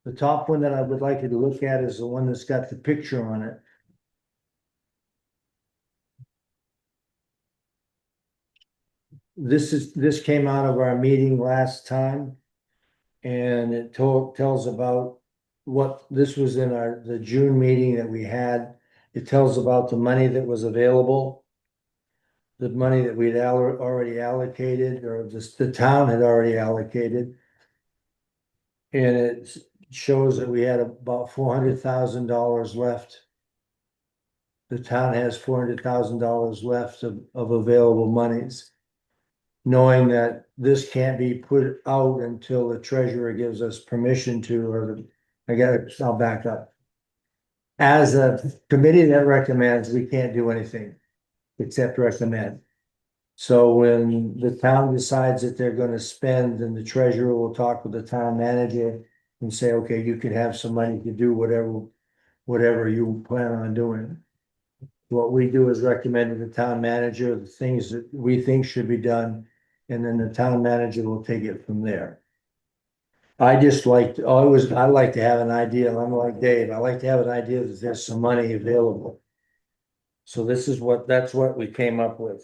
The top one that I would like you to look at is the one that's got the picture on it. This came out of our meeting last time. And it tells about what, this was in the June meeting that we had. It tells about the money that was available. The money that we'd already allocated, or just the town had already allocated. And it shows that we had about $400,000 left. The town has $400,000 left of available monies. Knowing that this can't be put out until the treasurer gives us permission to, I'll back up. As a committee that recommends, we can't do anything except recommend. So when the town decides that they're gonna spend, then the treasurer will talk with the town manager and say, okay, you can have some money to do whatever you plan on doing. What we do is recommend to the town manager the things that we think should be done, and then the town manager will take it from there. I like to have an idea, and I'm like Dave, I like to have an idea that there's some money available. So that's what we came up with.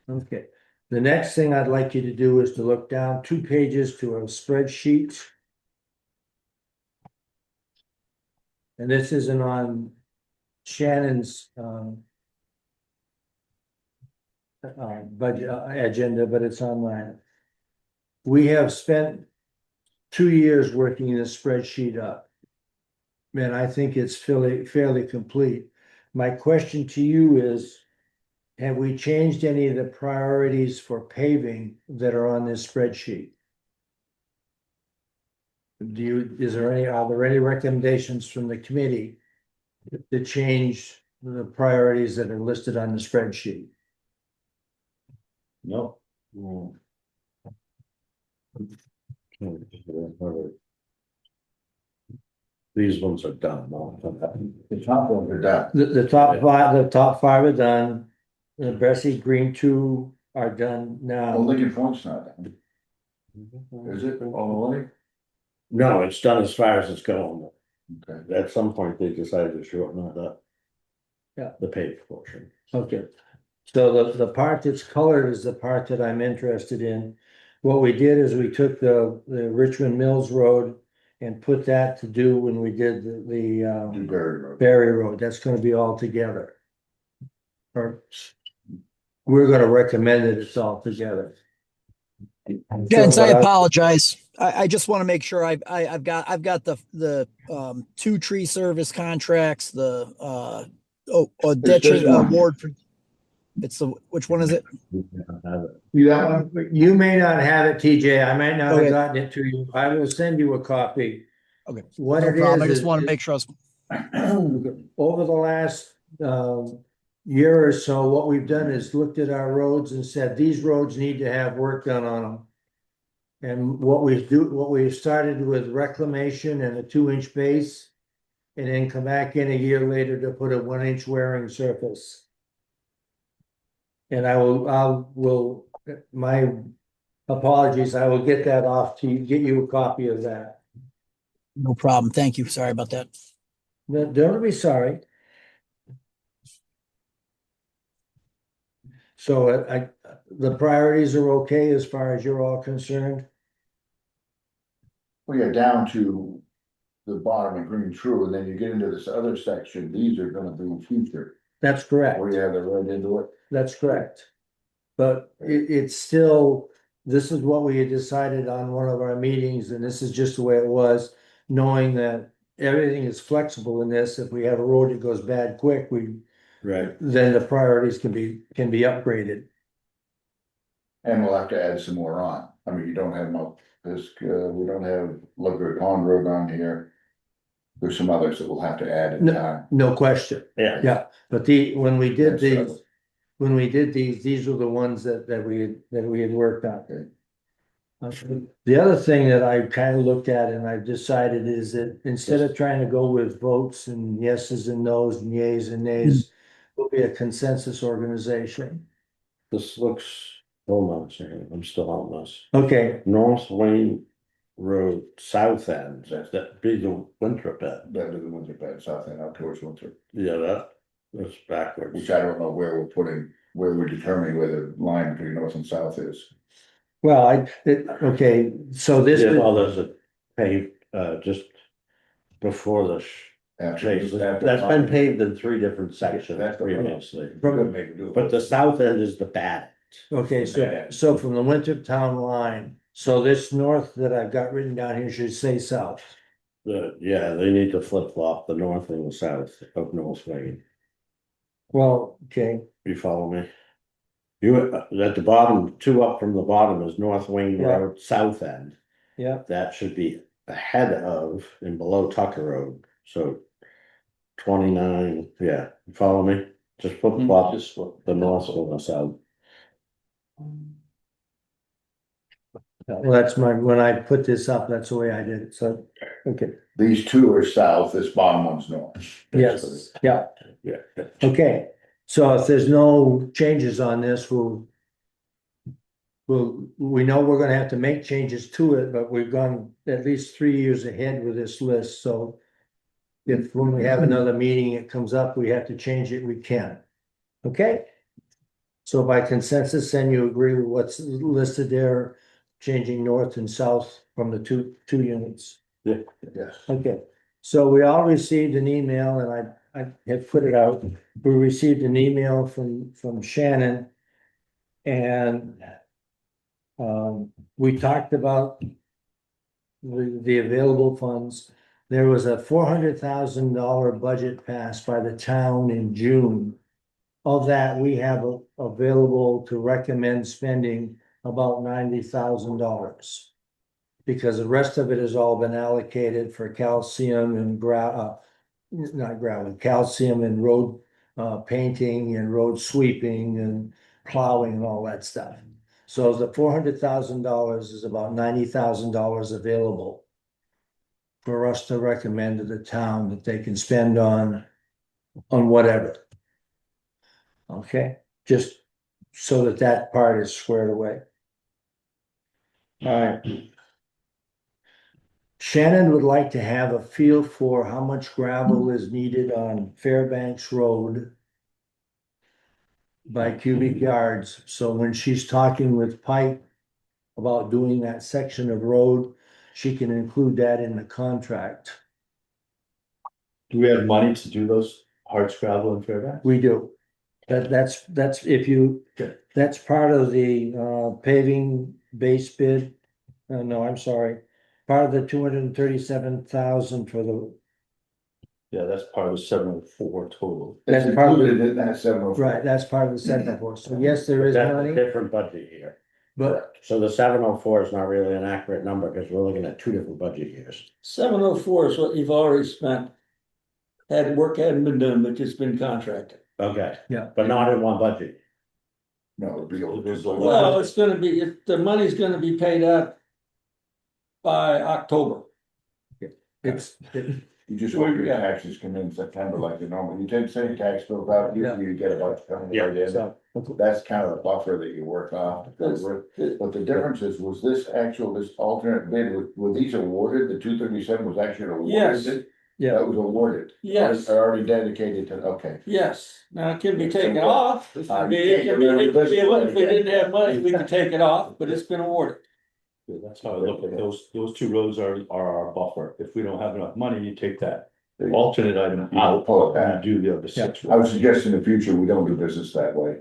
Okay, the next thing I'd like you to do is to look down 2 pages to a spreadsheet. And this isn't on Shannon's budget agenda, but it's on mine. We have spent 2 years working this spreadsheet up. Man, I think it's fairly complete. My question to you is, have we changed any of the priorities for paving that are on this spreadsheet? Are there any recommendations from the committee to change the priorities that are listed on the spreadsheet? No. These ones are done. The top ones are done. The top five are done. The Bessie Green 2 are done now. Well, Lincoln Point's not done. Is it all the way? No, it's done as far as it's going. Okay. At some point, they decided to shorten it up. Yeah. The paved portion. Okay, so the part that's colored is the part that I'm interested in. What we did is we took the Richmond Mills Road and put that to do when we did the Dewberry Road. Berry Road. That's gonna be all together. Or we're gonna recommend that it's all together. Gents, So I what apologize. I just want to make sure I've got the 2 tree service contracts, the ditching award for. Which one is it? See that one? You may not have it, TJ. I might not have Okay. gotten it to you. I will send you a copy. Okay. What No it problem. I is just want to make sure I was. over the last year or so, what we've done is looked at our roads and said, these roads need to have work done on them. And what we've started with reclamation and a 2-inch base, and then come back in a year later to put a 1-inch wearing surface. And my apologies, I will get that off to you, get you a copy of that. No problem. Thank you. Sorry about that. No, don't be sorry. So the priorities are okay as far as you're all concerned? Well, yeah, down to the bottom of Green True, and then you get into this other section, these are gonna be future, That's correct. where you have the right into it. That's correct. But it's still, this is what we had decided on one of our meetings, and this is just the way it was, knowing that everything is flexible in this. If we have a road that goes bad quick, Right. then the priorities can be upgraded. And we'll have to add some more on. I mean, you don't have we don't have Ludwig Pond Road on here. There's some others that we'll have to add in time. No question. Yeah. Yeah, but when we did Yes, these were the ones that we had worked on. The other thing that I kind of looked at and I've decided is that instead of trying to go with votes and yeses and nos and yays and nays, we'll be a consensus organization. This looks, hold on a second, I'm still on this. Okay, North Wayne Road south end, that'd be the Winthrop end. That is the Windsor bed, south end out towards Windsor, Yeah, that's backwards. which I don't know where we're putting, where we're determining where the line between north and south is. Well, okay, so this, Yeah, is- well, there's a paved, just before the chase, that's been paved in 3 different sections That's the- previously. Good, maybe do it. But the south end is the bad. okay, so from the Winthrop town line, so this north that I've got written down here should say south. Yeah, they need to flip flop the north and the south of North Wayne. Well, okay, You follow me? You, at the bottom, 2 up from the bottom is North Wayne Yeah. Road, south end. yeah, That should be ahead of and below Tucker Road, so. 29, yeah, you follow me? Just flip flop the north and the south. well, that's when I put this up, that's the way I did it, so, okay, These 2 are south, this bottom one's north. yes, yeah. Yeah. Okay, so if there's no changes on this, we know we're gonna have to make changes to it, but we've gone at least 3 years ahead with this list, so. If when we have another meeting, it comes up, we have to change it, we can. Okay? So by consensus, then you agree with what's listed there, changing north and south from the two units? Yes. Okay, so we all received an email and I have put it out. We received an email from Shannon. And we talked about the available funds. There was a $400,000 budget passed by the town in June. Of that, we have available to recommend spending about $90,000. Because the rest of it has all been allocated for calcium and not gravel, calcium and road painting and road sweeping and plowing and all that stuff. So the $400,000 is about $90,000 available for us to recommend to the town that they can spend on whatever. Okay, just so that part is squared away. All right. Shannon would like to have a feel for how much gravel is needed on Fairbanks Road by cubic yards. So when she's talking with Pike about doing that section of road, she can include that in the contract. Do we have money to do those hard scrabble and Fairbanks? We do. That's if you, that's part of the paving base bid. No, I'm sorry. Part of the 237,000 for the, Yeah, that's part of the 704 total. That's It's part of included in that 704. right, that's part of the 704. So yes, there is That's a money, different budget year. but So the 704 is not really an accurate number because we're looking at 2 different budget years. 704 is what you've already spent. Work hadn't been done, but it's been contracted. Okay. Yeah. But not in one budget. No, it'd be over. Well, it's gonna be, the money's gonna be paid out by October. it's, You just hope your taxes come in September like you normally, you take city tax bills out, Yeah. you get a bunch coming Yeah, right in. so, That's kind of the buffer that you work off. But the difference is, was this alternate bid, were these awarded, the 237 was actually awarded? Yes. yeah, That was awarded. Yes, Already dedicated to, okay. yes. Now it can be taken off. I mean, You can't if we didn't have money, we could take it off, but it's been awarded. Yeah, that's how I look at those 2 roads are our buffer. If we don't have enough money, you take that alternate item out Pull it back. and you do the other 6. I would suggest in the future, we don't do business that way.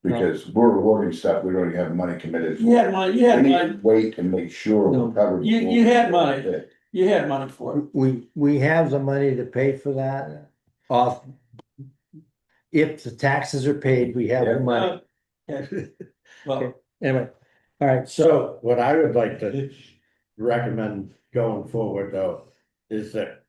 Because we're awarding stuff, we don't even have money committed. You had money, you We had need money, to wait and make sure No. we're covered. You had money. you had money for it. we have the money to pay for that off. If the taxes are paid, we have the money. Yeah. Well, Anyway, all right, so So what I would like to recommend going forward though, is that.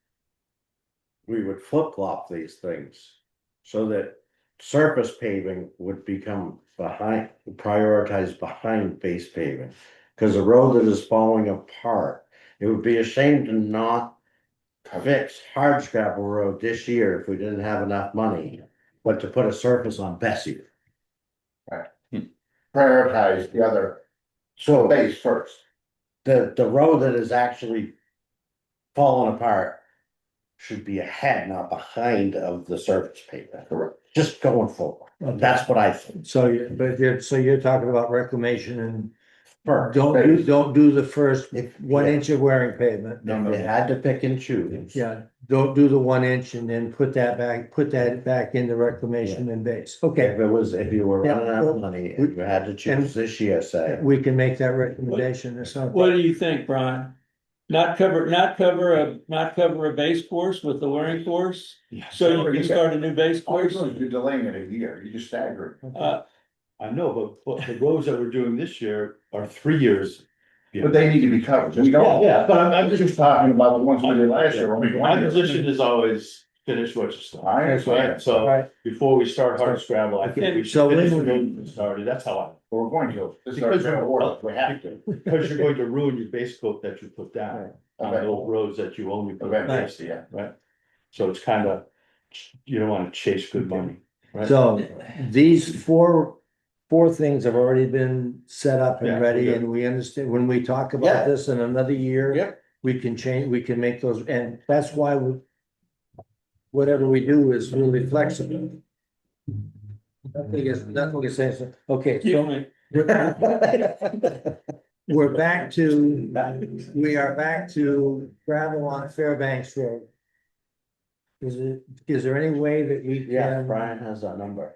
We would flip flop these things. So that surface paving would become prioritized behind base paving. Cause a road that is falling apart, it would be a shame to not fix hard scrabble road this year if we didn't have enough money. But to put a surface on Bessie. Prioritize the other So base first. the road that is actually falling apart should be ahead, not behind of the surface pavement. Correct. Just going forward. That's what I think. So, so you're talking about reclamation and First, don't do the first If- 1 inch of wearing pavement. if they had to pick and choose. Yeah, don't do the 1 inch and then put that back in the reclamation and base. Okay, If you were running out Yeah. of money and you had to choose this year, say. we can make that recommendation or something. What do you think, Brian? Not cover a base course with the wearing course? So you can start a new base All you're course? doing is you're delaying it a year, you just stagger it. I know, but the roads that we're doing this year are 3 years. But they need to be covered, we don't. Yeah, but I'm just talking about the ones we did last year. only My 1 year. position is always finish what you start. I understand. Right, so Right, before we start hard scrabble, I think we So should finish when the we- road we started, that's how We're going to, this is our Because general we're- order, we have to. because you're going to ruin your base coat that you put down on Okay. those roads that you only put down. Eventually, yeah. Right? So it's kind of, you don't want to chase good money, right? so these four things have already been set up Yeah, and ready, we're good. and we understand, when we talk Yeah. about this in another year. Yep. We can change, we can make those, and that's why whatever we do is really flexible. Nothing is saying, so, okay, Excuse so me. we're back to, we are back to gravel on Fairbanks Road. Is there any way that we Yeah, can, Brian has that number.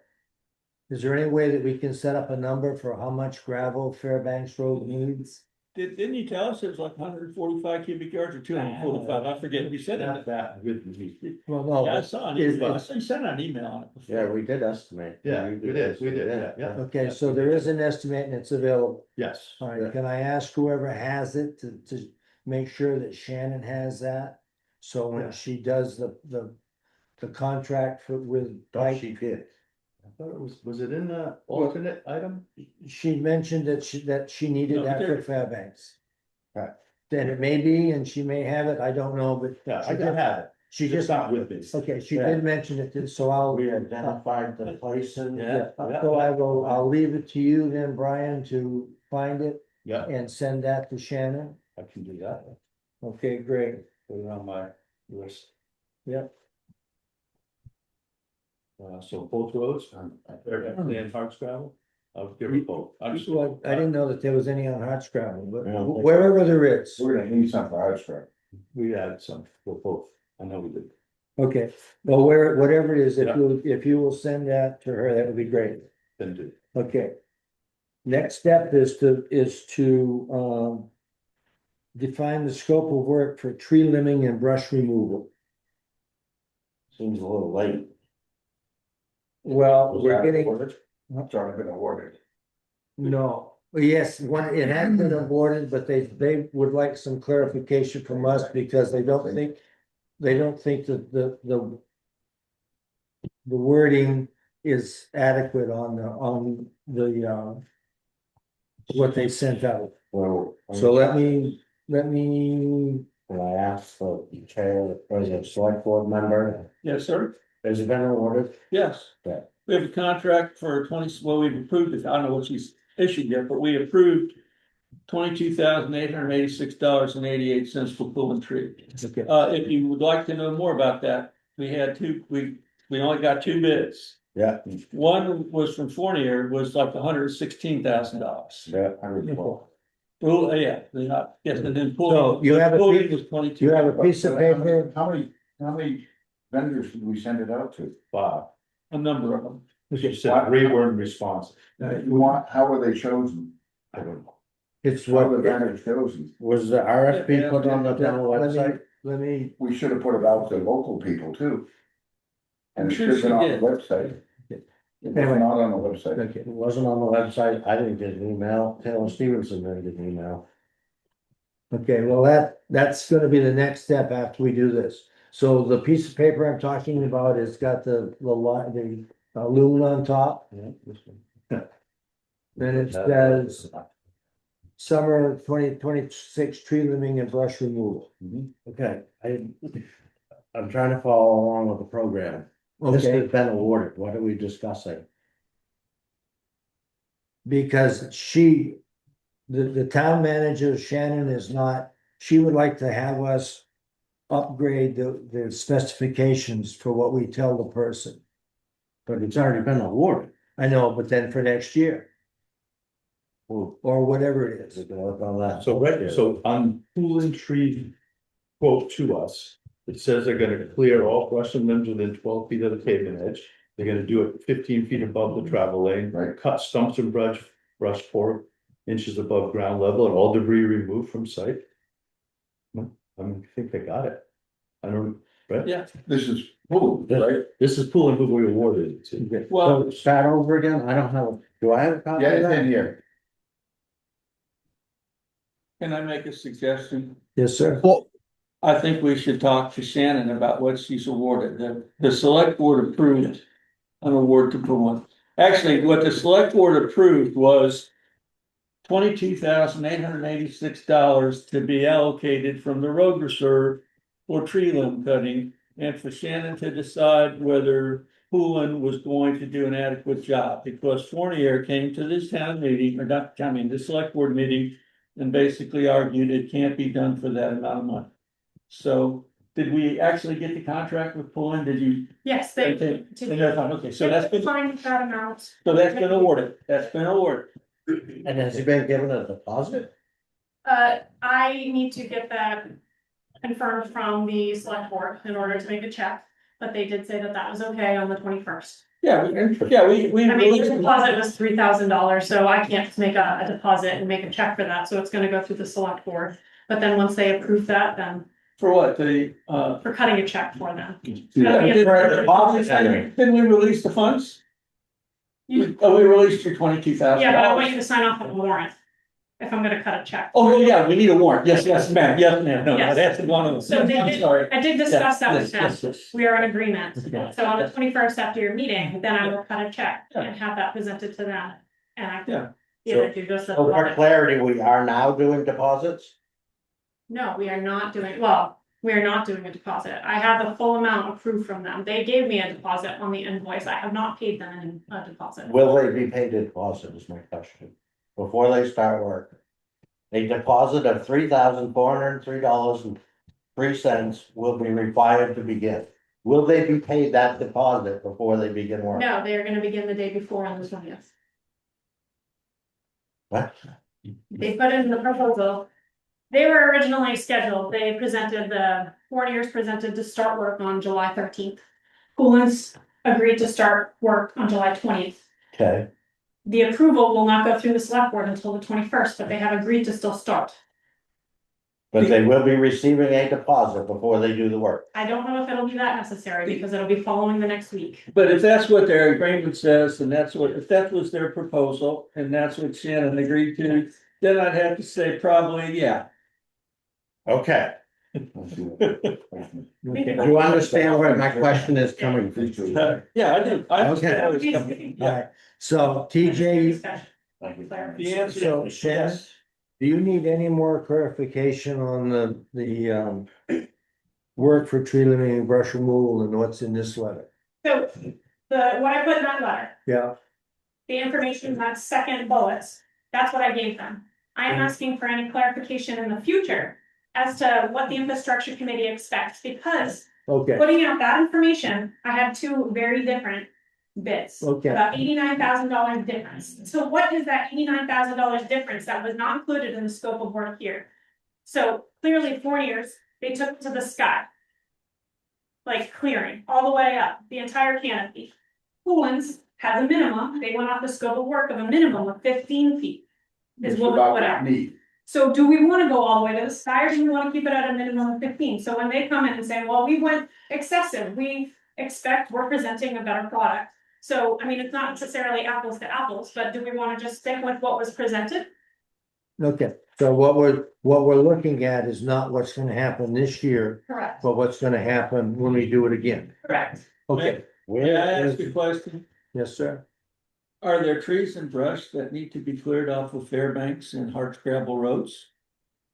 is there any way that we can set up a number for how much gravel Fairbanks Road needs? Didn't you tell us it was like 145 cubic yards or 245? I forget. You said Not that. that with me. Well, no. Yeah, I saw an is- email. I saw you sent an email on it. before. Yeah, we did estimate. Yeah, we did, yeah. Okay, so there is an estimate and it's available. Yes. All right, can I ask whoever has it to make sure that Shannon has that? So Yeah. when she does the contract with Thought Pike, she did. I thought it was it in the alternate item? she mentioned that she needed No, that for there- Fairbanks. Right. Then it may be, and she may have it, I don't know, but. Yeah, I did have it. She Just just, not with me. okay, she Yeah. did mention it, so I'll. We identified the place and. Yeah. So I'll leave it to you then, Brian, to find it Yeah, and send that to Shannon. I can do that. Okay, great. Put it on my list. Yep. So both roads, Fairbanks and hard scrabble, I'll give it both. I just- Well, I didn't know that there was any on hot scrabble, but I don't think- wherever there is. We're gonna need some for hard scrap. We had some for both. I know we did. Okay, well, whatever it is, Yeah. if you will send that to her, that would be great. Then do. Okay. Next step is to define the scope of work for tree limbing and brush removal. Seems a little late. Well, Was we're that getting, awarded? It's already been awarded. no, yes, it has been awarded, but they would like some clarification from us because they don't think that the wording is adequate on the what they sent out. Well. So let me, Can I ask the chair, or the select board member, Yes, sir. has it been awarded? Yes. Yeah. We have a contract for we've approved it. I don't know what she's issued yet, but we approved $22,886.88 for pulling tree. okay, If you would like to know more about that, we only got 2 bids. Yeah. One was from Fournier, was like $116,000. Yeah. 112. Well, yeah, yes, and then So you have a Pulley piece- was 22. you have a piece of paper, How many vendors did we send it out to? Bob, A number of them. she said reword response. How were they chosen? I don't know. it's How were what. the vendors chosen? Was the RFP put on the town website? Let me, We should have put it out to local people too. And it I'm sure should have been on she the did. website. It was Anyway. not on the website. okay, It wasn't on the website. I didn't get an email. Taylor Stevenson didn't get an email. okay, well, that's gonna be the next step after we do this. So the piece of paper I'm talking about has got the aluminum on top, Yeah, this one. then it says summer 2026 tree limbing and brush removal. Okay, I'm trying to follow along with the program. This Okay, has been awarded. What are we discussing? because the town manager, Shannon, is not, she would like to have us upgrade the specifications for what we tell the person. But it's already been awarded. I know, but then for next year, or whatever it is. We can work on that. So, right, so on Pool and Tree quote to us, it says they're gonna clear all brush and limbs within 12 feet of the pavement edge. They're gonna do it 15 feet above the travel lane, Right. cut stumps and brush 4 inches above ground level and all debris removed from site. I think they got it. I don't, right? Yeah, This is Pool, right? This is Pool and who we awarded it to. well, So start over again, I don't have, do I have a copy Yeah, of it's that? in here. can I make a suggestion? Yes, sir. Well, I think we should talk to Shannon about what she's awarded. The select board approved an award to Poolin. Actually, what the select board approved was $22,886 to be allocated from the road reserve for tree limb cutting and for Shannon to decide whether Poolin was going to do an adequate job, because Fournier came to this town meeting, or not, I mean, the select board meeting, and basically argued it can't be done for that amount of money. So did we actually get the contract with Poolin? Did you? Yes, they. Okay, so that's been, Find that amount. so that's been awarded, that's been awarded. And has he been given a deposit? I need to get that confirmed from the select board in order to make a check, but they did say that that was okay on the 21st. Yeah, we. I mean, the deposit was $3,000, so I can't make a deposit and make a check for that, so it's gonna go through the select board. But then once they approve that, then For what, for cutting a check for them. Didn't we release the funds? You- Oh, we released your $22,000. Yeah, but I want you to sign off on the warrant if I'm gonna cut a check. Oh, yeah, we need a warrant, yes, ma'am, no, Yes. that's one of them, So they I'm did- sorry. I did discuss that with them. Yes. We are in agreement. Yeah. So on the 21st after your meeting, then I will cut a check and have that presented to them. And I Yeah. can either do just a. So for clarity, we are now doing deposits? No, we are not doing, well, we are not doing a deposit. I have the full amount approved from them. They gave me a deposit on the invoice. I have not paid them a deposit. Will they be paid a deposit is my question, before they start work? A deposit of $3,403.03 will be required to begin. Will they be paid that deposit before they begin work? No, they are gonna begin the day before on the 20th. What? They put in the proposal. They were originally scheduled, they presented, the Fourniers presented to start work on July 13th. Coolants agreed to start work on July 20th. Okay, The approval will not go through the select board until the 21st, but they have agreed to still start. but they will be receiving a deposit before they do the work. I don't know if it'll be that necessary, because it'll be following the next week. But if that's what their agreement says, and if that was their proposal, and that's what Shannon agreed to, then I'd have to say probably, yeah. Okay, Okay. do you understand where my question is coming from? Yeah, I do. I understand Okay. how it's coming. All right, so TJ, The answer so is Shannon, yes. do you need any more clarification on the work for tree limbing and brush removal and what's in this letter? So, what I put in that letter, Yeah, the information in that second bullets, that's what I gave them. I am asking for any clarification in the future as to what the infrastructure committee expects, because okay, putting out that information, I have two very different bids. Okay. About $89,000 difference. So what is that $89,000 difference that was not included in the scope of work here? So clearly Fourniers, they took it to the sky. Like clearing all the way up, the entire canopy. Coolins has a minimum, they went off the scope of work of a minimum of 15 feet. Is what we put out. Need. So do we wanna go all the way to the sky, or do we wanna keep it at a minimum of 15? So when they come in and say, well, we went excessive, we expect we're presenting a better product. So, I mean, it's not necessarily apples to apples, but do we wanna just stick with what was presented? okay, so what we're looking at is not what's gonna happen this year, Correct. but what's gonna happen when we do it again. Correct. Okay, May I Where ask is, a question? yes, sir. Are there trees and brush that need to be cleared off of Fairbanks and Hardscrabble roads?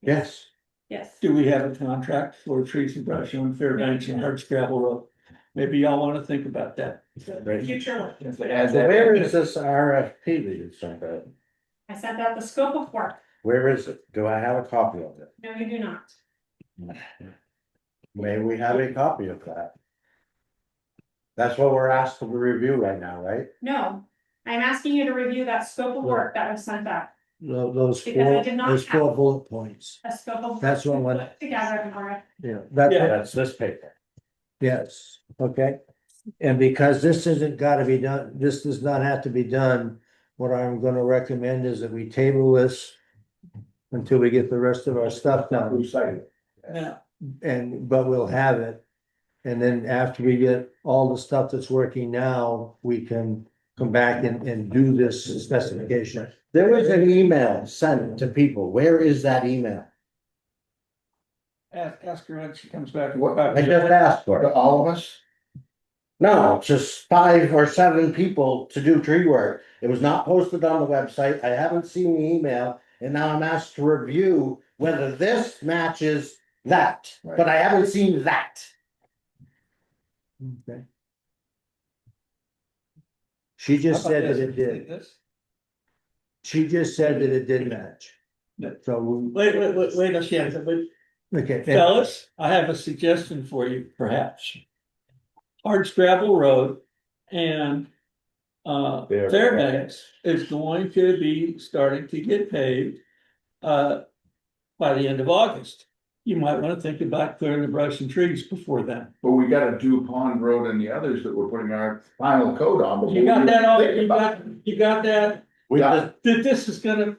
yes, Yes. Do we have a contract for trees and brush on Fairbanks and Hardscrabble road? Maybe y'all wanna think about that. Future, If they add so that- where is this RFP that you sent out? I sent out the scope of work. Where is it? Do I have a copy of it? No, you do not. May we have a copy of that? That's what we're asked to review right now, right? No, I'm asking you to review that scope of work that was sent out, Those Because I four, did not those have- four bullet points. a scope of. That's work what to went- put Together in RFP. Yeah, that, Yeah. That's this paper. yes, okay. And because this isn't gotta be done, this does not have to be done, what I'm gonna recommend is that we table this until we get the rest of our stuff done, Recycle. Yeah, but we'll have it. And then after we get all the stuff that's working now, we can come back and do this specification. There was an email sent to people. Where is that email? ask her when she comes back. What- I just asked for To it. all of us, No, just 5 or 7 people to do tree work. It was not posted on the website. I haven't seen the email. And now I'm asked to review whether this matches that, but I haven't seen that. Okay. She just said that it did. She just said that it did match. Yeah. So, Wait a second, but okay. fellas, I have a suggestion for you, perhaps. Hard Scrabble Road and Fairbanks is going to be starting to get paved by the end of August. You might want to think about clearing the brush and trees before then. but we gotta do Pond Road and the others that we're putting our final coat on. but You got that all, think about you got that, We Yeah. just, that this is gonna,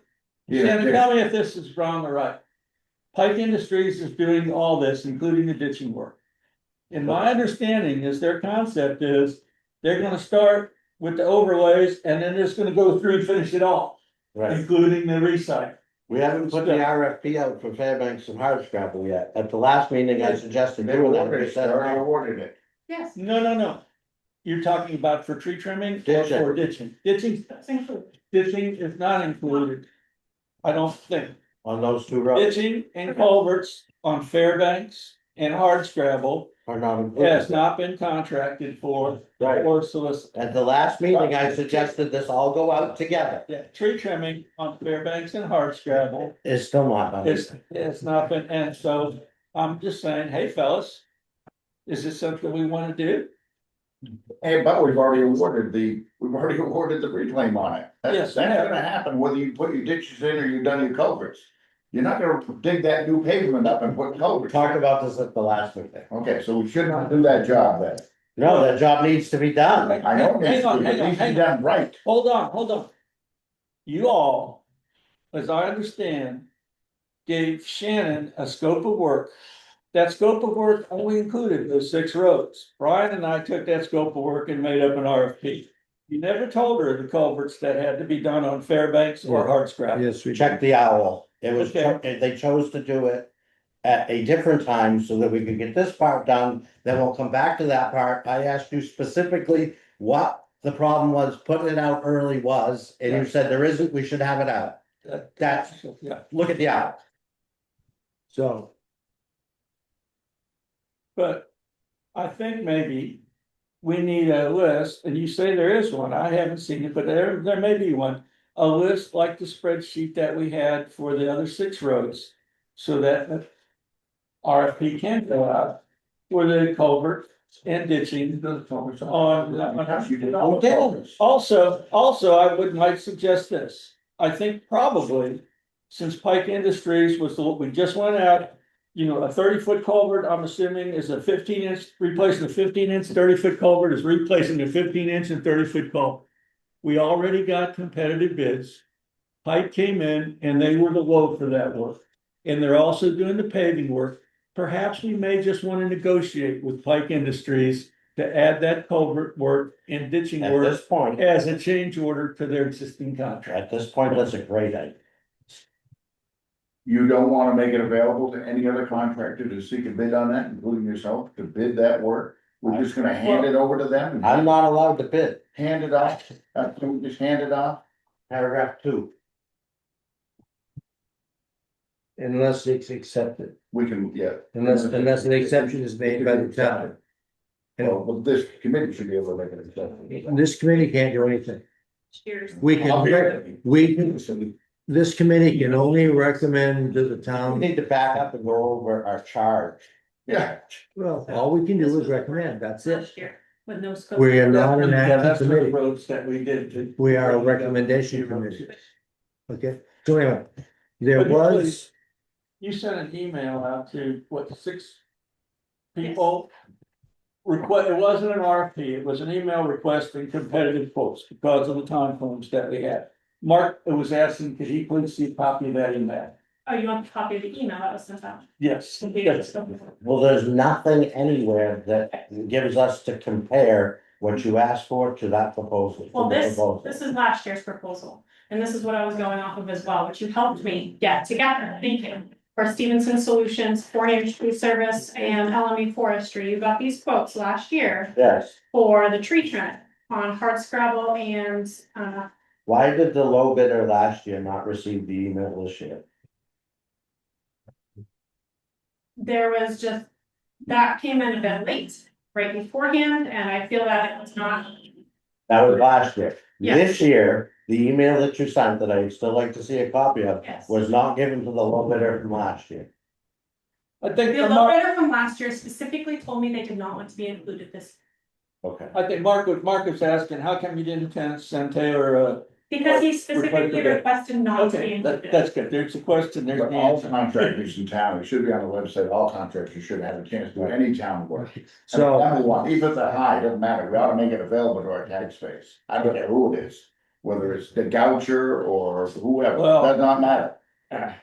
Yeah, Shannon, yeah. tell me if this is wrong or right. Pike Industries is doing all this, including the ditching work. And my understanding is their concept is they're gonna start with the overlays and then they're just gonna go through and finish it all, right. including the recycle. We haven't put the RFP out for Fairbanks and Hardscrabble yet. At the last meeting, I suggested They doing that. awarded We it, they said already no. awarded it. Yes, No. You're talking about for tree trimming or Ditching. for ditching? that's included. Ditching is not included. I don't think. On those 2 roads Ditching and culverts on Fairbanks and Hardscrabble are not has included. not been contracted for Right. or solicited. At the last meeting, I suggested this all go out together. Yeah, tree trimming on Fairbanks and Hardscrabble It's still not done. it's not been, and so I'm just saying, hey fellas. Is this something we wanna do? Hey, but we've already awarded the reclaim on it. Yes, That's we have. gonna happen whether you put your ditches in or you've done your culverts. You're not gonna dig that new pavement up and put We culverts. talked about this at the last meeting. Okay, so we should not do that job then. No, that job needs to be done. I know, Hang it's on, it hang on, needs to hang be on. done right. Hold on. You all, as I understand, gave Shannon a scope of work. That scope of work only included those 6 roads. Brian and I took that scope of work and made up an RFP. You never told her the culverts that had to be done on Fairbanks or Hardscrabble. Yes, we. Check the owl. It was, Okay. they chose to do it at a different time so that we could get this part done. Then we'll come back to that part. I asked you specifically what the problem was, putting it out early was, and you said there isn't, we should have it out. That's, Yeah, look at the owl. So, but I think maybe we need a list, and you say there is one, I haven't seen it, but there may be one. A list like the spreadsheet that we had for the other 6 roads, so that RFP can go out for the culvert and ditching on. Also, I might suggest this, I think probably, since Pike Industries was what we just went out. You know, a 30-foot culvert, I'm assuming is a 15-inch, replacing a 15-inch, 30-foot culvert is replacing a 15-inch and 30-foot culvert. We already got competitive bids. Pike came in and they were the low for that work. And they're also doing the paving work. Perhaps we may just want to negotiate with Pike Industries to add that culvert work and ditching At work this point, as a change order to their existing contract. at this point, that's a great idea. You don't wanna make it available to any other contractor to seek a bid on that, including yourself, to bid that work? We're just gonna hand it over to them and I'm not allowed to bid. hand it off, just hand it off? Paragraph 2. unless it's accepted, We can, yeah. unless an exception is made by the town. Well, but this committee should be able to make an exception. And this committee can't do anything. Cheers. We can, we can, this committee can only recommend to the We town, need to back up and go over our charge. Yeah, well, all we can This do was is the recommend, that's it. last year With no scope. We are not an Yeah, active that's for the committee, roads that we did. we are a recommendation committee, okay? So anyway, there But usually- was, You sent an email out to, what, 6 people? It wasn't an RFP, it was an email requesting competitive quotes because of the time frames that we had. Mark was asking, could he please see a copy of that email? Oh, you want a copy of the email that was sent out? Yes. Yes. Well, there's nothing anywhere that gives us to compare what you asked for to that proposal. Well, to the this proposal. is last year's proposal, and this is what I was going off of as well, which you helped me get together, thank you. For Stevenson Solutions, Fournier Tree Service, and LME Forestry, you got these quotes last year Yes, for the tree trim on hardscrabble and, why did the low bidder last year not receive the email this year? there was just, that came in a bit late, right beforehand, and I feel that it was not. That was last year. Yeah. This year, the email that you sent that I'd still like to see a copy of Yes. was not given to the low bidder from last year. I think, The low bidder from last year specifically told me they did not want to be included this, Okay. Mark was asking, how come you didn't send Taylor, because he specifically requested not to be okay, included. that's good, there's a question, there's but an all answer. contractors in town, it should be on the website, all contractors should have a chance to do any town work. so, Number one, even if they're high, it doesn't matter, we ought to make it available to our tax base, I don't care who it is. Whether it's the goucher or whoever, Well- does not matter.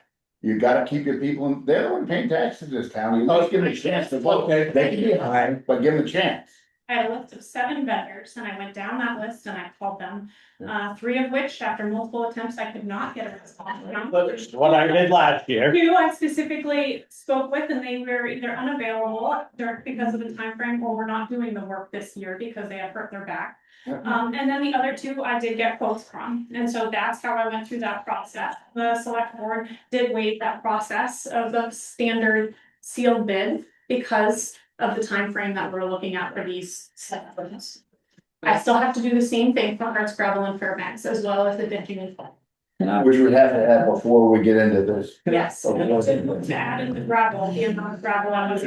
You gotta keep your people, they're the one paying taxes in this town, you must give them a chance to vote, Okay. they can be high, but give them a chance. I had a list of 7 vendors and I went down that list and I called them, 3 of which, after multiple attempts, I could not get a response from. That's what I did last year. 2 I specifically spoke with and they were either unavailable because of the time frame, or were not doing the work this year because they had hurt their back. And then the other 2 I did get quotes from, and so that's how I went through that process. The select board did waive that process of the standard sealed bid because of the time frame that we're looking at for these sections. I still have to do the same thing for hardscrabble and Fairbanks as well as the ditching and flood. Which we have to have before we get into this. Yes, to add in the gravel, the amount of gravel I was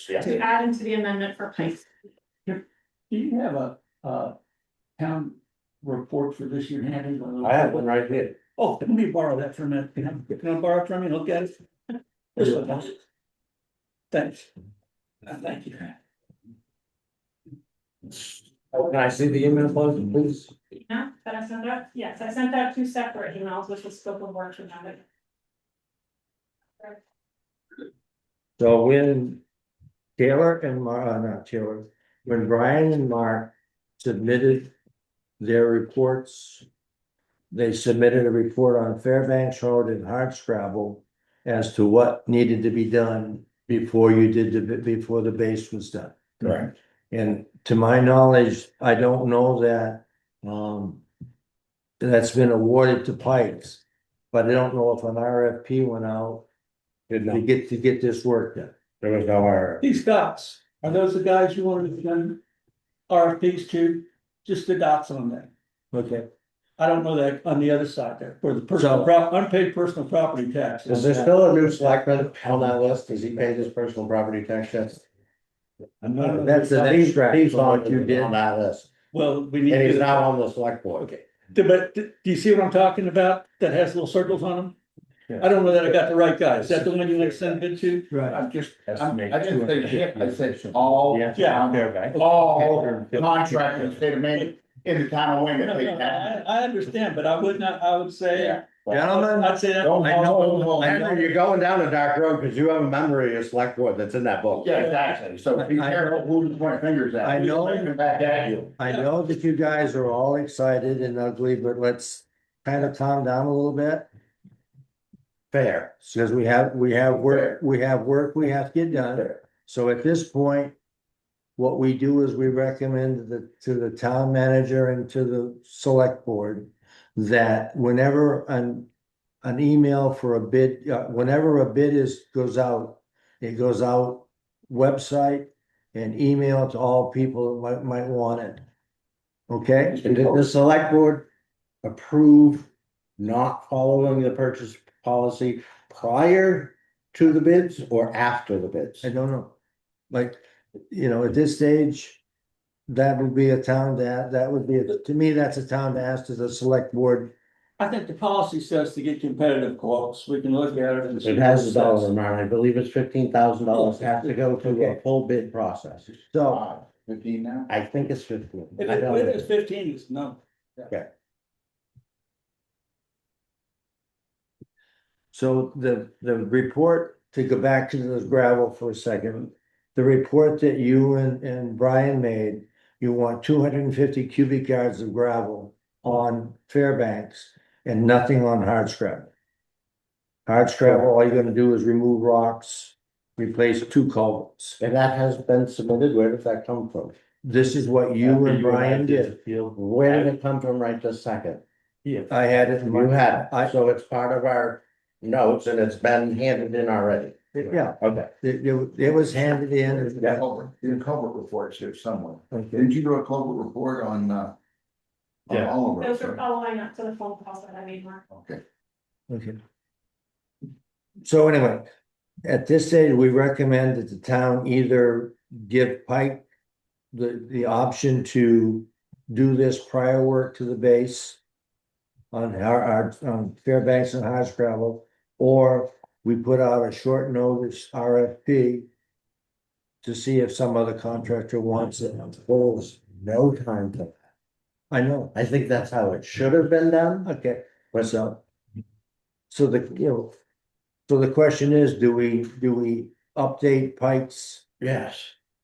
to add into the amendment for pipes. Do you have a town report for this year handy? I have one right here. Oh, let me borrow that for a minute. Can I borrow it from you? Look at it. This one. Thanks. Thank you. Can I see the email, please? Yeah, that I sent out, yes, I sent out 2 separate emails with the scope of work from that. so when Taylor and not Taylor, when Brian and Mark submitted their reports, they submitted a report on Fairbanks Road and Hardscrabble as to what needed to be done before you did before the base was done. Right. And to my knowledge, I don't know that, that's been awarded to Pikes. But I don't know if an RFP went out Did to not, get this work done. there was no error. These dots, are those the guys you wanted to send RFPs to? Just the dots on there. Okay, I don't know that on the other side there, for the unpaid personal property tax. Is there still a new selectman on that list? Does he pay his personal property tax yet? that's an extract He's from on, what you did. on that list, Well, we need. and to he's get it- now on the select board. Okay, but do you see what I'm talking about? That has little circles on them? Yeah. I don't know that I got the right guy. Is that the one you want to send it to? Right. I didn't say hit, I said all, Yeah. town- all contractors in the state of Maine, in the town of Wayne No, that pay no, tax. I understand, but I would say, Gentlemen, I'd say that. Don't I know- Henry, you're going down a dark road because you have a memory of select board that's in that book. Yeah, exactly, so be careful who you point fingers at. I know. Who's pointing back at you. I know that you guys are all excited and ugly, but let's kind of calm down a little bit. Fair. Because we have work we have to get done. So at this point, what we do is we recommend to the town manager and to the select board that whenever an email for a bid, whenever a bid goes out, it goes out website and email to all people that might want it. Okay? And did the select board approve not following the purchase policy prior to the bids or after the bids? I don't know. Like, at this stage, that would be a town that would be, to me, that's a town to ask to the select board. I think the policy says to get competitive quotes, we can look at it and. see It what has a it dollar says. amount, I believe it's $15,000, has to go through a Okay. full bid process. So, 15 now? I think it's 15. If I don't it know. is 15, it's no. so the report, to go back to the gravel for a second. The report that you and Brian made, you want 250 cubic yards of gravel on Fairbanks and nothing on hardscrabble. Hardscrabble, all you're gonna do is remove rocks, replace 2 culverts. And that has been submitted, where did that come from? This is what you After and I Brian the did. Field. Where did it come from right this second? Yeah. I had it in my. You had I- it, so it's part of our notes and it's been handed in already. Yeah, Okay. it was handed in. Yeah, your culvert reports here somewhere. Okay. Didn't you do a culvert report on Yeah. all of Those us? are following up to the phone calls that I made, Mark. Okay. Okay. So anyway, at this stage, we recommend that the town either give Pike the option to do this prior work to the base on on Fairbanks and Hardscrabble, or we put out a short notice RFP to see if some other contractor wants it. Well, there's no time to that. I know, I think that's how it should have been done, okay, but so. So so the question is, do we update Pike's? yes.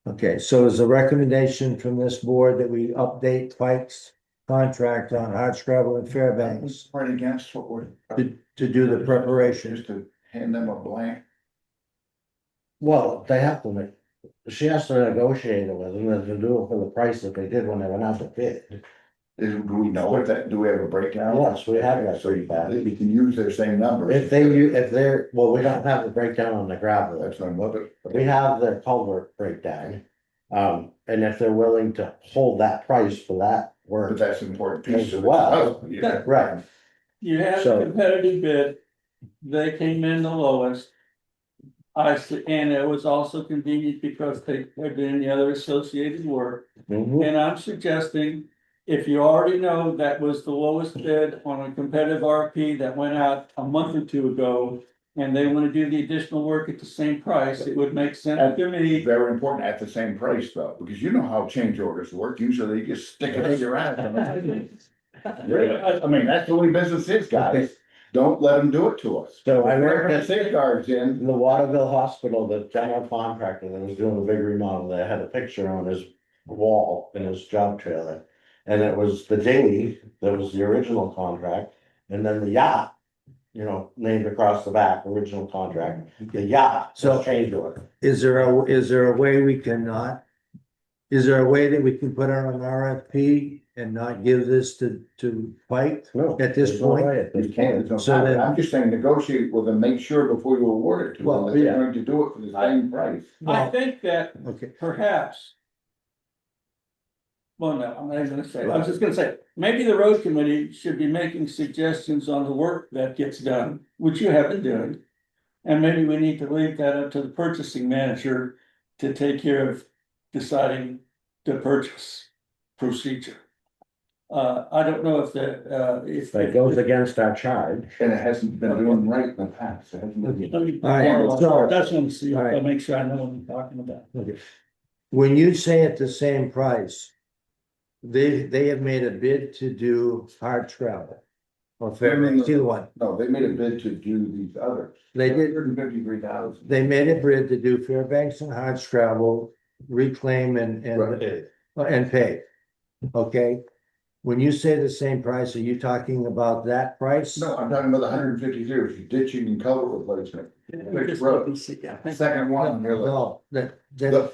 Okay, so there's a recommendation from this board that we update Pike's contract on Hardscrabble and Fairbanks Right against what we're. to do the preparation. Just to hand them a blank. Well, they have to make, she has to negotiate it with them and to do it for the price that they did when they went out to bid. Do we know what that, do we have a breakdown? Yes, we have that So you breakdown. we can use their same numbers. If they're, well, we don't have the breakdown on the gravel. That's what I'm looking. We have the culvert breakdown. And if they're willing to hold that price for that But work, that's an important piece As of it. well. Yeah. right, You had So- a competitive bid, they came in the lowest. And it was also convenient because they had been the other associated work, Mhm. and I'm suggesting. If you already know that was the lowest bid on a competitive RP that went out a month or 2 ago. And they wanna do the additional work at the same price, it would make sense to me. Very important at the same price though, because you know how change orders work. Usually you just stick it in your ass. I mean, that's the way business is, guys. Don't let them do it to us. So I If we're work gonna at- safeguards in. In the Waterville Hospital, the general contractor that was doing the big remodel, they had a picture on his wall in his job trailer. And it was the dinghy, that was the original contract, and then the yacht. Named across the back, original contract, the yacht, so change order. Is there a way we cannot? Is there a way that we can put out an RFP and not give this to Pike? No. At this there's no point, way at this You can't, point. there's no So time. then- I'm just saying negotiate with them, make sure before you award it to Well, them, that they're yeah. going to do it for the same price. I think that Okay, perhaps. Well, no, I'm not even gonna say, I was just gonna say, maybe the road committee should be making suggestions on the work that gets done, which you have been doing. And maybe we need to leave that up to the purchasing manager to take care of deciding the purchase procedure. I don't know if if. That goes against our charge. And it hasn't been doing right in the past. It hasn't been- Let me- All right, so- That's what I'm seeing, All right. I'll make sure I know what I'm talking about. okay. When you say at the same price, they have made a bid to do Hardscrabble. Or Fairbanks, either one. No, they made a bid to do these others. They did. 153,000. They made a bid to do Fairbanks and Hardscrabble, reclaim and pay. Okay, when you say the same price, are you talking about that price? No, I'm talking about the 153, which is ditching and culvert replacement. Which road? Second one on your list. No,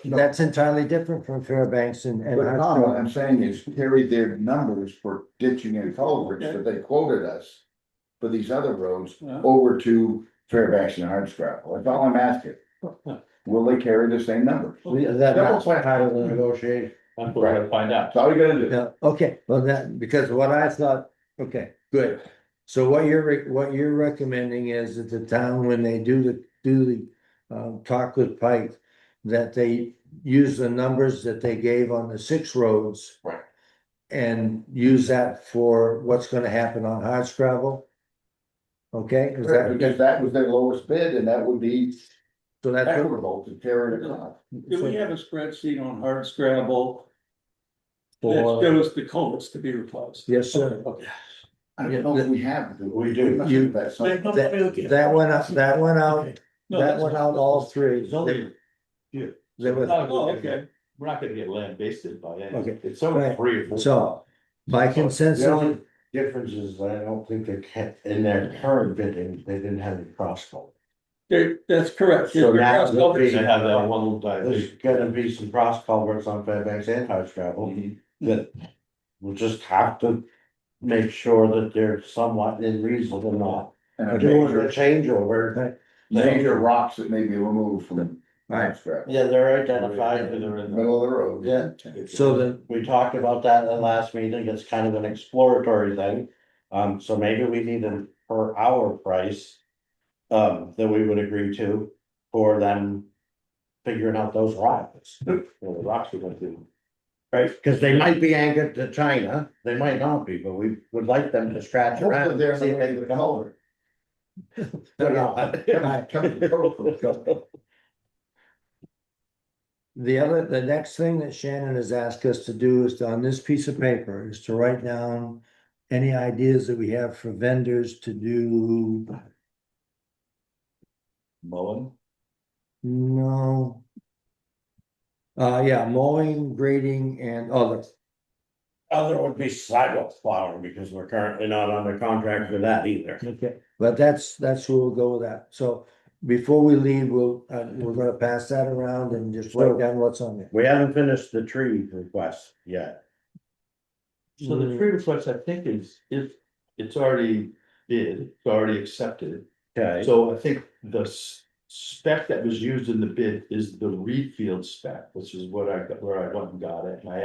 No. that's entirely different from Fairbanks and But Tom, what I'm Hardscrabble. saying is carry their numbers for ditching and culverts that they quoted us. For these other roads Yeah. over to Fairbanks and Hardscrabble. That's all I'm asking. Will they carry the same numbers? That's part of the negotiation. That's what we're gonna find out. That's all you gotta do. Yeah, okay, well, because what I thought, okay, good. So what you're recommending is that the town, when they do the talk with Pike, that they use the numbers that they gave on the 6 roads. Right. And use that for what's gonna happen on Hardscrabble? Okay, is Because that, that was their lowest bid, and that would be so that's, what- equitable to carry it across. Do we have a spreadsheet on hard scrabble that for, shows the culverts to be replaced? yes, sir. Okay. I don't know if we have. We do. must You- have that somewhere. That went out, that went out, No, that that's- went out all 3. It's only, There was- Oh, okay. we're not gonna get land basted by any, Okay. it's only Right. 3 or 4. So, by consensus, The only difference is I don't think they kept, in their current bidding, they didn't have any cross culvert. That's correct. So now Cross culverts- They have that one little There's dilation. gonna be some cross culverts on Fairbanks and Hardscrabble that we'll just have to make sure that they're somewhat in reasonable, not And a doing major, a changeover. major rocks that may be removed from Right. scrap. Yeah, they're identified. They're in the- Middle of the road. Yeah. so the, We talked about that at the last meeting, it's kind of an exploratory thing, so maybe we need a per hour price. That we would agree to for them figuring out those rocks. Well, the rocks are gonna do. Right, cause they might be anchored to China, they might not be, but we would like them to scratch Hopefully around. they're and see if they the can come over. color. the next thing that Shannon has asked us to do is to, on this piece of paper, is to write down any ideas that we have for vendors to do, Mowing, no. Yeah, mowing, grading and other. Other would be sidewalk plowing, because we're currently not under contract for that either. Okay, but that's where we'll go with that. So before we leave, we're gonna pass that around and just write down what's on there. We haven't finished the tree request yet. so the tree request, I think is, if it's already bid, it's already accepted. Okay, So I think the spec that was used in the bid is the Reed Field spec, which is what I got, where I went and got it, and I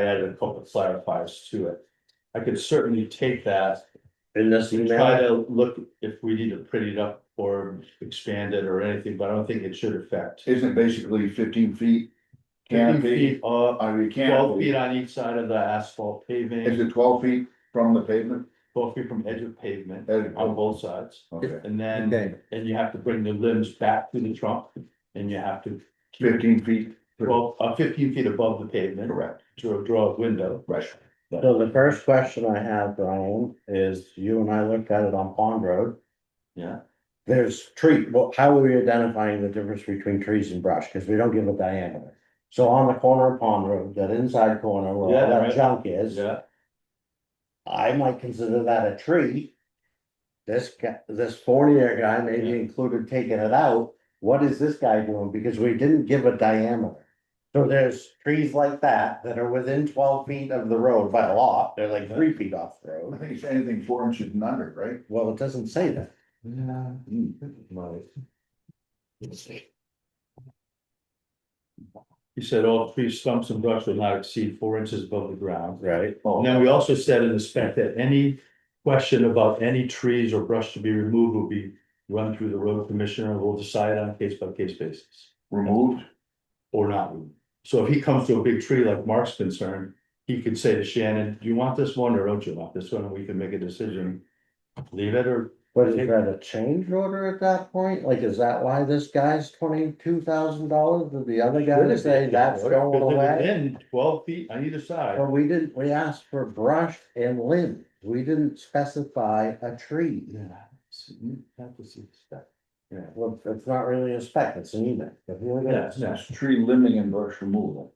added a couple of clarifiers to it. I could certainly take that in this and try email, to look if we need to print it up or expand it or anything, but I don't think it should affect. Isn't it basically 15 feet? 15 Canopy, feet, I mean, 12 feet canopy, on each side of the asphalt is paving, it 12 feet from the pavement? 12 feet from edge of pavement Edge of- on both sides. Okay, And then, Okay, and you have to bring the limbs back to the trunk, and you have to keep 15 feet. 15 feet above the pavement Correct, to draw a window. right. so the first question I have, Brian, is you and I looked at it on Pond Road. Yeah, There's well, how are we identifying the difference between trees and brush, cause we don't give a diameter. So on the corner of Pond Road, that inside corner where Yeah, all that right. junk is, yeah. I might consider that a tree. This Fournier guy maybe included taking it out, what is this guy doing, because we didn't give a diameter. So there's trees like that are within 12 feet of the road by a lot, they're like 3 feet off the I road, think it's anything 4 inches and under, right? well, it doesn't say that. He said all tree stumps and brush will not exceed 4 inches above the ground. Right, Oh, And then we also said in the spec that any question about any trees or brush to be removed will be run through the road commissioner, and we'll decide on a case by case basis. removed, Or not. So if he comes to a big tree like Mark's concerned, he could say to Shannon, do you want this one or don't you want this one? And we can make a decision. Leave it or. but is that a change order at that point, like, is that why this guy's $22,000, did the other guy say that's going away? Within 12 feet on either side. But we asked for brush and limbs, we didn't specify a tree. Yeah. Have to see the spec. Yeah, well, it's not really a spec, it's an email. If you look at it, Yeah. that's tree limbing and brush removal.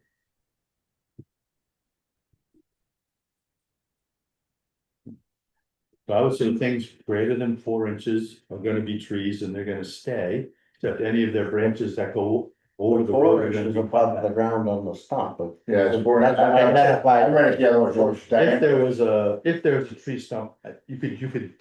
So I would say things greater than 4 inches are gonna be trees and they're gonna stay, except any of their branches that go over the road. Four are gonna inches be above the ground on the stump, but. Yeah, it's 4 That's what I identified. I read it the other way, George. If there was a tree stump, you could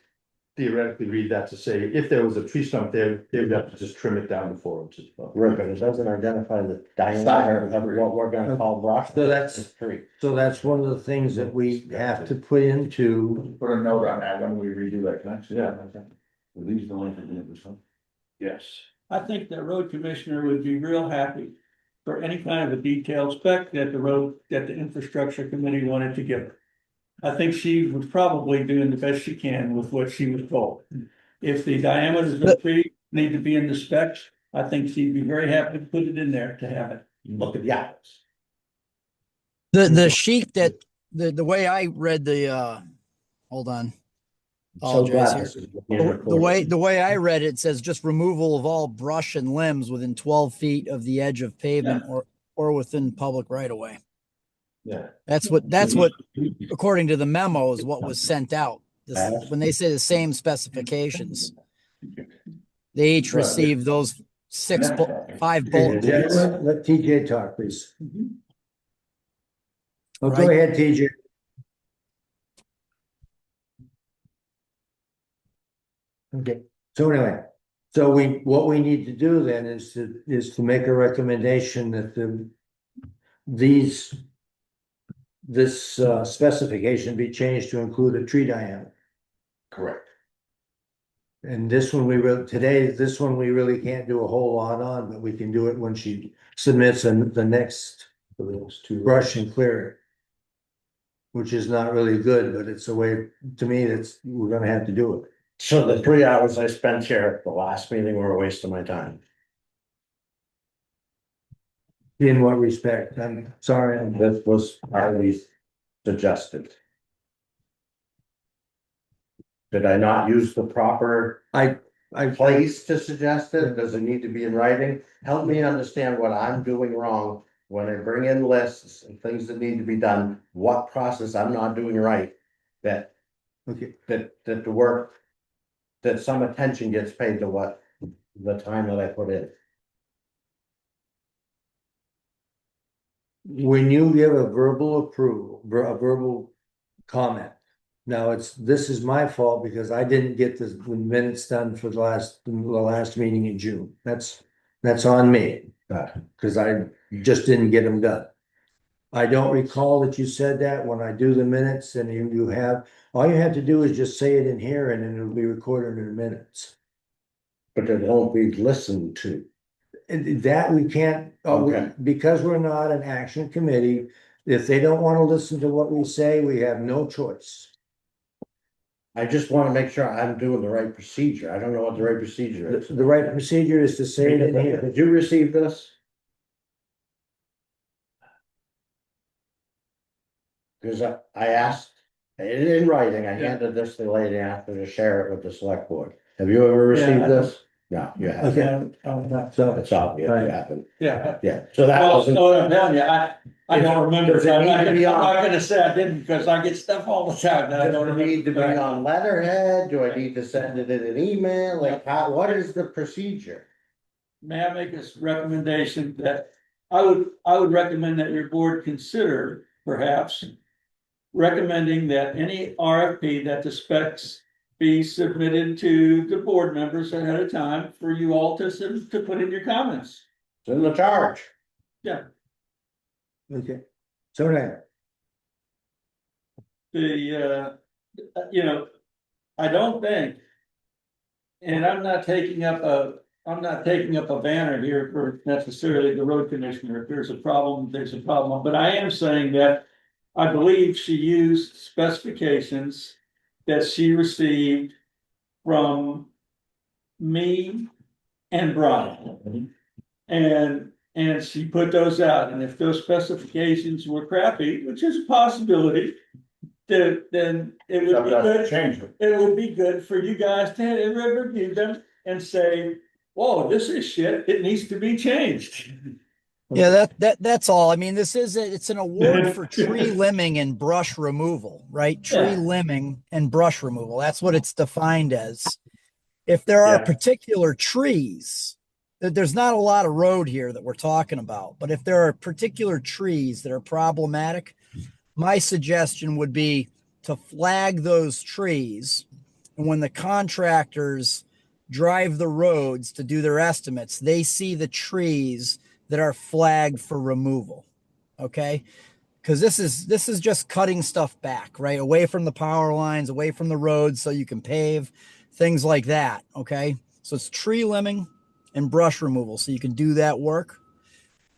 theoretically read that to say, if there was a tree stump there, they would have to just trim it down to 4 inches. Right, but it doesn't identify the diameter of what we're gonna call brush. So that's- It's tree. So that's one of the things that we have to put into, Put a note on that when we redo that connection. Yeah. These the ones that need this one. Yes. I think the road commissioner would be real happy for any kind of a detailed spec that the infrastructure committee wanted to give her. I think she was probably doing the best she can with what she was told. If the diameters of the tree need to be in the specs, I think she'd be very happy to put it in there to have it. Look at the apples. The sheet that, the way I read the, hold on. So Apologize glad here. this is being The recorded. way I read it says just removal of all brush and limbs within 12 feet of the edge of pavement or within public right of way. Yeah. That's what, according to the memo, is what was sent out. When they say the same specifications, they each Right. received those 5 bullet Yeah, points. let TJ talk, please. Oh, go Right. ahead, TJ. Okay, so anyway, so what we need to do then is to make a recommendation that this specification be changed to include a tree diameter. Correct. And this one this one we really can't do a whole lot on, but we can do it when she submits the next brush and clear it. Which is not really good, but it's a way, to me, we're gonna have to do it. So the 3 hours I spent here at the last meeting were a waste of my time. In what respect? I'm sorry, This was already suggested. Did I not use the proper I, place to suggest it? Does it need to be in writing? Help me understand what I'm doing wrong when I bring in lists and things that need to be done, what process I'm not doing right. That okay, the work, that some attention gets paid to what the time that I put in. when you give a verbal approval, a verbal comment. Now, this is my fault because I didn't get the minutes done for the last meeting in June. That's on me. Cause I just didn't get them done. I don't recall that you said that when I do the minutes and all you have to do is just say it in here and then it'll be recorded in the minutes. But it won't be listened to. And that we can't, Okay. because we're not an action committee, if they don't wanna listen to what we say, we have no choice. I just wanna make sure I'm doing the right procedure. I don't know what the right procedure is. The right procedure is to say it in here. Did you receive this? Cause I asked, in writing, I handed this to the lady after to share it with the select board. Have you ever Yeah, received I- this? No, you haven't. So, It's obvious Right. you haven't. Yeah. Yeah, so that Well, wasn't, so I'm telling you, I don't remember, Does it so I'm need not to be on- gonna say I didn't, because I get stuff all the time that I don't does it remember. need to be on letterhead? Do I need to send it in an email? Like, what is the procedure? May I make this recommendation that I would recommend that your board consider perhaps recommending that any RFP that the specs be submitted to the board members ahead of time for you all to put in your comments. It's in the charge. Yeah, okay, so now, you know, I don't think. And I'm not taking up a banner here for necessarily the road commissioner. If there's a problem, there's a problem, but I am saying that. I believe she used specifications that she received from me and Brian. And she put those out, and if those specifications were crappy, which is a possibility, then it would be good. Change it. It would be good for you guys to review them and say, whoa, this is shit, it needs to be changed. Yeah, that's all. I mean, it's an award for tree limbing and brush removal, right? Tree Yeah. limbing and brush removal. That's what it's defined as. If there are Yeah. particular trees, there's not a lot of road here that we're talking about, but if there are particular trees that are problematic, my suggestion would be to flag those trees And when the contractors drive the roads to do their estimates, they see the trees that are flagged for removal. Okay. Because this is just cutting stuff back, right? Away from the power lines, away from the roads, so you can pave, things like that. Okay. So it's tree limbing and brush removal. So you can do that work.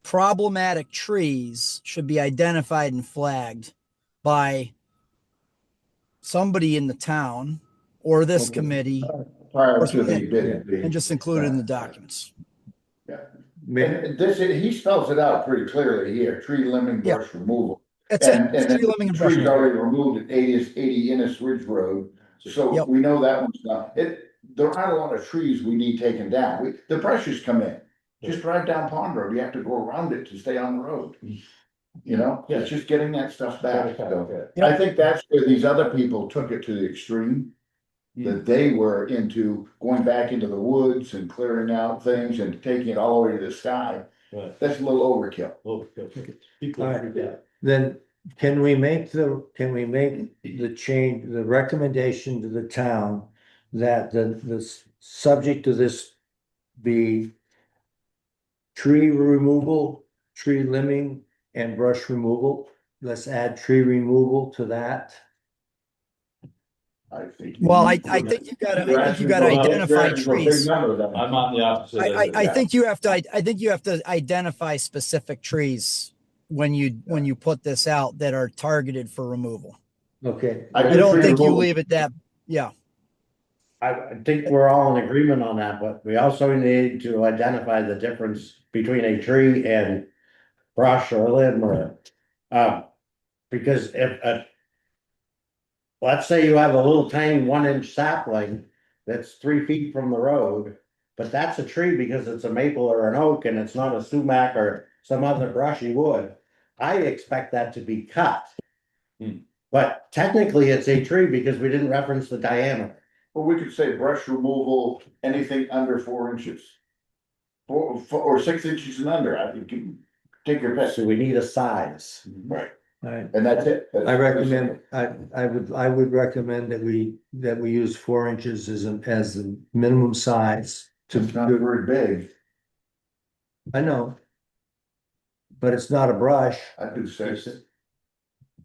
Problematic trees should be identified and flagged by somebody in the town or this Okay. committee Prior to the bid. and just include it in the documents. And this, he spells it out pretty clearly here, tree limbing, Yeah. brush removal. That's And it. then Tree limbing and brush trees removal. already removed at 80 Innis Ridge Road, so Yep. we know that one's done. There aren't a lot of trees we need taken down, the brushes come in. Just drive down Pond Road, you have to go around it to stay on the road. You know, it's just getting that stuff back, so. I think that's where these other people took it to the extreme. That they were into going back into the woods and clearing out things and taking it all the way to the sky. Right. That's a little overkill. People All right. agree with that. Then can we make the change, the recommendation to the town that the subject of this be tree removal, tree limbing and brush removal? Let's add tree removal to that. I think. Well, I think you gotta identify trees. I'm on the opposite. I think you have to identify specific trees when you put this out that are targeted for removal. Okay. I don't think you leave it that, yeah. I think we're all in agreement on that, but we also need to identify the difference between a tree and brush or limb or, because if let's say you have a little tiny 1-inch sapling that's 3 feet from the road, but that's a tree because it's a maple or an oak and it's not a sumac or some other brushy wood. I expect that to be cut. But technically it's a tree because we didn't reference the diameter. Well, we could say brush removal, anything under 4 inches. Or 6 inches and under, I think you take your pick. So we need a size. Right, Alright, and that's it. I recommend, I would recommend that we use 4 inches as the minimum size It's not to, very big, I know. But it's not a brush. I do 6.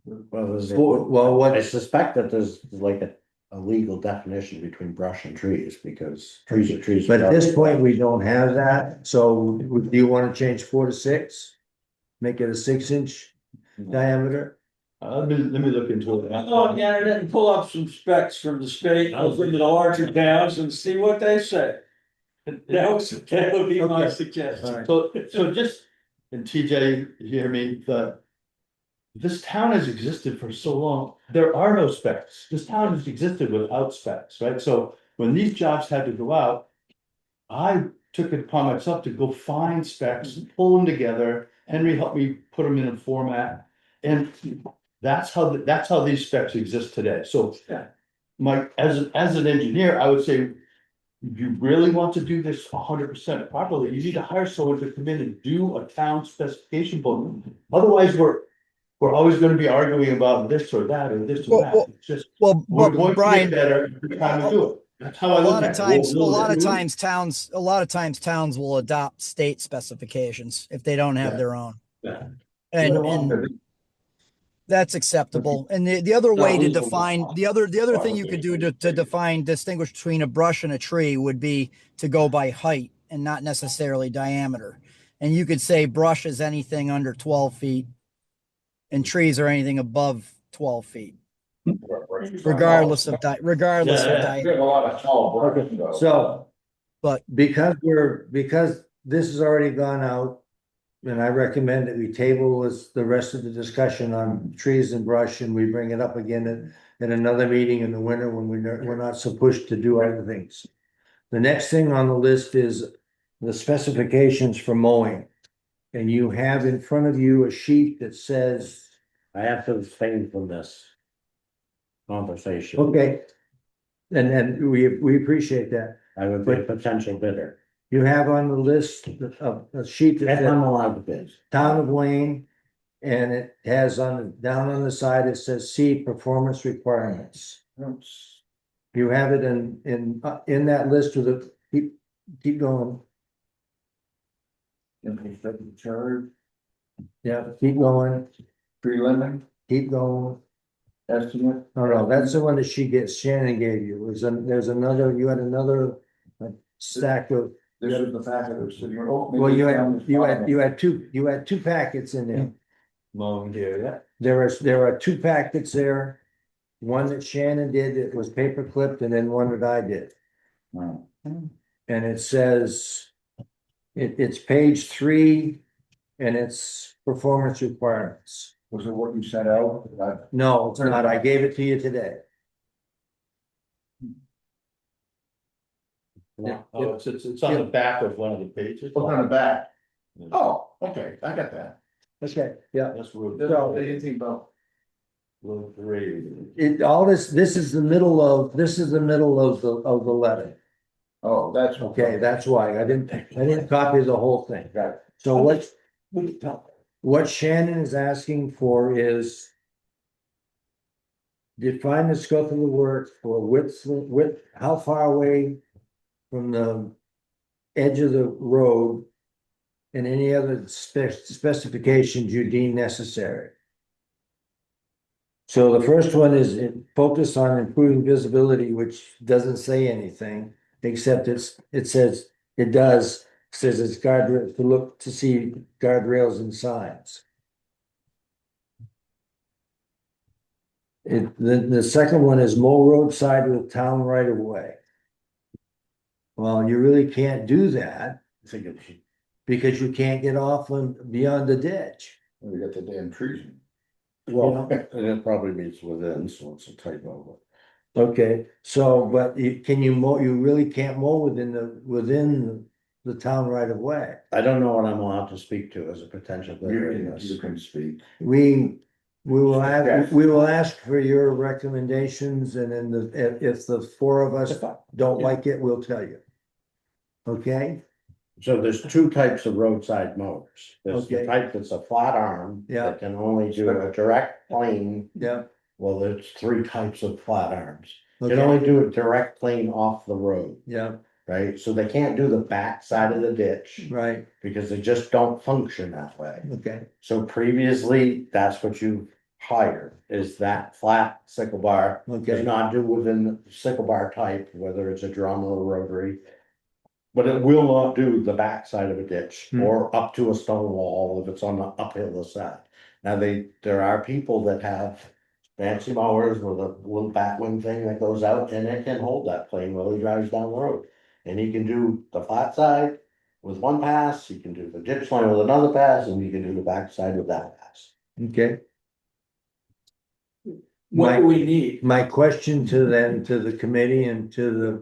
Well, Well, I what, suspect that there's like a legal definition between brush and trees because trees are trees. but at this point, we don't have that, so do you wanna change 4 to 6? Make it a 6-inch diameter? Let me look into it. Go on the internet and pull up some specs from the state, of the larger towns and see what they say. That would be my Okay. suggestion. Alright. So just, and TJ, you hear me, this town has existed for so long, there are no specs, this town has existed without specs, right? So when these jobs had to go out. I took it upon myself to go find specs, pull them together, Henry helped me put them in a format. And that's how these specs exist today, so. Mike, as an engineer, I would say. You really want to do this 100% properly, you need to hire someone to come in and do a town specification book. Otherwise, we're always gonna be arguing about this or that or this or that, it's just. Well, We're going to Brian, get better every time we do it, that's how I a look lot at of it. times, We'll- a lot of times towns will adopt state specifications if they don't have Yeah. their own. Yeah. And that's acceptable. And the other way to define, the other thing you could do to define, distinguish between a brush and a tree would be to go by height and not necessarily diameter. And you could say brush is anything under 12 feet and trees are anything above 12 feet, regardless of Yeah. We have a lot of tall brushes though. So. But- Because this has already gone out. And I recommend that we table the rest of the discussion on trees and brush and we bring it up again at another meeting in the winter when we're not so pushed to do other things. The next thing on the list is the specifications for mowing. And you have in front of you a sheet that says, I have to abstain from this. Conversation, okay. And we appreciate that. I would be a potential bidder, You have on the list of a sheet that and says I'm allowed to bid. Town of Wayne. And it has down on the side, it says C performance requirements. You have it in that list of the, keep going, Charge, yeah, keep going, tree limit, keep going. estimate. No, that's the one that Shannon gave you, there's another, you had another stack of, This is the fact that it's sitting. Oh, maybe well, you it's down had, this you bottom. you had two packets in there. Long here, yeah. There are two packets there. One that Shannon did, it was paper clipped, and then one that I did. Oh. And it says, it's page 3, and it's performance requirements. Was it what you sent out? No, it's not, I gave it to you today. Oh, it's on the back of one of the pages. Look on the back. Oh, okay, I got that. Okay, yeah. That's real. So, anything about, Real great. All this is the middle of the letter. oh, that's. Okay, that's why I didn't copy the whole thing. Got it. So what Shannon is asking for is define the scope of the work for width, how far away from the edge of the road and any other specifications you deem necessary. So the first one is focus on improving visibility, which doesn't say anything, except it says it's guardrail, to look to see guardrails and signs. The second one is mow roadside with town right of way. Well, you really can't do that because you can't get off beyond the ditch. We got the damn trees. Well, and it probably means within, so it's a typo. Okay, so, but can you mow, you really can't mow within the town right of way. I don't know what I'm allowed to speak to as a potential bidder in You this. can speak. We will ask for your recommendations, and then if the four of us don't like it, we'll tell you. Okay, So there's two types of roadside mowers. There's the Okay. type that's a flat arm. Yeah. That can only do a direct plane. yeah, Well, there's three types of flat arms. Can okay, only do a direct plane off the road, yeah, right? So they can't do the back side of the ditch right, because they just don't function that way. okay, So previously, that's what you hired, is that flat sickle bar. Does okay, not do within the sickle bar type, whether it's a drum or a rotary. But it will not do the back side of a ditch Hmm. or up to a stone wall if it's on the uphill side. Now, there are people that have fancy mowers with a little batwing thing that goes out and it can hold that plane while he drives down the road. And he can do the flat side with one pass, he can do the ditch line with another pass, and he can do the back side with that pass. okay. What do we need? My question to the committee and to the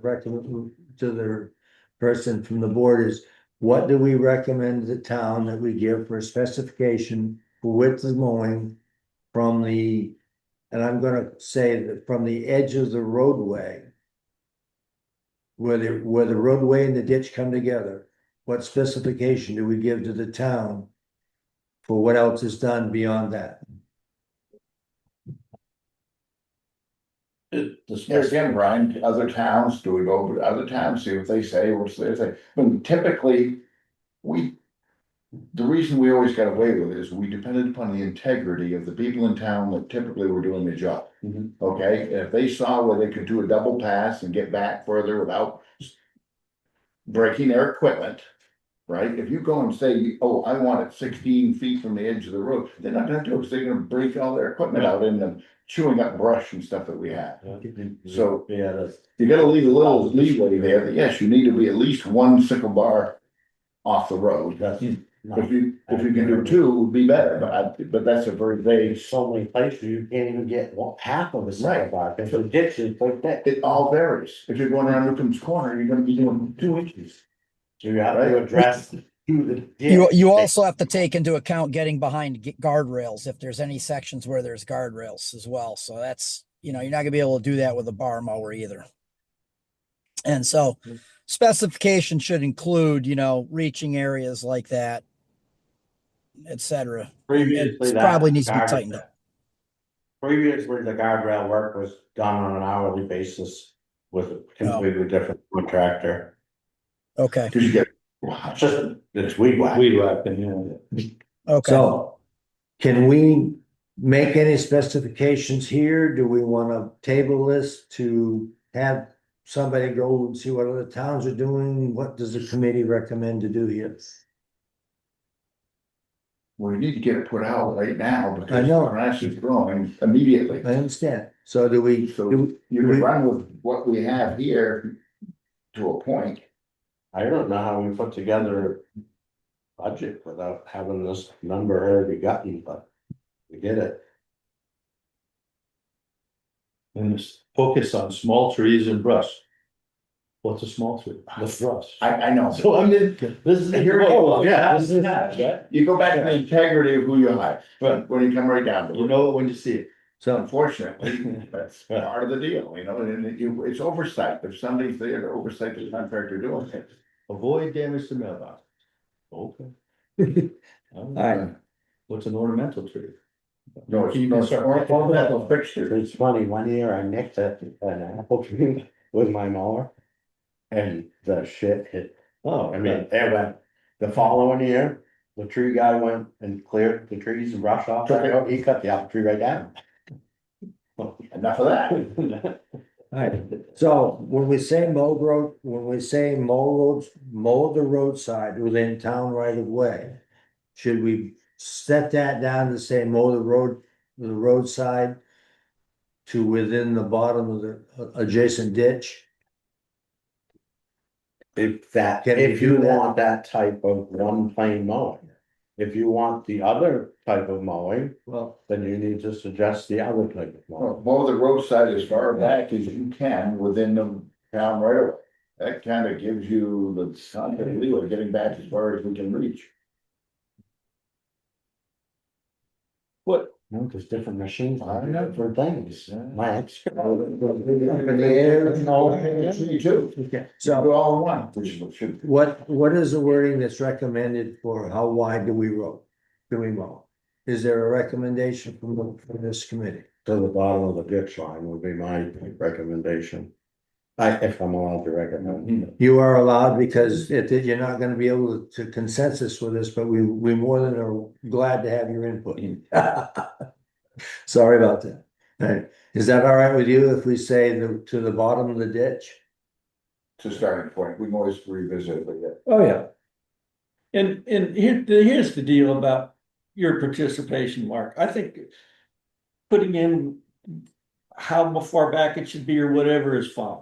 person from the board is, what do we recommend the town that we give for a specification for width of mowing from the, and I'm gonna say that from the edge of the roadway, where the roadway and the ditch come together, what specification do we give to the town for what else is done beyond that? There again, Brian, other towns, do we go to other towns, see what they say, what's their thing? But typically, the reason we always got away with it is we depended upon the integrity of the people in town that typically were doing the job. Mhm. Okay, and if they saw where they could do a double pass and get back further without breaking their equipment, right? If you go and say, oh, I want it 16 feet from the edge of the road, they're not gonna do it, because they're gonna break all their equipment out in them, chewing up brush and stuff that we have. So- Yeah, that's. You gotta leave a little leeway there, that yes, you need to be at least one sickle bar off the road. That's. If you can do two, would be better, but that's a very vague. There's so many places you can't even get half of a sickle Right. bar, because the ditch is like that. It all varies. If you're going around Newcomb's Corner, you're gonna be doing 2 inches. So you have to Right. address to the ditch. You also have to take into account getting behind guardrails if there's any sections where there's guardrails as well. So that's, you're not gonna be able to do that with a bar mower either. And so specification should include, reaching areas like that, etc. Previously, It that probably needs to be guard- tightened up. Previously, the guardrail work was done on an hourly basis with a completely different contractor. Okay, Cause you get. It's just, it's weed whack. Weed whacking, yeah. okay. So can we make any specifications here? Do we wanna table this to have somebody go and see what other towns are doing? What does the committee recommend to do here? We need to get it put out right now I because know. the grass is growing immediately. I understand. So do we, So do you can run with what we have here to a point. I don't know how we put together a budget without having this number already gotten, but we get it. And just focus on small trees and brush. What's a small tree? The brush. I know. So I mean, this is. Here we go. Yeah, this is that, right? You go back to the integrity of who you hire, but when you come right down to You it. know it when you see it. so, Unfortunately, that's part of the deal, you know, and it's oversight. If somebody's there to oversight the contractor doing it. Avoid damage to mailbox. Okay. all right, What's an ornamental tree? No, it's ornamental fixture. It's funny, one year I nicked an apple tree with my mower. And the shit hit, Oh, I mean, it went, the following year, the tree guy went and cleared the trees and brushed off, he cut the apple tree right down. Enough of that. all right. So when we say mow road, when we say mow the roadside within town right of way, should we set that down to say mow the roadside to within the bottom of the adjacent ditch? Can we If you do that? want that type of one plane mowing. If you want the other type of mowing, Well, then you need to suggest the other type of mowing. Mow the roadside as far back as you can within the town right away. That kind of gives you the leeway getting back as far as we can reach. What, No, because different machines I do know. different things. My ex. In the air, tree too. okay, So so all in one, which should. what is the wording that's recommended for how wide do we mow? Is there a recommendation from this committee? To the bottom of the ditch line would be my recommendation. If I'm allowed to recommend. You are allowed because you're not gonna be able to consensus with this, but we more than are glad to have your input. Sorry about that. All right, is that all right with you if we say to the bottom of the ditch? It's a starting point. We can always revisit it again. Oh, yeah. and here's the deal about your participation, Mark. I think putting in how far back it should be or whatever is fine.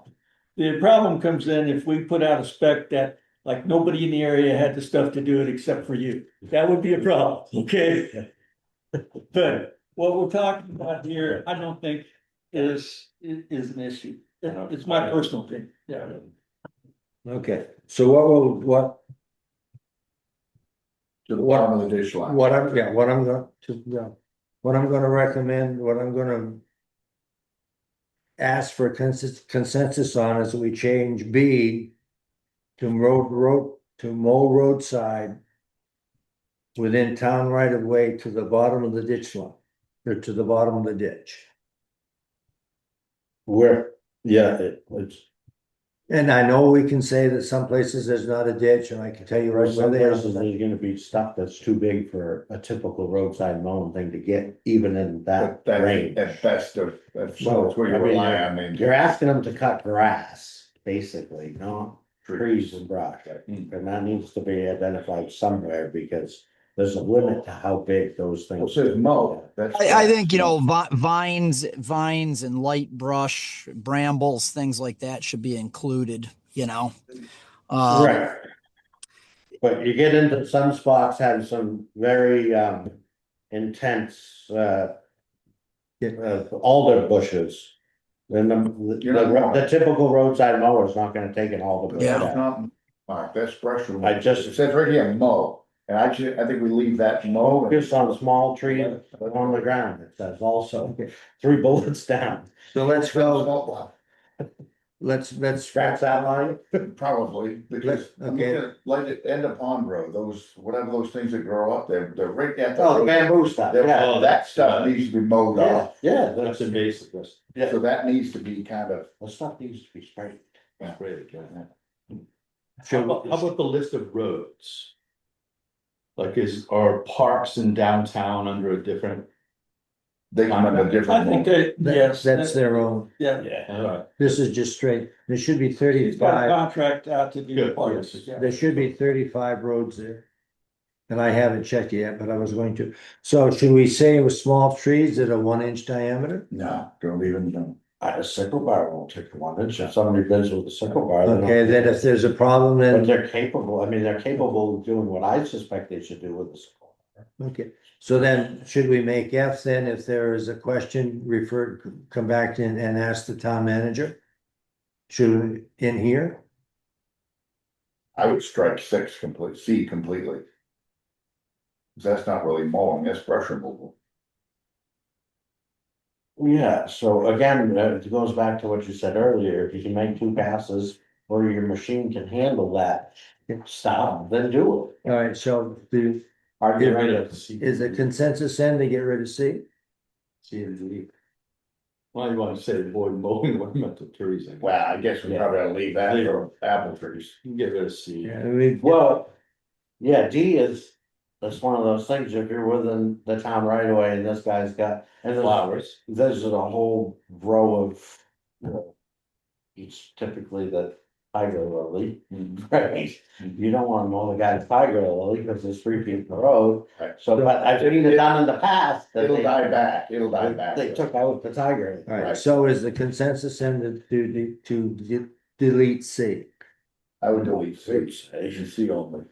The problem comes in if we put out a spec that like nobody in the area had the stuff to do it except for you. That would be a problem, okay? But what we're talking about here, I don't think is an issue. It's my personal opinion, yeah. Okay, so what To the bottom of the ditch line. what I'm gonna recommend, what I'm gonna ask for consensus on is that we change B to mow roadside within town right of way to the bottom of the ditch line, or to the bottom of the ditch. It's, And I know we can say that some places there's not a ditch, and I can tell you right where some they are. places there's gonna be stuff that's too big for a typical roadside mowing thing to get even in that But range. that's best of, that's So, where you I mean, rely on the. You're asking them to cut grass, basically, not trees and brush. And that needs to be identified somewhere because there's a limit to how big those Well, it things. says mow. That's. I think, vines and light brush, brambles, things like that should be included, Right. But you get into some spots have some very intense alder bushes. Then the typical roadside mower is not gonna take an alder bush Yeah. That's down. not, Mark, that's brush removal. I just- It says right here, mow, and I think we leave that mow. Focus on small trees on the ground, it says also, 3 bullets down. So let's go, let's Scratch that line. Probably, because I'm Okay. looking at, like at end of Pond Road, those, whatever those things that grow up, they're right at the. Oh, the road. bamboo stuff, They're- yeah. That stuff needs to be mowed Yeah, off, yeah, That's that's, invasive, that's. so that needs to be kind of. the stuff needs to be sprayed. Great, yeah. Sure. How about the list of roads? Like are parks in downtown under a different? They come in a I different. think that, yes. That's their own, Yeah. Yeah. this is just straight, there should be He's got a 35, contract out to do the Good, parks. yes. Yeah. there should be 35 roads there. And I haven't checked yet, but I was going to, so should we say it was small trees that are 1 inch diameter? No, don't even know. A sickle bar won't take 1 inch, if somebody bids with a sickle bar. they're not- Okay, then if there's a problem, But then, they're capable, I mean, they're capable of doing what I suspect they should do with the sickle. okay, so then should we make F then, if there is a question, refer, come back in and ask the town manager? Should we, in here? I would strike C completely. 'Cause that's not really mowing, that's brush removal. Yeah, so again, it goes back to what you said earlier, if you can make 2 passes or your machine can handle that. Stop, then do it. All right, so the, Hard to get rid of. is the consensus then to get rid of C? C and D. Well, you want to say avoid mowing ornamental trees. I guess. Well, I guess we probably ought to leave that for apple trees. You can get rid of C. Yeah, we, Well, yeah, D is, that's one of those things, if you're within the town right away and this guy's got, and Flowers. there's a whole row of. You know, each typically the tiger lily, right? You don't wanna mow the guy's tiger lily because there's 3 feet in the road, Right. so, but I've seen it done in the past. that It'll they- die back, it'll die back. They took out the tiger. all right, Right. so is the consensus then to delete C? I would delete C, Oops. and C only.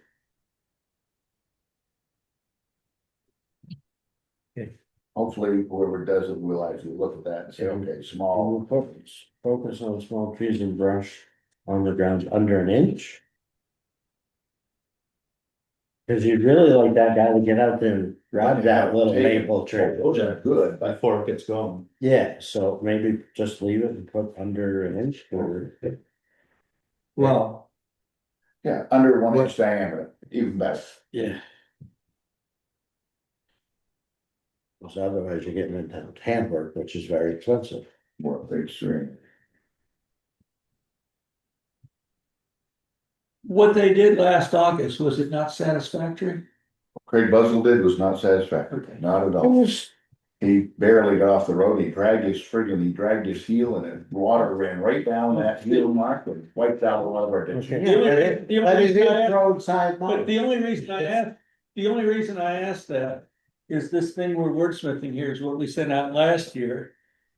Okay. Hopefully whoever does it will actually look at that and say, okay, small. Focus on small trees and brush on the ground under 1 inch. Cause you'd really like that guy to get out there and grab that little maple tree. Those are good, but Before it gets going. Yeah, so maybe just leave it and put under 1 inch or. Well, yeah, under 1 inch diameter, even better. Yeah. Cause otherwise you're getting into handwork, which is very expensive. More extreme. What they did last August, was it not satisfactory? Craig Buzzell did was not satisfactory, Okay. not at all. He barely got off the road, he dragged his heel and the water ran right down that heel mark and wiped out one of our ditches. Okay. The only- Yeah, the only but it reason I is asked- roadside But money. the only reason I asked that is this thing we're wordsmithing here is what we sent out last year.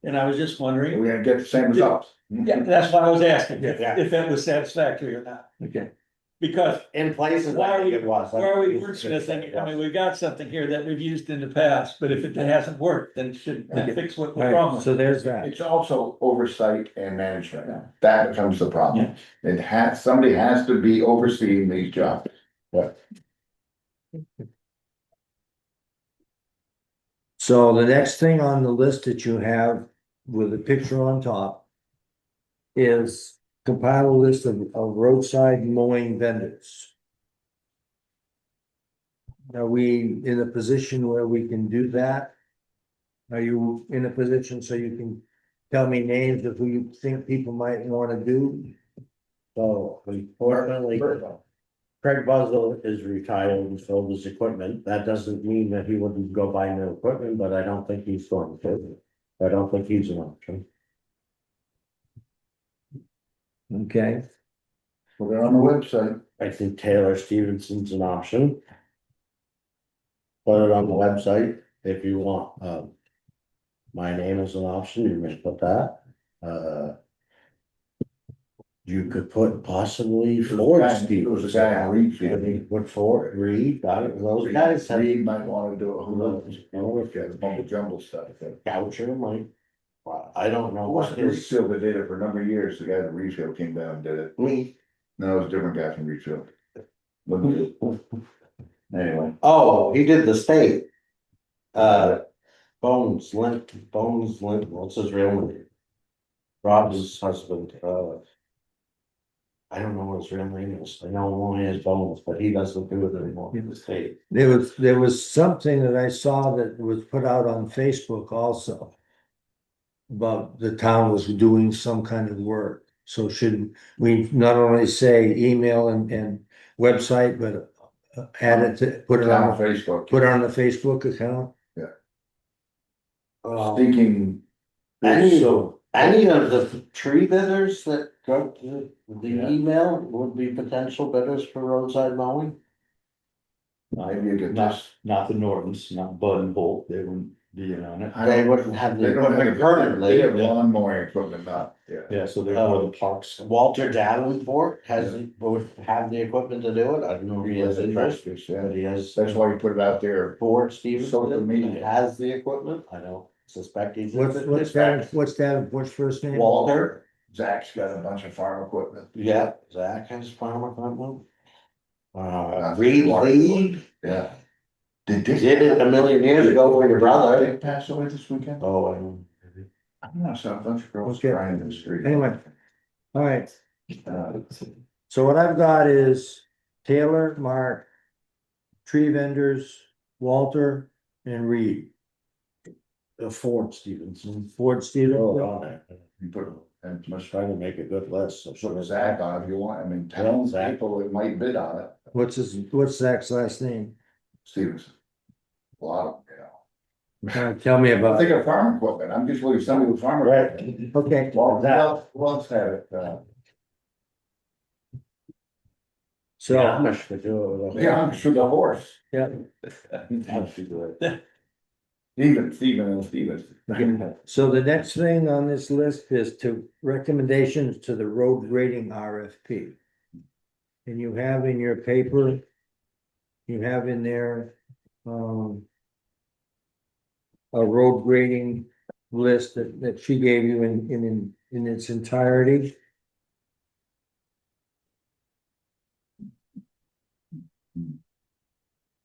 And I was just wondering, We're gonna get the same results. yeah, that's why I was asking, Yeah. if that was satisfactory or not. okay, Because In places, why I are we, think it was. why are we wordsmithing? I mean, we've got something here that we've used in the past, but if it hasn't worked, then it should Okay. fix what all the right, problem so is. there's that. It's also oversight and management. That becomes the problem. Somebody has to be overseeing these jobs. So the next thing on the list that you have with the picture on top is compile a list of roadside mowing vendors. Are we in a position where we can do that? Are you in a position so you can tell me names of who you think people might wanna do? So unfortunately, Craig Buzzell is retired and sold his equipment. That doesn't mean that he wouldn't go buy new equipment, but I don't think he's going to. I don't think he's an option. Okay, Put it on the website. I think Taylor Stevenson's an option. Put it on the website if you want, my name is an option, you may put that, you could put possibly Ford There was a guy in Reedfield. What Ford, Reed, got it, those guys have. Reed might wanna do it, who knows? Yeah, the mumble jumble stuff. Goucher might, well, I don't know It what wasn't his, Reedfield that did it for a number of years. The guy at Reedfield came down and did it. me, No, it was a different guy from Reedfield. Wasn't it? Anyway, oh, he did the state. Bones Lint, what's his real name? Rob's husband, I don't know what his real name is, I know only his bones, but he doesn't do it anymore in the state. There was something that I saw that was put out on Facebook also. About the town was doing some kind of work, so should we not only say email and website, but add it to, put it Town on, Facebook. put it on the Facebook account? Speaking. Any of the tree bidders that go to the Yeah. email would be potential bidders for roadside mowing? Maybe you could Not, just. not the Nortons, not Bud and Bolt, they wouldn't be in on it. They wouldn't have the They don't have equipment They permanently. have lawn mowing equipment, not, yeah. Yeah, so they're more the parks. Walter Davenport would have the equipment to do it, I don't know if he has interest, Yeah, but he has. that's why you put it out there. Ford Stevenson Social media. has the equipment, I don't suspect he's. What's that, what's first name? Walter, Zach's got a bunch of farm equipment. yeah, Zach has farm equipment. Not Reed water Lee Yeah. Did Dick? did it a million years ago with your brother. Dick pass away this weekend? Oh, I don't know, saw a bunch of girls Okay. crying in the street. Anyway. All right, Uh, so what I've got is Taylor, Mark, tree vendors, Walter and Reed. Ford Stevenson. Ford Oh, Stevens. on there. You put, and I was trying to make a good list. So put Zach on if you want, I mean, towns, Zach. people that might bid on it, What's Zach's last name? Stevenson. A lot of them, Tell me I about think it. of farm equipment, I'm just looking at somebody with farm equipment. Okay, Well, who else had it, so, Amish could do it. yeah, I'm sure the horse, yeah, Amish could do it. Steven and Stevenson. so the next thing on this list is to recommendations to the road grading RFP. And you have in your paper, you have in there, a road grading list that she gave you in its entirety.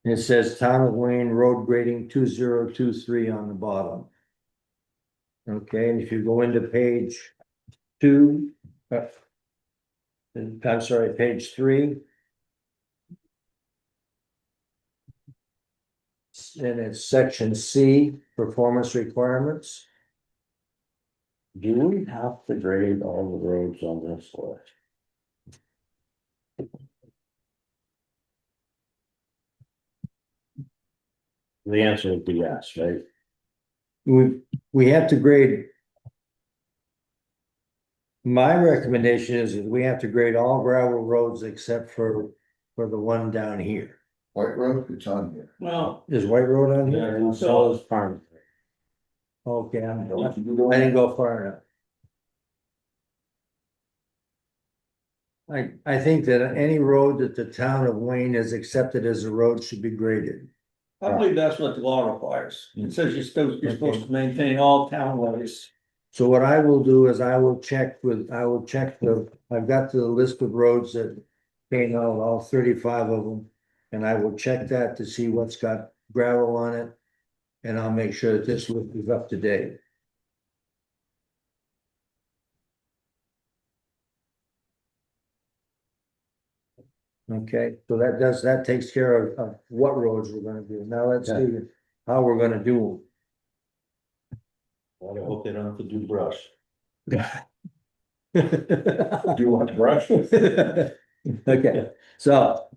It says Town of Wayne Road Grading 2023 on the bottom. Okay, and if you go into page 2, I'm sorry, page 3. And it's section C, performance requirements. Do we have to grade all the roads on this list? The answer would be yes, right? We have to grade. My recommendation is that we have to grade all gravel roads except for the one down here. White Road, it's on here. Well, Is White Road on here? And so is farm. Okay, I Don't you do that? didn't go far enough. I think that any road that the town of Wayne has accepted as a road should be graded. I believe that's what the law requires. It says you're supposed to maintain all town roads. So what I will do is I will check I've got the list of roads that came out, all 35 of them. And I will check that to see what's got gravel on it. And I'll make sure that this list is up to date. Okay, so that takes care of what roads we're gonna do. Now let's see how we're gonna do I hope they don't have to do brush. them. Do you want to brush? Okay, so.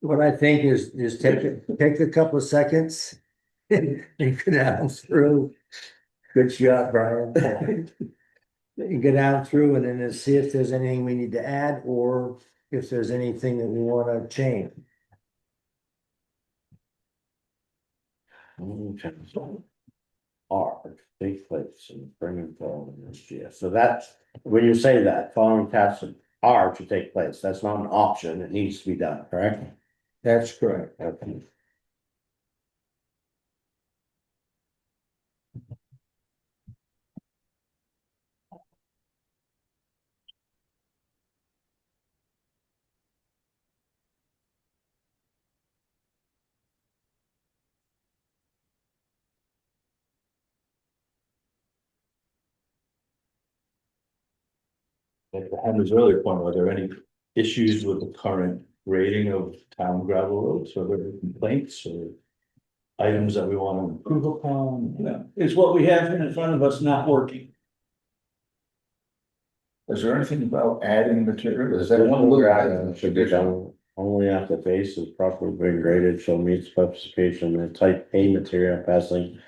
What I think is take a couple of seconds. And go down through. Good shot, Brian. You go down through and then see if there's anything we need to add or if there's anything that we wanna change. Okay. R, take place and bring them forward this year. So that's, when you say that, following tasks are to take place, that's not an option, it needs to be done, correct? That's correct. Okay. like Henry's earlier point, are there any issues with the current grading of town gravel roads, or there complaints or items that we want to improve upon? Yeah, is what we have in front of us not working? Is there anything about adding material? Is that Additional one little gravel item? should be done only after base is properly been graded, shall meet specification and type A material passing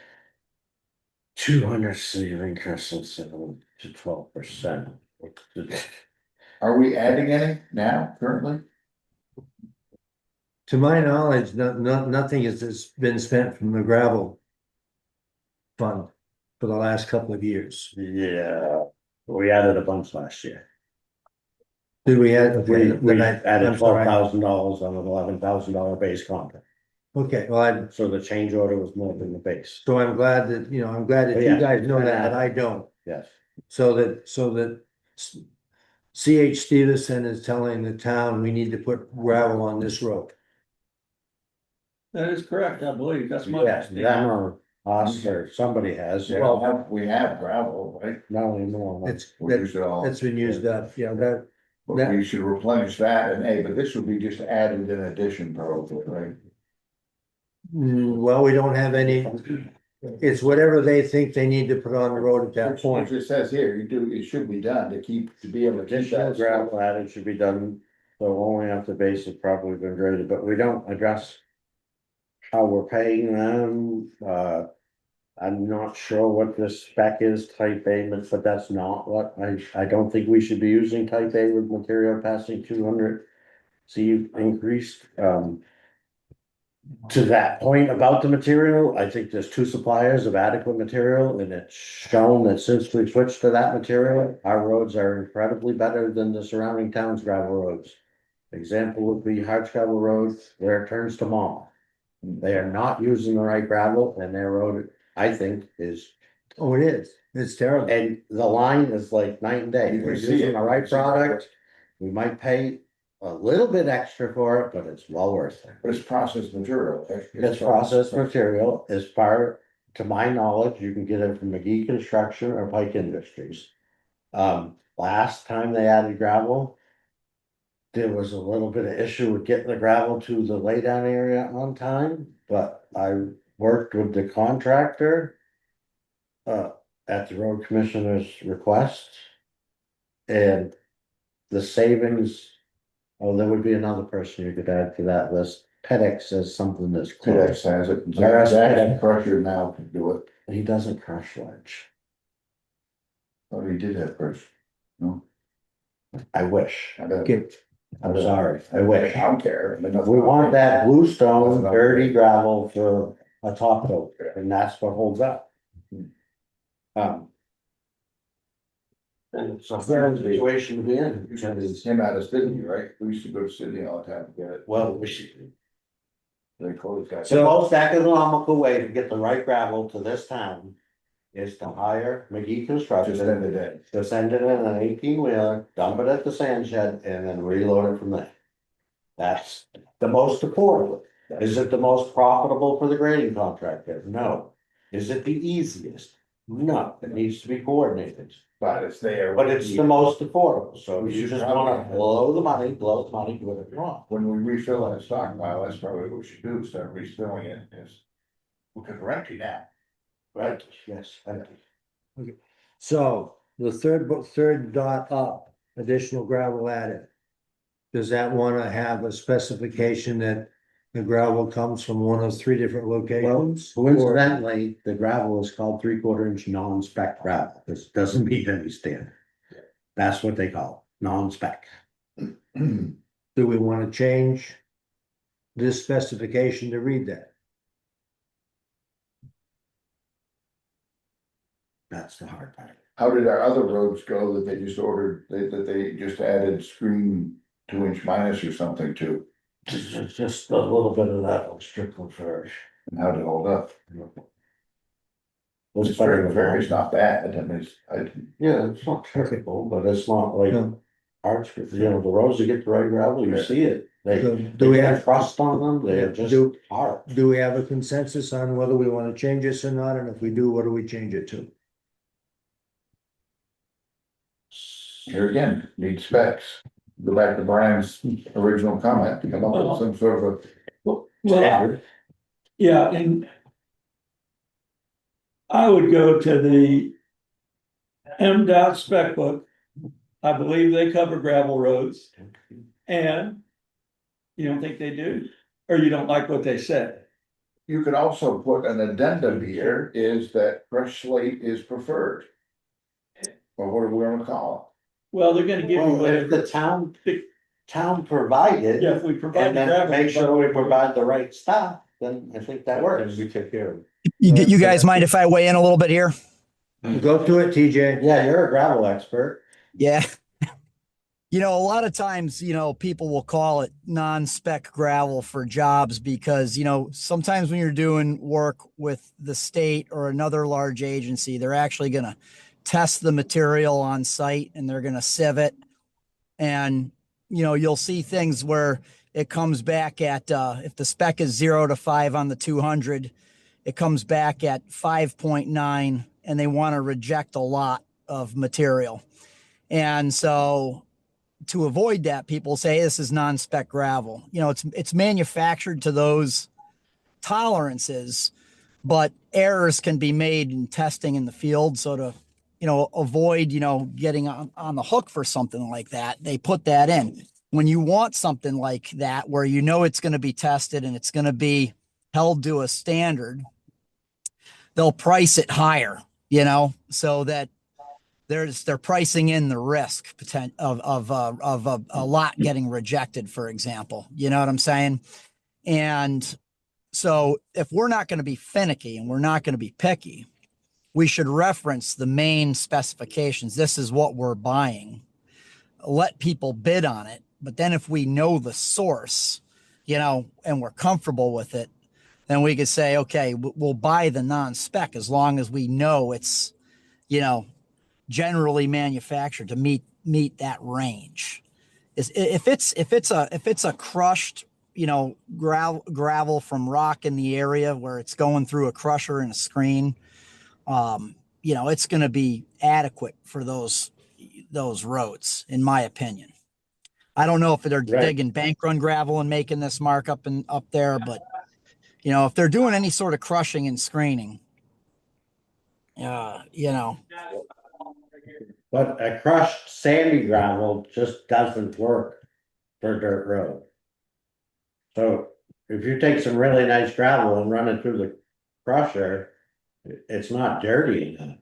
200 city increase of 7 to 12%. Are we adding any now currently? To my knowledge, nothing has been spent from the gravel fund for the last couple of years. Yeah, we added a bunch last year. Did we add? Okay, We then added I'm sorry. $12,000 on an $11,000 base contract, Okay, well, so the change order was more than the base, so I'm glad that, I'm glad that Oh, you yeah. guys know that, but I don't. yes. So that CH Stevenson is telling the town we need to put gravel on this road. That is correct, I believe, that's my Yes, them understanding. or us or somebody has, Yeah, we have gravel, right? not anymore. We use it all. That's been used up, that, But we should replenish that and, hey, but this would be just added in addition probably, right? well, we don't have any, it's whatever they think they need to put on the road at that Which point. it says here, it should be done to be able to keep Additional that. gravel added should be done, so only after base has probably been graded, but we don't address. How we're paying them, I'm not sure what the spec is, type A, but that's not what, I don't think we should be using type A with material passing 200. See, you've increased, to that point about the material, I think there's two suppliers of adequate material, and it's shown that since we switched to that material, our roads are incredibly better than the surrounding towns' gravel roads. Example would be Hardscrabble Road, where it turns to Mall. They are not using the right gravel, and their road, I think, is, Oh, it is, it's terrible. and the line is like night and day. You can We're see using it. the right product. We might pay a little bit extra for it, but it's well worth it. But it's processed material. It's processed material as far, to my knowledge, you can get it from McGee Construction or Pike Industries. Last time they added gravel. There was a little bit of issue with getting the gravel to the laydown area on time, but I worked with the contractor. At the road commissioner's request. And the savings, oh, there would be another person you could add to that list. Pedex says something that's FedEx close. has it. Whereas Jackson Crusher now can do it. He doesn't crush ledge. Oh, he did have first. No, I wish. I don't. Okay, I'm sorry, I wish. I don't care. I mean, nothing- We want that bluestone, Nothing. dirty gravel for a top coat, and that's what holds up. And it's a fair situation to be in, It's because, him out of Sydney, right? We used to go to Sydney all the time to get it. well, we should. They closed that. The most economical way to get the right gravel to this town is to hire McGee Construction. Just end the day. To send it in an 18-wheeler, dump it at the sand shed, and then reload it from there. That's the most affordable. Is it the most profitable for the grading contractor? No. Is it the easiest? No, it needs to be coordinated, But it's there. but it's the most affordable, so We you should just probably- wanna blow the money, do whatever you want. When we refill that stockpile, that's probably what we should do, start refilling it, is. Because we're empty now. Right, yes, so the third dot up, additional gravel added. Does that wanna have a specification that the gravel comes from one of three different locations? Or- coincidentally, the gravel is called 3/4 inch non-spec gravel, this doesn't meet any standard. That's what they call it, non-spec. Do we wanna change this specification to read that? That's the hard part. How did our other roads go that they just ordered, that they just added screen 2 inch minus or something to? Just a little bit of that was Strickland Ferry. And how'd it hold up? Was It's better very, than very, it's mine. not bad, I mean, Yeah, it's not terrible, but it's not like No. arch, the roads that get the right gravel, you see it. They, So, they do we have have, crust on them, they're just do, hard. do we have a consensus on whether we wanna change this or not, and if we do, what do we change it to? Here again, need specs. Go back to Brian's original comment, come up with some sort of Well, a standard. yeah, and I would go to the MDOT spec book. I believe they cover gravel roads. And you don't think they do? Or you don't like what they said? You could also put an addendum here is that fresh slate is preferred. Or what are we gonna call Well, they're gonna give you Well, if whatever. the town provided. Yeah, if we provide And the then gravel. make sure we provide the right stuff, then I think that works. We take care of it. You guys mind if I weigh in a little bit here? Go to it, TJ. Yeah, you're a gravel expert. Yeah. You know, a lot of times, you know, people will call it non-spec gravel for jobs because, you know, sometimes when you're doing work with the state or another large agency, they're actually going to test the material on site and they're going to sieve it. And, you know, you'll see things where it comes back at, if the spec is 0 to 5 on the 200, it comes back at 5.9 and they want to reject a lot of material. And so to avoid that, people say hey, this is non-spec gravel. You know, it's manufactured to those tolerances, but errors can be made in testing in the field. So to, you know, avoid, you know, getting on the hook for something like that, they put that in. When you want something like that, where you know it's going to be tested and it's going to be held to a standard, they'll price it higher, you know, so that they're pricing in the risk of a lot getting rejected, for example. You know what I'm saying? And so if we're not going to be finicky and we're not going to be picky, we should reference the main specifications. This is what we're buying. Let people bid on it. But then if we know the source, you know, and we're comfortable with it, then we could say, okay, we'll buy the non-spec as long as we know it's, you know, generally manufactured to meet that range. If it's a crushed, you know, gravel from rock in the area where it's going through a crusher and a screen, you know, it's going to be adequate for those roads, in my opinion. I don't know if they're digging bank run gravel and making this markup and up there, but you know, if they're doing any sort of crushing and screening, you know. But a crushed sandy gravel just doesn't work for a dirt road. So if you take some really nice gravel and run it through the crusher, it's not dirty enough.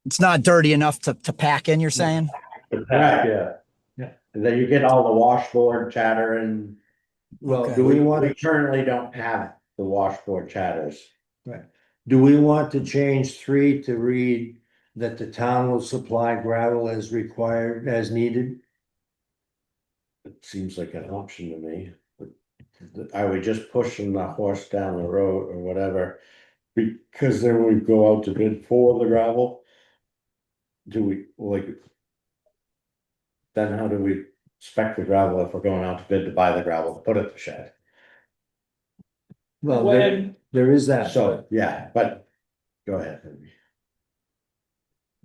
It's not dirty enough to pack in, you're saying? Right. Yeah. And then you get all the washboard chatter and Well, Okay. do we want we to, currently don't have the washboard chatters. do we want to change 3 to read that the town will supply gravel as required, as needed? It seems like an option to me. Are we just pushing the horse down the road or whatever? Because then we go out to bid for the gravel. Do we like? Then how do we spec the gravel if we're going out to bid to buy the gravel to put at the shed? Well, When, there is that. So, yeah, but go ahead.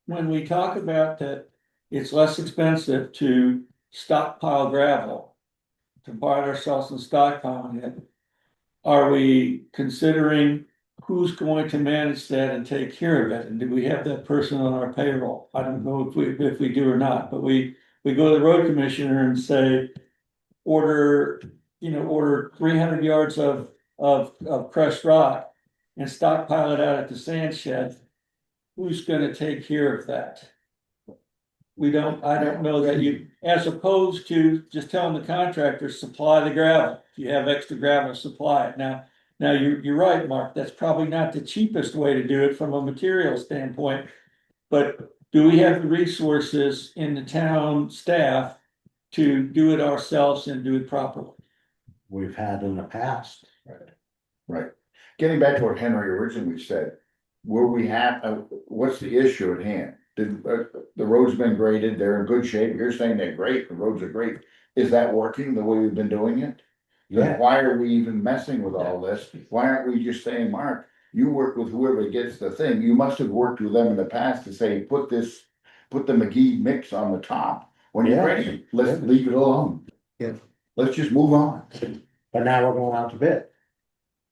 when we talk about that, it's less expensive to stockpile gravel, to buy it ourselves and stockpiling it. Are we considering who's going to manage that and take care of it? And do we have that person on our payroll? I don't know if we do or not, but we go to the road commissioner and say, order 300 yards of crushed rock and stockpile it out at the sand shed. Who's gonna take care of that? I don't know that you, as opposed to just telling the contractor, supply the gravel. If you have extra gravel, supply it. Now you're right, Mark, that's probably not the cheapest way to do it from a material standpoint. But do we have the resources in the town staff to do it ourselves and do it properly? We've had in the past. Right. Getting back to what Henry originally said, where we have, what's the issue at hand? The road's been graded, they're in good shape, you're saying they're great, the roads are great. Is that working the way we've been doing it? Then Yeah. why are we even messing with all this? Why aren't we just saying, Mark, you work with whoever gets the thing, you must have worked with them in the past to say, put this put the McGee mix on the top. When you're Yeah. ready, let's leave it alone. Yeah. Let's just move on. But now we're going out to bid.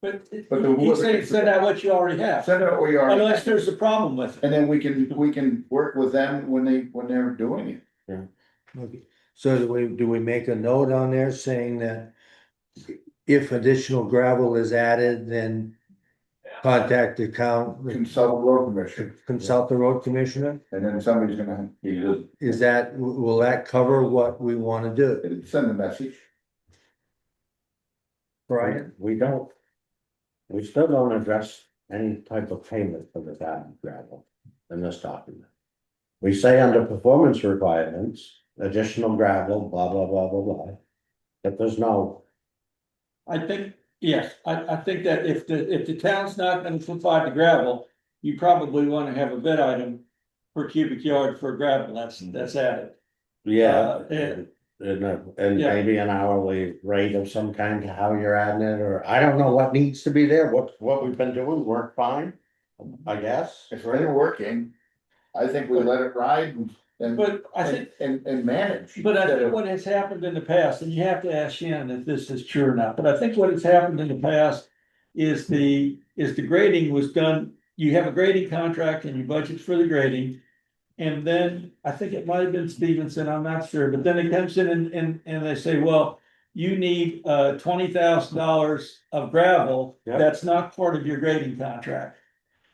But But you say send out what you already have, Send out what you already. unless there's a problem with it. And then we can work with them when they're doing it. Okay, so do we make a note on there saying that if additional gravel is added, then contact the Consult road commission, consult the road commissioner? and then somebody's gonna be, Is that, will that cover what we wanna do? send a message. Brian? We still don't address any type of payment for the added gravel in this document. We say under performance requirements, additional gravel, blah, blah, blah, blah, blah. But there's no, I think, yes, I think that if the town's not gonna provide the gravel, you probably wanna have a bid item per cubic yard for gravel, that's added. yeah. And- And Yeah. maybe an hourly rate of some kind to how you're adding it, or I don't know what needs to be there, what we've been doing worked fine. I guess. If they're working, I think we let it ride and. But I think, And manage. but I think what has happened in the past, and you have to ask Shannon if this is true or not, but I think what has happened in the past is the grading was done, you have a grading contract and you budget for the grading. And then, I think it might have been Stevenson, I'm not sure, but then it comes in and they say, well, you need $20,000 of gravel. Yep. That's not part of your grading contract.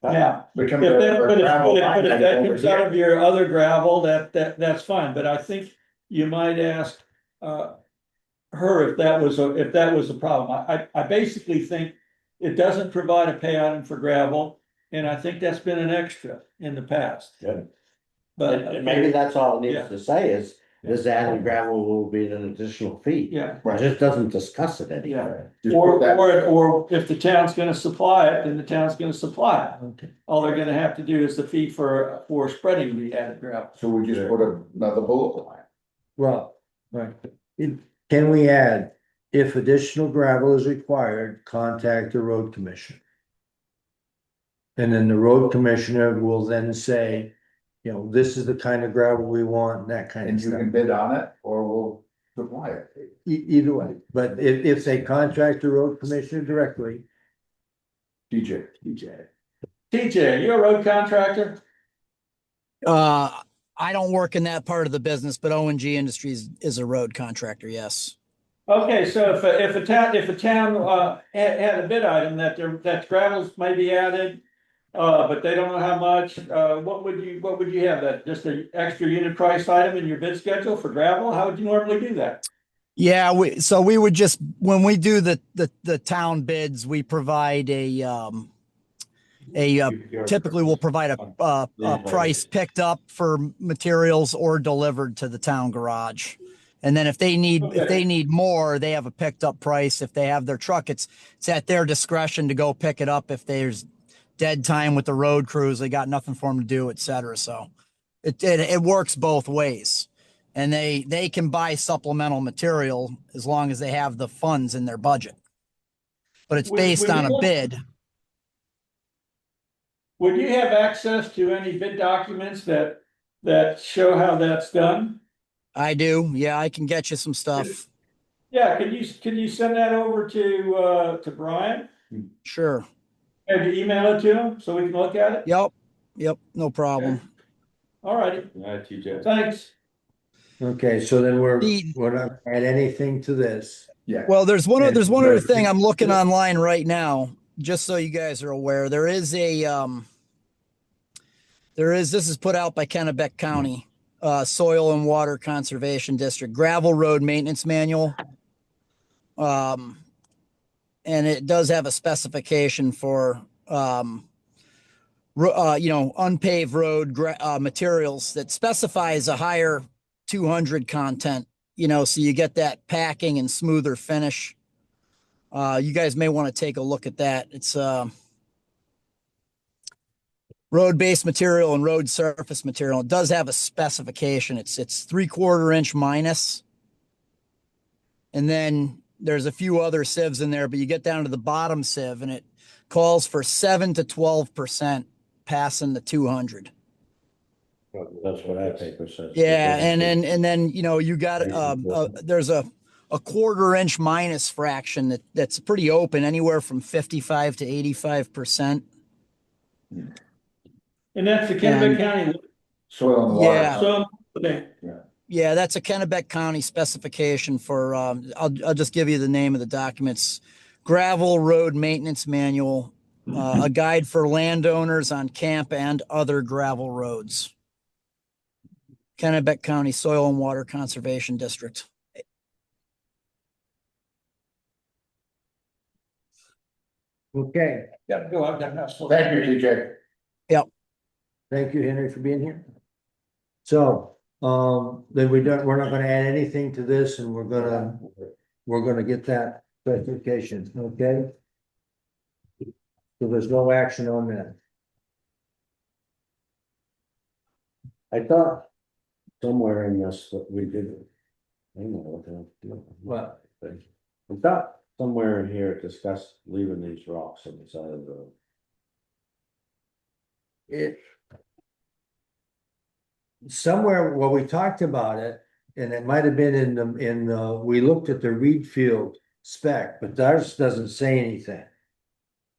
That- Now, if Becomes a that, gravel but line if item that over comes out here. of your other gravel, that's fine, but I think you might ask, her if that was a problem. I basically think it doesn't provide a pay item for gravel, and I think that's been an extra in the past. Yeah. But And maybe that's all it Yeah. needs to say is, this added gravel will be an additional fee. yeah, It just doesn't discuss it anymore. Just put that- or if the town's gonna supply it, then the town's gonna supply it. All they're gonna have to do is the fee for spreading the added gravel. So we just put another bullet line. Well, right. Can we add, if additional gravel is required, contact the road commission? And then the road commissioner will then say, you know, this is the kind of gravel we want, that kind of And you stuff. can bid on it or we'll supply it. Either way, but if they contract the road commissioner directly, DJ. TJ, you're a road contractor? I don't work in that part of the business, but O&G Industries is a road contractor, yes. Okay, so if a town had a bid item that gravels may be added, but they don't know how much, what would you have, that just an extra unit price item in your bid schedule for gravel? How would you normally do that? Yeah, we would just, when we do the town bids, we provide typically we'll provide a price picked up for materials or delivered to the town garage. And then if they need more, they have a picked up price. If they have their truck, it's at their discretion to go pick it up. If there's dead time with the road crews, they got nothing for them to do, et cetera. So it works both ways. And they can buy supplemental material as long as they have the funds in their budget. But it's based on a bid. Would you have access to any bid documents that show how that's done? I do. Yeah, I can get you some stuff. Yeah, can you send that over to Brian? Sure. Have you email it to him so we can look at it? Yep. No problem. All righty, TJ. thanks. okay, so then we're The- not gonna add anything to this. Yeah. Well, there's one And- other thing I'm looking online right now, just so you guys are aware. This is put out by Kennebec County, Soil and Water Conservation District, Gravel Road Maintenance Manual. And it does have a specification for, unpaved road materials that specifies a higher 200 content, so you get that packing and smoother finish. You guys may want to take a look at that. It's road-based material and road surface material. It does have a specification. It's 3/4 inch minus. And then there's a few other sieves in there, but you get down to the bottom sieve and it calls for 7 to 12% passing the 200. That's what that paper says. Yeah, and then, you know, you got, there's a 1/4 inch minus fraction that's pretty open, anywhere from 55 to 85%. And that's the Kennebec And- County, Soil and water. Yeah. so, okay, Yeah, that's a Kennebec County specification for, I'll just give you the name of the documents. Gravel Road Maintenance Manual, a guide for landowners on camp and other gravel roads. Kennebec County Soil and Water Conservation District. Okay, Thank you, TJ. thank you, Henry, for being here. So, then we're not gonna add anything to this and we're gonna get that specification, okay? So there's no action on that. I thought somewhere in this that we did. I don't know what the. What? I thought somewhere in here it discussed leaving these rocks on the side of the road. It. Somewhere, well, we talked about it, and it might have been we looked at the Reed Field spec, but ours doesn't say anything.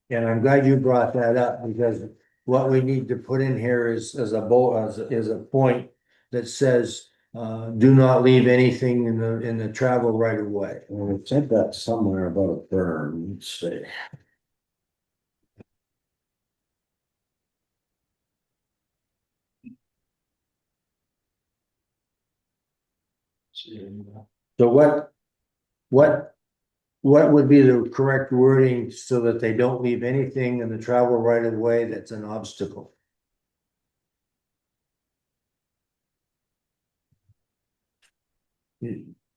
And I'm glad you brought that up, because what we need to put in here is a point that says, do not leave anything in the travel right of way. Well, it said that somewhere about a berm, let's see. So what would be the correct wording so that they don't leave anything in the travel right of way that's an obstacle?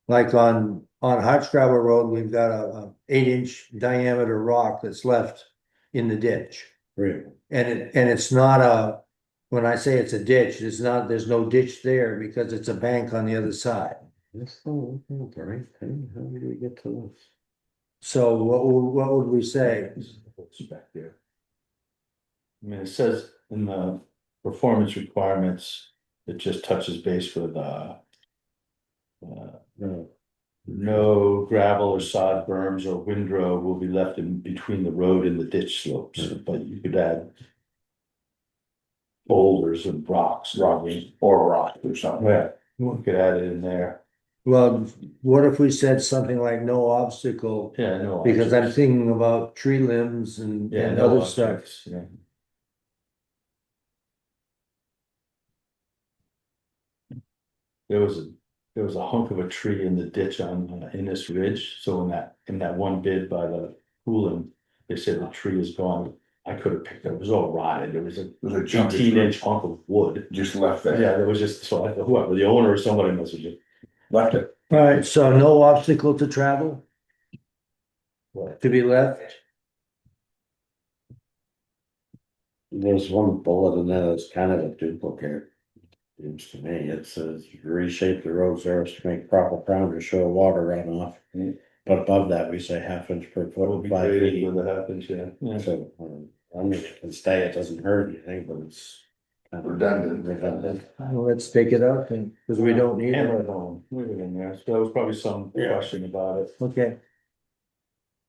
Like on Hardscrabble Road, we've got a 8-inch diameter rock that's left in the ditch. Really? And it's not when I say it's a ditch, there's no ditch there because it's a bank on the other side. That's the right thing. How did we get to this? So what would we say? Spec there. I mean, it says in the performance requirements, it just touches base with, no gravel or sod berms or windrow will be left in between the road and the ditch slopes, but you could add boulders and rocks, rocking, Or rock or something. yeah, you could add it in there. Well, what if we said something like no obstacle? Yeah, no. Because I'm objects. thinking about tree limbs and Yeah, and no other stuff. objects, yeah. There was a hunk of a tree in the ditch on Innis Ridge, so in that one bid by the Hoolan, they said the tree is gone. I could have picked it, it was all rotted, it was a It was a chunk of 18-inch hunk of wood. just left there. Yeah, there was just, so I thought, whoever, the owner or somebody must have just. Left it. Alright, so no obstacle to travel to be left? There's one bullet in there that's kind of a duplicate. Seems to me, it says reshape the road surface to make proper crown to show water runoff. But above that, we say 1/2 inch per Will foot, be 5 graded feet. when that happens, yeah. Yeah. So, I mean, it can stay, it doesn't hurt anything, but it's. kind of Redundant. Redundant. Well, let's take it out then, because we don't need Hammer it. it home, leave it in there, so there was probably some Yeah. question about it. Okay.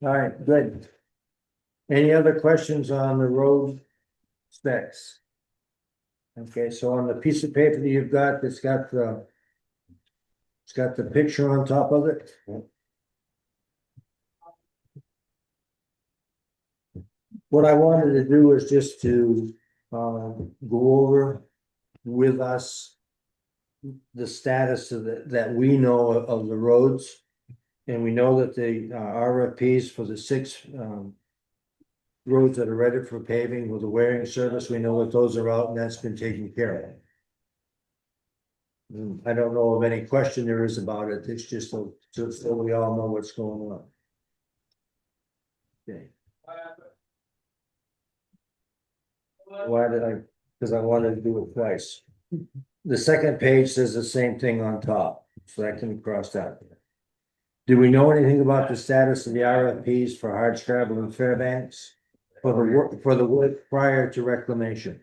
Alright, good. Any other questions on the road specs? Okay, so on the piece of paper that you've got, it's got the picture on top of it. What I wanted to do is just to go over with us the status of that we know of the roads. And we know that the RFPs for the 6 roads that are ready for paving with the wearing service, we know that those are out and that's been taken care of. I don't know of any question there is about it, it's just so we all know what's going on. Okay. Why did I, because I wanted to do it twice. The second page says the same thing on top, so that can cross out. Do we know anything about the status of the RFPs for Hardscrabble and Fairbanks? For the work prior to reclamation?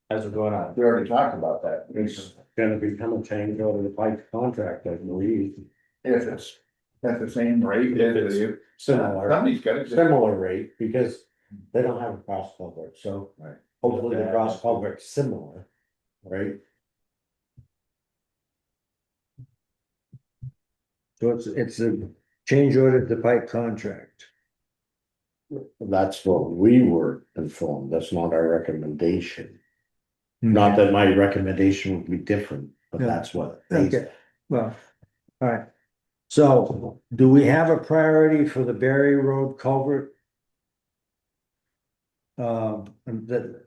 as we're going on. We already talked about that. It's gonna become a change over the pipe contract, I believe. If it's at the same rate, If it's Similar, somebody's got it. similar rate, because they don't have a cross culvert, so Right. hopefully the cross culvert's similar, right? So it's a change order to pipe contract. That's what we were informed, that's not our recommendation. Not that my recommendation would be different, but Yeah. that's what. they- Okay, well, all right. So do we have a priority for the Berry Road culvert? That.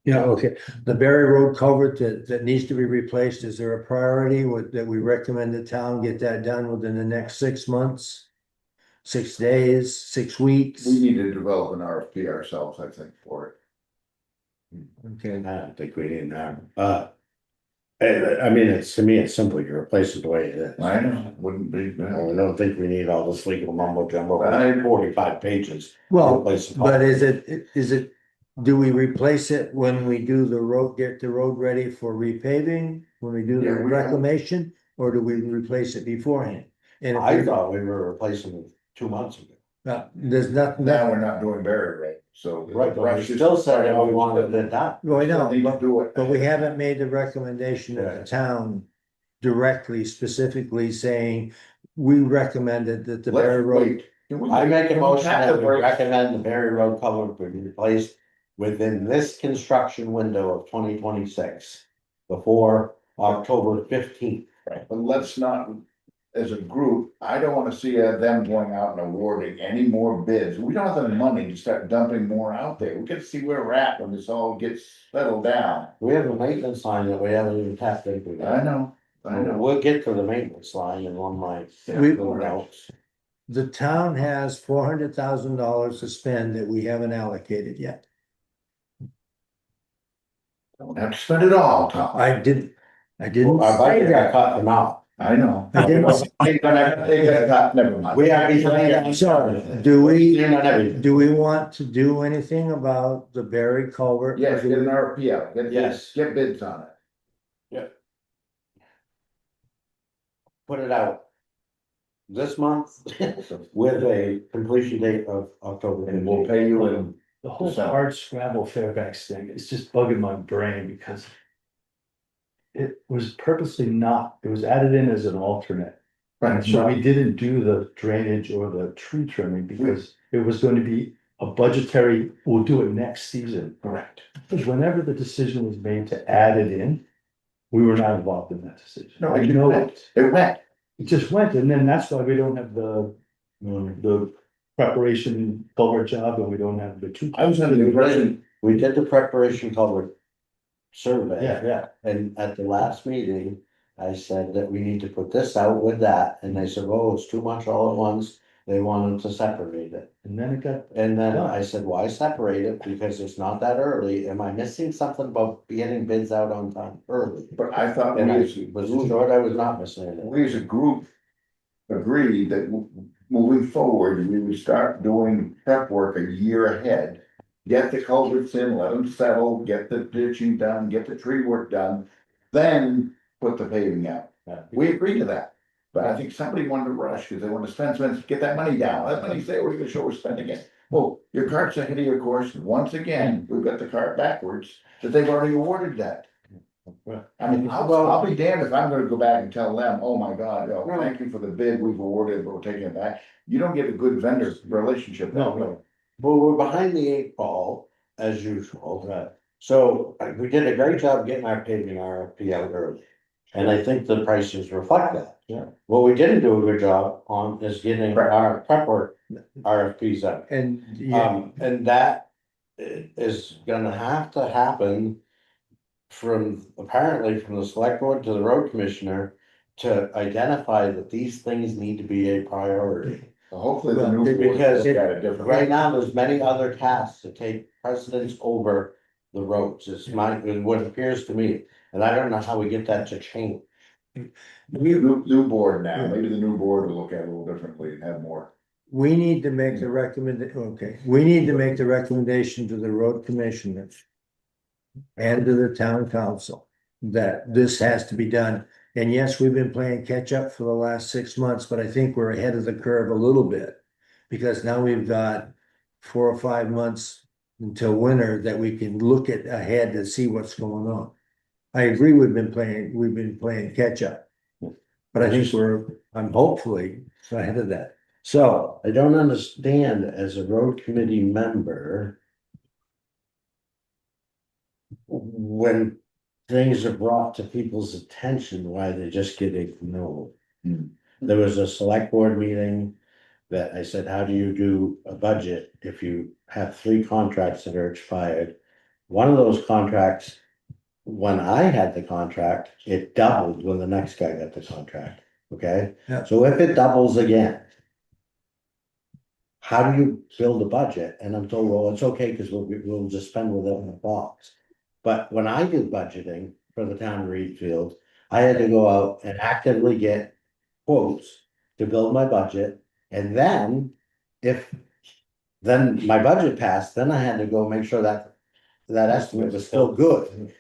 Yeah, okay, the Berry Road culvert that needs to be replaced, is there a priority that we recommend the town get that done within the next 6 months? 6 days, 6 weeks? We need to develop an RFP ourselves, I think, for it. Okay, I don't think we need that, I mean, it's, to me, it's simple, you replace it the way it is. I know, wouldn't be, I don't think we need all this legal mumbo jumbo, Right. 45 pages. well, Replace the but is it, do we replace it when we do the road, get the road ready for repaving? When we do the Yeah, we- reclamation, or do we replace it beforehand? And if I we, thought we were replacing it 2 months ago. there's nothing, now we're not doing Berry Road, so. Right, but we still said that we wanted it done. well, I know, Still need to but do it. But we haven't made the recommendation of the town directly, specifically saying, we recommended that the Berry Let's Road. wait. Can we- I make a can we motion tap that the we brakes? recommend the Berry Road culvert be replaced within this construction window of 2026. Before October 15th. But let's not, as a group, I don't wanna see them going out and awarding any more bids. We don't have the money to start dumping more out there. We gotta see where we're at when this all gets settled down. We have a maintenance line that we haven't even tapped into yet. I know. We'll get to the maintenance line in one line. We- Little notes. The town has $400,000 to spend that we haven't allocated yet. Don't have to spend it all, Tom. I didn't Our say budget got that. cut them out. I know. I didn't- Never mind. We are behind. So, do we, You're not everything. do we want to do anything about the Berry culvert? Yes, get an RFP out, Yes. get bids on it. Put it out. This month with a completion date of October. And we'll pay you in. The whole So- hard scramble Fairfax thing is just bugging my brain because. It was purposely not, it was added in as an alternate. And so we didn't do the drainage or the tree trimming because it was going to be a budgetary, we'll do it next season. Correct. Because whenever the decision was made to add it in, we were not involved in that decision. No, I it know went. It went. it just went, and then that's why we don't have the preparation culvert job, and we don't have the two. I was under the impression, We did the preparation culvert survey. Yeah, And at the last meeting, I said that we need to put this out with that, and they said, oh, it's too much all at once. They wanted to separate it, and then it got, and then I said, why separate it, because it's not that early, am I missing something about getting bids out on time early? but I thought And I we was assured I was not missing it. we as a group agreed that moving forward, we would start doing prep work a year ahead. Get the culverts in, let them settle, get the ditching done, get the tree work done, then put the paving out. We agreed to that. But I think somebody wanted to rush because they want to spend, get that money down. That money's there, we're gonna show we're spending it. Well, your cart's ahead of your course. Once again, we've got the cart backwards, that they've already awarded that. I mean, I'll be damned if I'm gonna go back and tell them, oh my God, oh, thank you for the bid we've awarded, but we're taking it back. You don't get a good vendor relationship that No, way. no. Well, we're behind the 8 ball, as usual. Right. So we did a great job getting our paving RFP out early. And I think the prices reflect that. Yeah. What we didn't do a good job on is getting our prep work RFPs out. And, yeah, And that is gonna have to happen apparently from the select board to the road commissioner to identify that these things need to be a priority. So hopefully the Well, new board because has got a different. Right now, there's many other tasks to take precedence over the roads. It's what appears to me, and I don't know how we get that to change. New board now, maybe the new board will look at it a little differently and have more. we need to make the we need to make the recommendation to the road commissioner and to the town council that this has to be done. And yes, we've been playing catch up for the last 6 months, but I think we're ahead of the curve a little bit. Because now we've got 4 or 5 months until winter that we can look at ahead to see what's going on. I agree, we've been playing catch up. But I think I'm hopefully ahead of that. So, I don't understand as a road committee member. When things are brought to people's attention, why they just get ignored. Hmm. There was a select board meeting that I said, how do you do a budget if you have 3 contracts that are expired? One of those contracts, when I had the contract, it doubled when the next guy got the contract, okay? Yeah. So if it doubles again. How do you build a budget? And I'm told, well, it's okay, because we'll just spend with it in the box. But when I did budgeting for the town of Reedfield, I had to go out and actively get quotes to build my budget. And then, then my budget passed, then I had to go make sure that estimate was still good.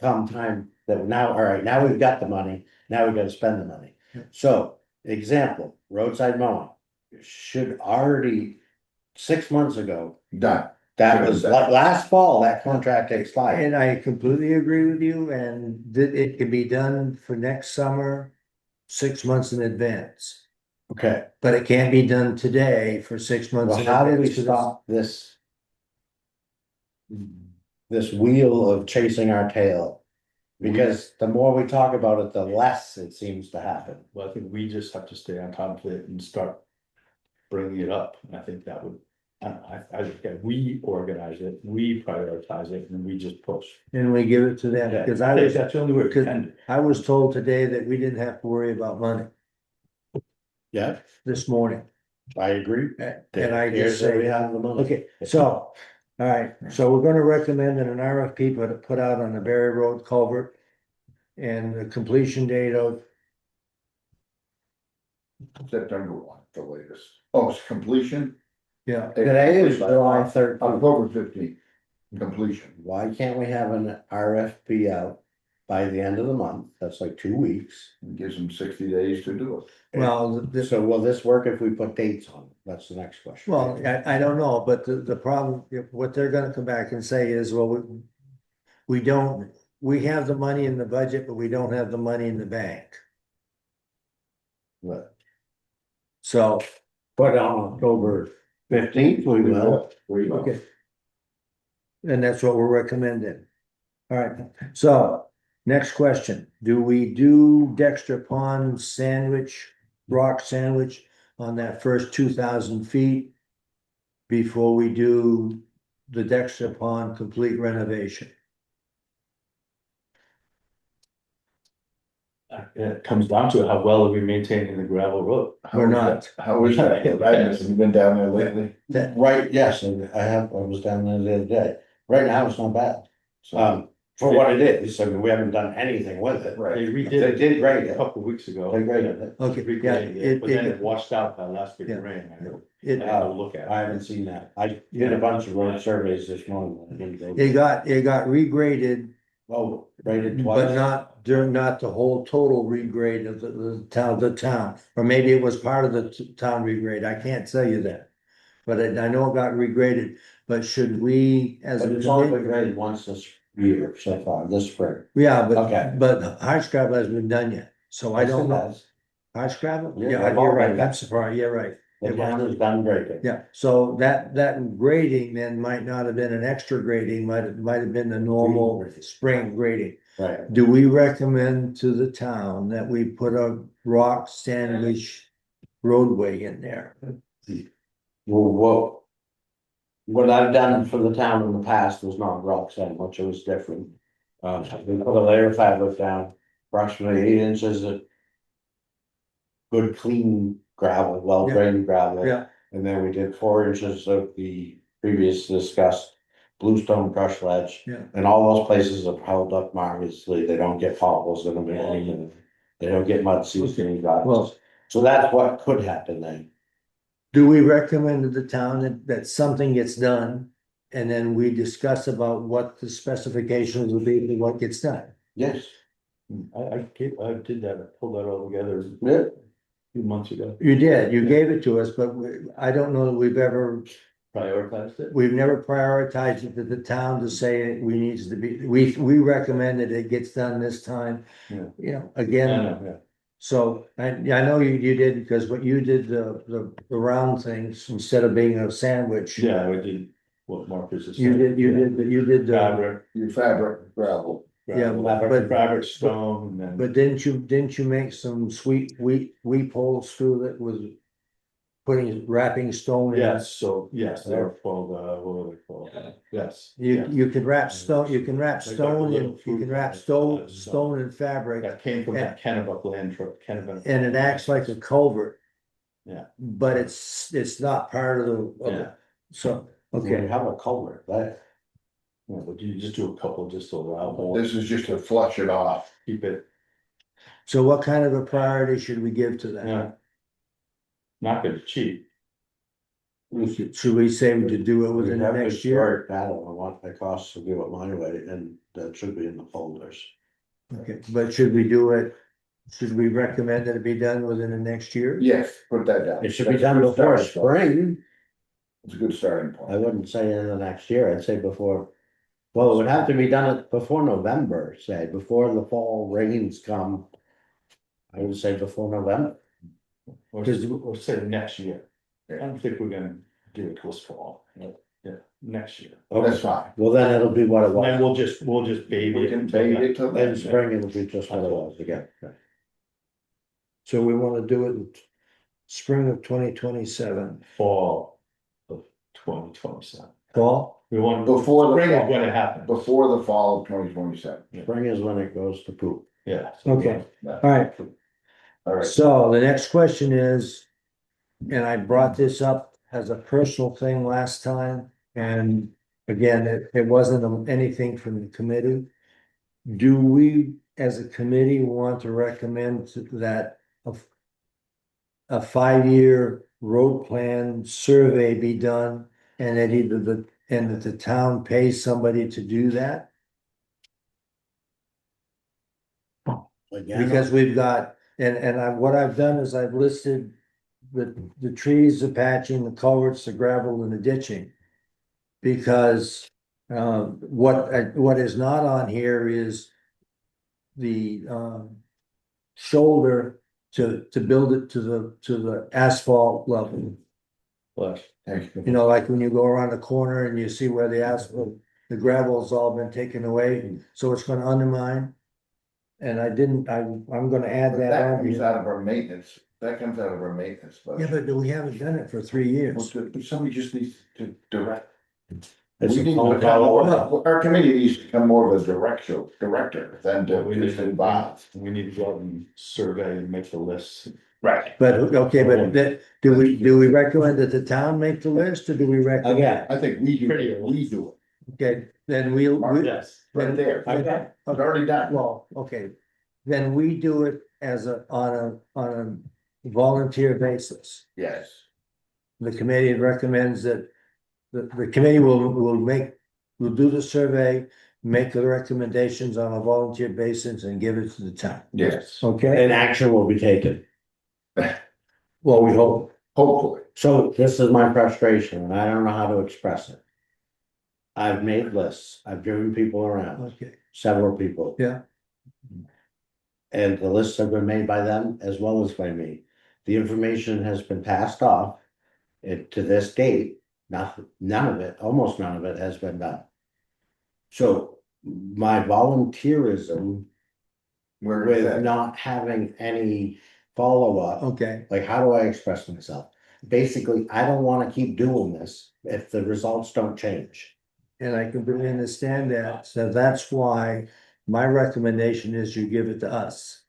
Come time that now, all right, now we've got the money, now we've got to spend the money. So, example, roadside mowing should already 6 months ago, Done. that was like last fall, that contract expired. and I completely agree with you, and that it can be done for next summer, 6 months in advance. Okay, But it can't be done today for 6 months. well, in how do we advance, 'cause stop this? This wheel of chasing our tail? Because the more we talk about it, the less it seems to happen. Well, I think we just have to stay on top of it and start bringing it up. And I think that would, I think that we organize it, we prioritize it, and we just push. And we give it to them, Yeah, because I think that's the only way we can. I was told today that we didn't have to worry about money Yeah, this morning. I agree. And I Here's just where we say, have the money. okay, so, all right, so we're gonna recommend an RFP put out on the Berry Road culvert. And the completion date of, September 1, the latest. Oh, it's completion? yeah, Today is July 13th. October 15th, completion. Why can't we have an RFP out by the end of the month? That's like 2 weeks. It gives them 60 days to do it. well, So will this work if we put dates on it? That's the next question. well, I don't know, but the problem, what they're gonna come back and say is, well, we have the money in the budget, but we don't have the money in the bank. But So, on October 15th, we will. okay. And that's what we're recommending. All right, so next question, do we do Dexter Pond rock sandwich on that first 2,000 feet? Before we do the Dexter Pond complete renovation? It comes down to how well are we maintaining the gravel road? How We're is not. that? How is that? Have you been down there lately? That, Right, yes, and I was down there the other day. Right now, it's not bad. For what it is, I mean, we haven't done anything with it. They Right. redid They it did great. a couple of weeks ago. They graded it. okay, yeah, Regraded it, but then it it, washed out by last big Yeah. rain. it, I had to look at I it. haven't seen that. I did a bunch of road surveys this morning. I didn't go- it got regraded, Oh, rated but twice. not the whole total regrade of the town, or maybe it was part of the town regrade, I can't tell you that. But I know it got regraded, but should we, as But a it's only been committee? graded once this year so far, this spring. Yeah, Okay. but hard scrabble hasn't been done yet, so I don't know. Yes, it has. Hard scrabble? Yeah, Yeah, they've you're all right, been I'm done. surprised, you're right. The town has done grading. Yeah, so that grading then might not have been an extra grading, might have been the normal spring grading. Right. Do we recommend to the town that we put a rock sandwich roadway in there? Well, what I've done for the town in the past was not rock sandwich, it was different. We put a layer of fabric down, approximately 8 inches of good clean gravel, well drained gravel. Yeah. And then we did 4 inches of the previous discussed bluestone brush ledge. Yeah. And all those places have held up marvelously, they don't get potholes, they don't get anything, they don't get mud seeping in Well- driveways. So that's what could happen then. Do we recommend to the town that something gets done and then we discuss about what the specifications will be and what gets done. Yes. I did that, I pulled that all together a Yeah. few months ago, You did, you gave it to us, but I don't know that prioritized it. we've never prioritized it to the town to say we needs to be, we recommended it gets done this time. Yeah. You know, I again, know, yeah. so, I know you did, because what you did, the round things, instead of being a sandwich. Yeah, I did what Marcus is. You did the, Fabric, Your fabric gravel. Yeah, gravel, but- fabric, stone, and then, but didn't you make some sweet wheat poles through that with wrapping stone in? yes, so, yes, they're called, what are they called? Yes. yes. You can wrap stone, you can wrap They got stone little and, you can fruit wrap pies, stone and fabric, That came from that Kennebuck land trip, Kennebuck. and it acts like a culvert. Yeah. But it's not part of the, Yeah, so, Okay, okay, have a culvert, that, yeah, but you just do a couple just to allow more, This is just to flush it off. keep it, so what kind of a priority should we give to that? yeah. Not gonna cheap, Should we say to do it we within the have to next year? start that on what the costs to do it my way, and that should be in the folders. Okay, but should we do it, should we recommend that it be done within the next year? Yes, put that down. It should be That's a done good before starting point. spring, It's a good starting I point. wouldn't say in the next year, I'd say before. Well, it would have to be done before November, say, before the fall rains come. I would say before November. or say next year. I don't think we're gonna do it this fall, yeah, next year. That's fine. Well, then it'll be what it And then was, we'll just baby We it. can until bathe then. it till in then. spring it'll be just what it was again. So we wanna do it in spring of 2027. Fall of 2027. Fall? We want. Before the Spring is fall. when it happens, Before the fall of 2027. Spring is when it goes to poop. yeah. so- Okay, all right. All right. So the next question is, and I brought this up as a personal thing last time, and again, it wasn't anything from the committee. Do we, as a committee, want to recommend that a 5-year road plan survey be done, and that that the town pays somebody to do that? Again, Because we've got, what I've done is I've listed the trees, the patching, the culverts, the gravel and the ditching. Because, what is not on here is the, shoulder to build it to the asphalt level. Flush. Thank You know, like when you go around the corner and you see where the asphalt, the gravel's all been taken away, so it's gonna undermine. And I'm gonna add that That on comes here. out of our maintenance, that comes out of our maintenance Yeah, budget. but we haven't done it for 3 years. But somebody just needs to direct. it's We a need to phone become call. more, our committee needs to become more of a director than Well, we to need just to, advise. we need to go out and survey and make the list. Right. But, okay, but do we recommend that the town make the list, or do we recommend? Again, I think we do, Pretty it. we do Okay, then we'll, Mark, Yes. it, right there, Okay. it's already done. well, okay, then we do it as on a volunteer basis. Yes, The committee recommends that the committee will do the survey, make the recommendations on a volunteer basis and give it to the town. yes, Okay, and action will be taken. well, we hope. hopefully, So this is my frustration, and I don't know how to express it. I've made lists, I've driven people around, Okay, several people. Yeah. And the lists have been made by them as well as by me. The information has been passed off. To this date, none of it, almost none of it has been done. So my volunteerism where is with that? not having any follow-up, okay, like, how do I express myself? Basically, I don't wanna keep doing this if the results don't change. and I completely understand that, so that's why my recommendation is you give it to us.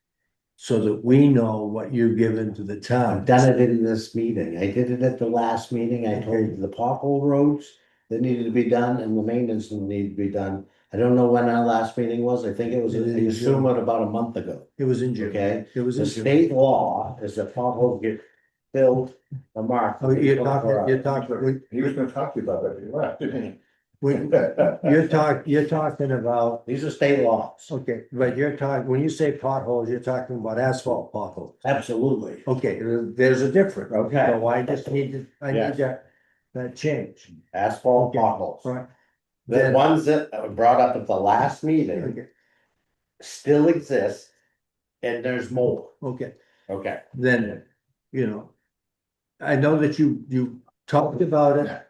So that we know what you've given to the town. I've done it in this meeting. I did it at the last meeting. I told you the pothole roads that needed to be done and the maintenance that needed to be done. I don't know when our last meeting was. I think it was, I assume it about a month ago. It was in June. Okay, It was the in June. state law is that potholes get filled or marked. Oh, you're talking, He was gonna talk to you about that, if you left, didn't he? when you're talking about, These are state laws. okay, but you're talking, when you say potholes, you're talking about asphalt potholes. Absolutely. Okay, there's a difference. Okay. So I just need to, I Yes. need that change. Asphalt Okay. potholes. Right. The Then- ones that were brought up at the last meeting Okay, still exist. And there's more. okay, Okay. then, you know. I know that you talked about it Yeah.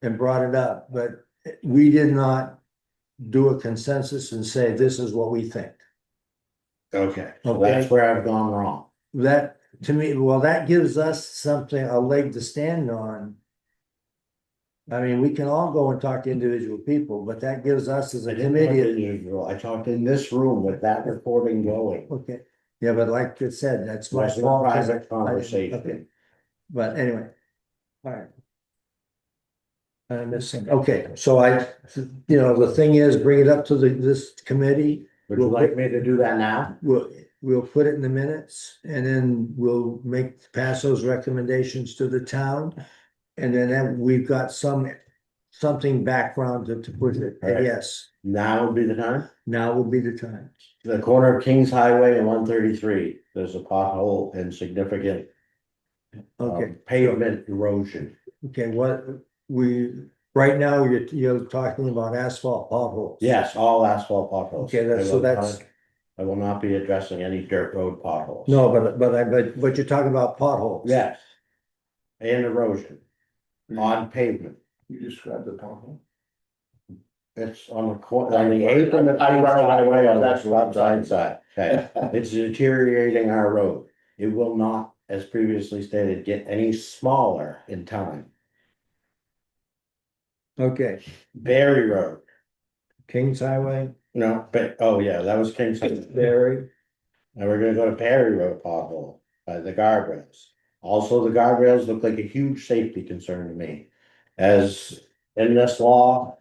and brought it up, but we did not do a consensus and say, this is what we think. Okay. So Okay. that's where I've gone wrong. That, to me, well, that gives us something, a leg to stand on. I mean, we can all go and talk to individual people, but that gives us as I a didn't talk committee. to you, I talked in this room with that recording going. Okay, yeah, but like I said, that's my Wasn't a fault. 'cause private I- conversation. okay. But anyway, all right. I'm missing, okay, so the thing is, bring it up to this committee. Would you like me to do that now? We'll put it in the minutes and then we'll pass those recommendations to the town. And then we've got something background to put it, Right. yes, Now would be the time? now will be the time. The corner of Kings Highway and 133, there's a pothole and significant Okay, pavement erosion. okay, right now, you're talking about asphalt potholes. Yes, all asphalt potholes. Okay, I will not be addressing any dirt road potholes. No, but you're talking about potholes. Yes. And erosion on pavement. You described the pothole. It's on the corner, on the apron of I Kings run right away, Highway on that's the what I'm left talking hand side. Okay, it's deteriorating our road. It will not, as previously stated, get any smaller in time. Okay, Berry Road, Kings Highway, no, but, oh yeah, that was Kings. Berry, Now we're gonna go to Perry Road pothole by the guardrails. Also, the guardrails look like a huge safety concern to me. As in this law.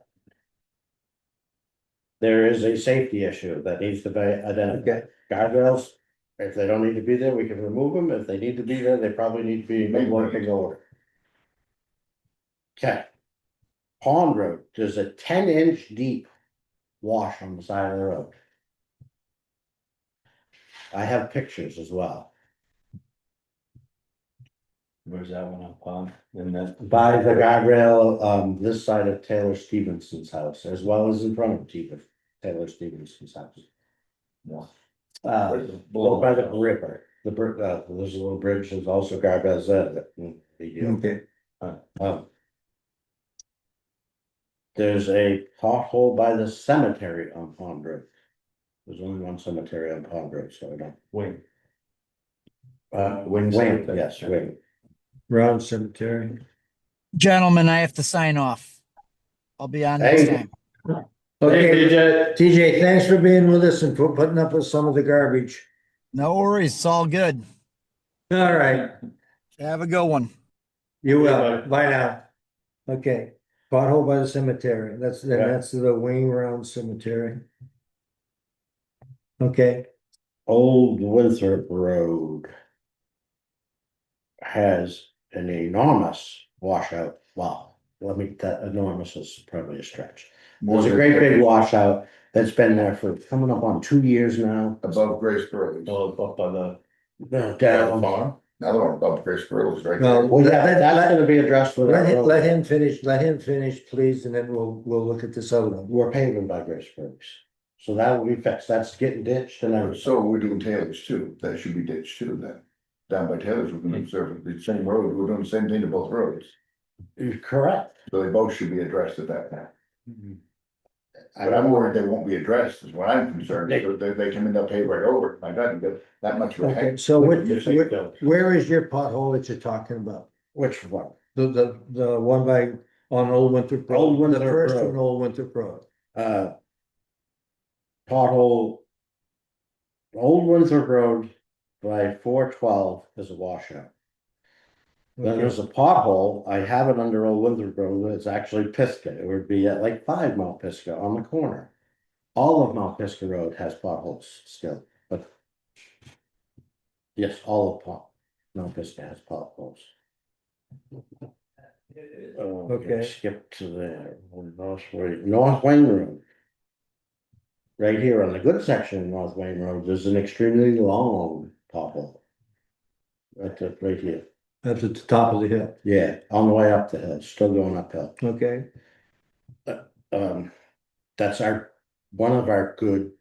There is a safety issue that needs to be identified. okay, Guardrails, if they don't need to be there, we can remove them. If they need to be there, they probably need to be in good working order. Okay. Pond Road, there's a 10-inch deep wash on the side of the road. I have pictures as well. Where's that one up on? And then. By the guardrail, this side of Taylor Stevenson's house, as well as in front of Taylor Stevenson's house. Yeah. Well, by the river, there's a little bridge, there's also guardrails there. Big deal. okay, There's a pothole by the cemetery on Pond Road. There's only one cemetery on Pond Road, so I don't. Wing. Wing, Cemetery. yes, Wing. Round Cemetery. Gentlemen, I have to sign off. I'll be on next Hey. time. Okay, TJ, thanks for being with us and for putting up with some of the garbage. No worries, it's all good. All right, Have a good one. you will, Yeah, bye now. Okay, pothole by the cemetery, that's the Wayne Round Cemetery. Okay, Old Winthrop Road. Has an enormous washout, wow, that enormous is probably a stretch. There's a great big washout that's been there for coming up on 2 years now. Above Grace Burley's. Oh, up by the. Down. Farm. Another one above Grace Burley's right No. there. Well, yeah, that's gonna be addressed with our road. let him finish, please, and then we'll look at this other one. We're paving by Grace Burke's. So that will be fixed, that's getting ditched and everything. So we're doing Taylor's too, that should be ditched too then. Down by Taylor's, we're gonna observe the same road, we're doing the same thing to both roads. Correct. So they both should be addressed at that time. I But I'm don't worried they won't be addressed, is what I'm concerned, they come in, they'll pave right over it, my God, you get that much of a Okay, heck. so Just like the- where is your pothole that you're talking about? which one? The one on Old Winthrop Road? Old The Winthrop first Road. one, Old Winthrop Road. Pothole. Old Winthrop Road by 412 is a washout. Then Okay. there's a pothole, I have it under Old Winthrop Road, it's actually Pisgah, it would be at like 5 Mount Pisgah on the corner. All of Mount Pisgah Road has potholes still, but. Yes, all of Mount Pisgah has potholes. Okay. Skip to there, North Wayne Road. Right here on the good section of North Wayne Road, there's an extremely long pothole. Right here, That's at the top of the hill, yeah, on the way up the hill, still going uphill. okay? That's one of our good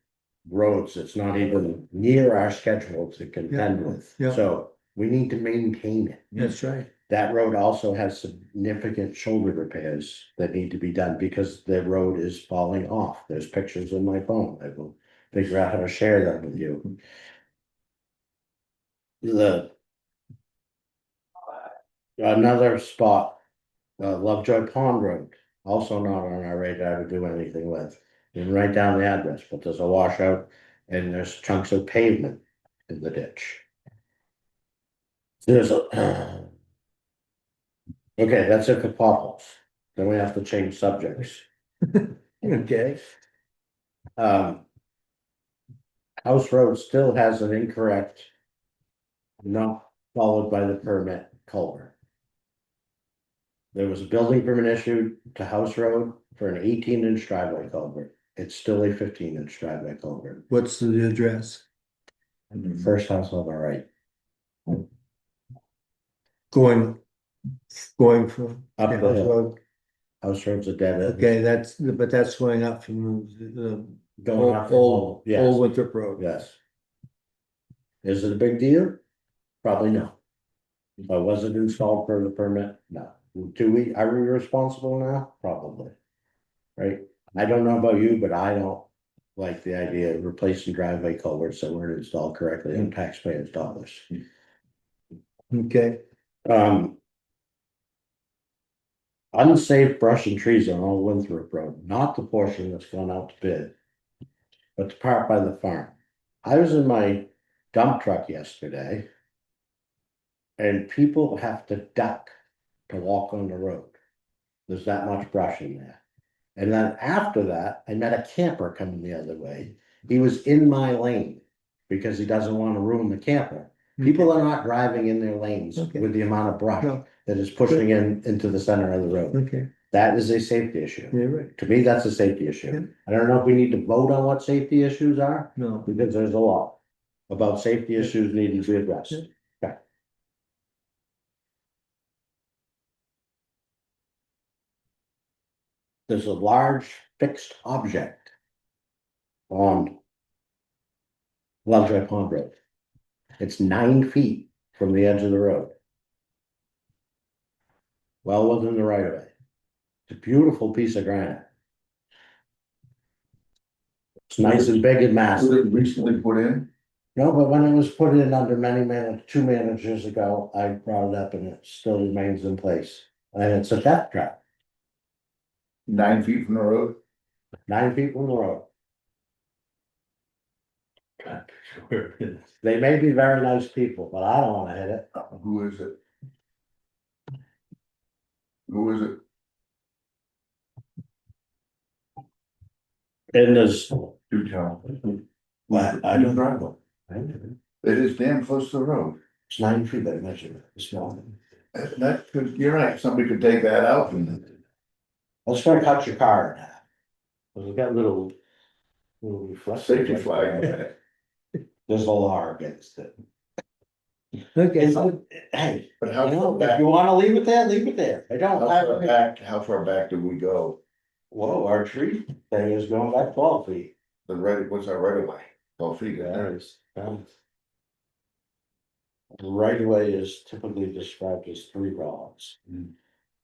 roads. It's not even near our schedule to contend with. Yeah. So we need to maintain it. That's right. That road also has significant shoulder repairs that need to be done because the road is falling off. There's pictures in my phone. I will figure out how to share that with you. Another spot, Lovejoy Pond Road, also not on our radar to do anything with. Didn't write down the address, but there's a washout and there's chunks of pavement in the ditch. There's a. Okay, that's it for potholes. Then we have to change subjects. Okay, House Road still has an incorrect. Not followed by the permit culvert. There was a building permit issued to House Road for an 18-inch driveway culvert. It's still a 15-inch driveway culvert. what's the address? First house on the right, Going from. up yeah, the hill. road. House Road's a dead end. Okay, but that's going up from the Going up the old hill, yes, Winthrop Road. yes. Is it a big deal? Probably no. But was it installed for the permit? No. Are we responsible now? Probably. Right? I don't know about you, but I don't like the idea of replacing driveway culverts that weren't installed correctly on taxpayers' dollars. Okay, Unsafe brush and trees on Old Winthrop Road, not the portion that's gone out to bid. But the part by the farm. I was in my dump truck yesterday. And people have to duck to walk on the road. There's that much brush in there. And then after that, I met a camper coming the other way. He was in my lane because he doesn't want to ruin the camper. People are not driving in their lanes Okay. with the amount of brush No. that is pushing into the center of the road. okay, That is a safety issue. you're right, To me, that's a safety issue. Yeah. I don't know if we need to vote on what safety issues are, no, because there's a lot about safety issues needing to be addressed. Yeah. Okay. There's a large fixed object on Lovejoy Pond Road. It's 9 feet from the edge of the road. Well within the right of way. It's a beautiful piece of granite. It's nice and big and Was massive. it recently put in? No, but when it was put in under two managers ago, I brought it up and it still remains in place. And it's a death trap, 9 feet from the road? 9 feet from the road. God, where it is. They may be very nice people, but I don't wanna hit it. Who is it? Who is it? And there's, Do tell. Well, I don't know. It is damn close to the road. it's 9 feet I measured it this morning. That could, you're right, somebody could take that out and. Let's try to cut your car in half. Cause we got little reflectors. Safety flag. There's a law against it. okay, Hey, But you how far know, if back, you wanna leave it there, leave it there. I don't have. how far back do we go? Whoa, our tree thing is going back 12 feet. The right, what's our right of way? 12 feet, There is. The right of way is typically described as 3 rods.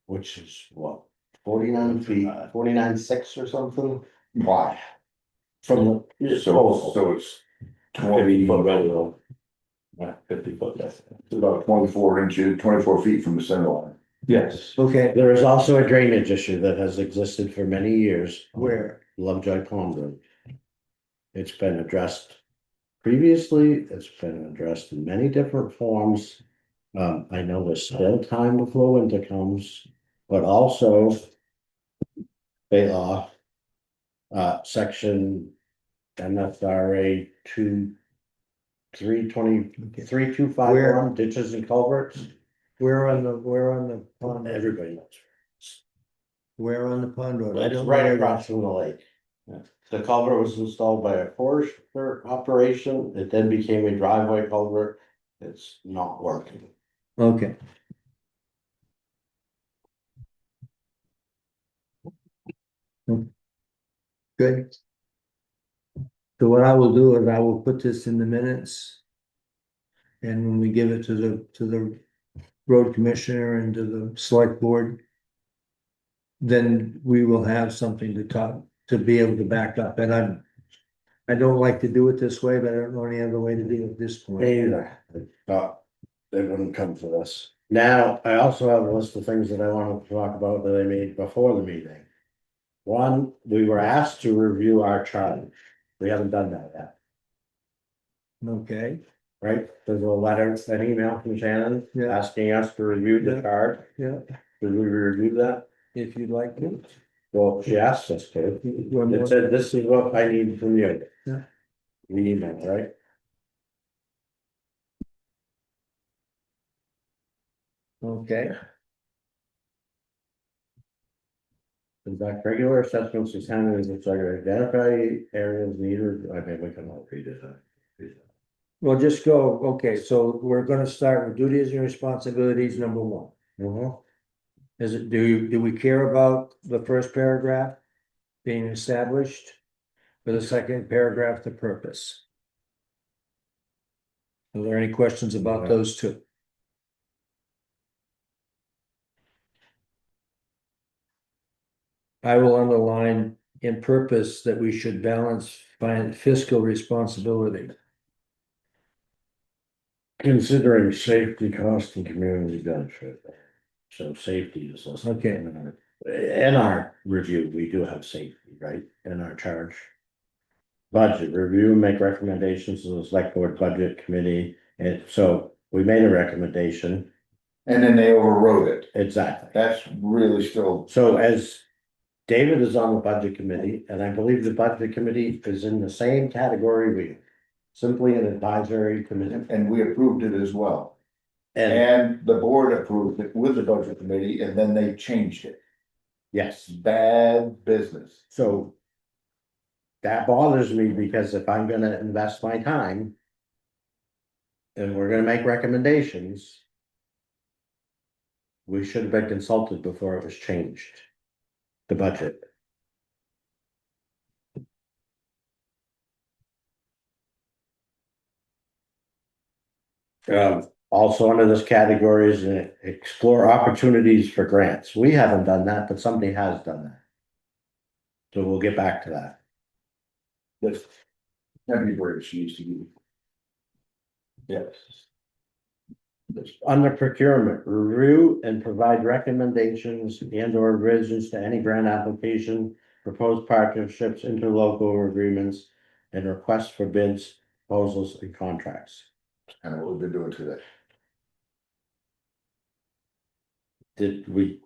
Which is what, 49 feet, 49.6 or something? Why? From the. So it's 20, 50-foot right of way. 50 foot, yes. it's about 24 inches, 24 feet from the center line. Yes. okay, There is also a drainage issue that has existed for many years. on Where? Lovejoy Pond Road. It's been addressed previously, it's been addressed in many different forms. I know there's still time before winter comes, but also state law, section MFRA 325 Where? ditches and culverts. Where on the pond, Everybody knows. where on the pond road? I It's don't know right where across from the lake. The culvert was installed by a forester operation, it then became a driveway culvert, it's not working. Okay. Good. So what I will do is I will put this in the minutes. And when we give it to the road commissioner and to the select board. Then we will have something to talk, to be able to back up, and I don't like to do it this way, but I don't know any other way to do it at this point. Either, they wouldn't come for this. Now, I also have a list of things that I wanted to talk about that I made before the meeting. One, we were asked to review our charge, we haven't done that yet, Okay, right? There's a letter, an email from Shannon Yeah. asking us to review the Yeah. charge, yeah, did we review that? if you'd like to. Well, she asked us to. One more- It said, this is what I need from you. Yeah. The email, right? Okay, In fact, regular assessments is handled as it's like identify areas needed, I mean, we can all read it. well, just go, okay, so we're gonna start with duties and responsibilities, number one. Mhm. Is it, do we care about the first paragraph being established? For the second paragraph, the purpose? Are there any questions about Yeah. those two? I will underline in purpose that we should balance fiscal responsibility. Considering safety, cost and community benefit. So safety is listed. Okay. In our review, we do have safety, right, in our charge. Budget review, make recommendations to the select board budget committee, and so we made a recommendation, And then they overrode it. exactly. That's really still, So as David is on the budget committee, and I believe the budget committee is in the same category we. Simply an advisory committee, and we approved it as well. and And the board approved it with the budget committee and then they changed it. yes, Bad business. so. That bothers me because if I'm gonna invest my time. And we're gonna make recommendations. We should have been consulted before it was changed. The budget. Also under this category is explore opportunities for grants. We haven't done that, but somebody has done that. So we'll get back to that. This heavy bridge used to be. Yes. Under procurement, review and provide recommendations and or revisions to any grant application, proposed partnerships, interlocal agreements. And requests for bids, proposals and contracts. Kind of what we've been doing today. Did we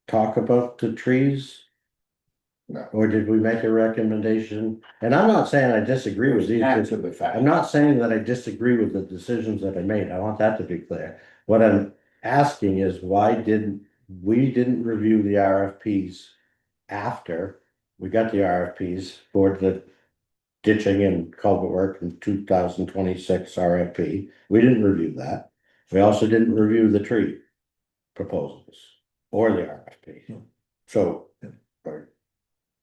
talk about the trees? No. Or did we make a recommendation? And I'm not saying I disagree with these. After the fact. I'm not saying that I disagree with the decisions that I made. I want that to be clear. What I'm asking is why didn't review the RFPs after we got the RFPs for the ditching and culvert work in 2026 RFP. We didn't review that. We also didn't review the tree proposals or the RFP. So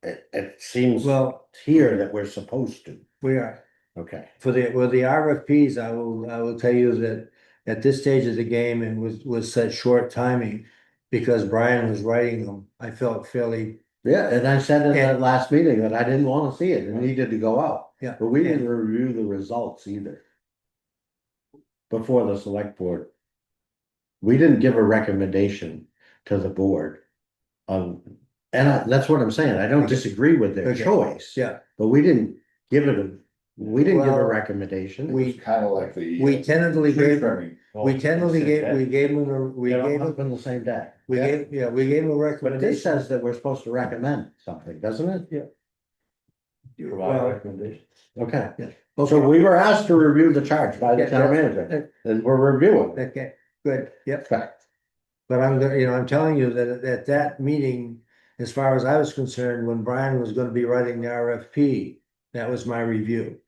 it seems Well, here that we're supposed to. we are, Okay. with the RFPs, I will tell you that at this stage of the game and with such short timing. Because Brian was writing them, I felt fairly, Yeah, and I said in that And- last meeting that I didn't wanna see it, it needed to go out, yeah. but we didn't review the results either. Before the select board. We didn't give a recommendation to the board. That's what I'm saying, I don't Okay. disagree with their Okay. choice. Yeah. But we didn't give a Well, recommendation. we- It's kind of like the. we tentatively tree gave, trimming. we tentatively gave, we gave them, We gave up on the same day. we gave them a But this recommendation. says that we're supposed to recommend something, doesn't it? Well, Okay, Yeah. so Okay, we were asked to review the charge by the town manager, and we're reviewing. it. okay, good, yep, Fact. But I'm gonna, I'm telling you that at that meeting, as far as I was concerned, when Brian was gonna be writing the RFP, that was my review.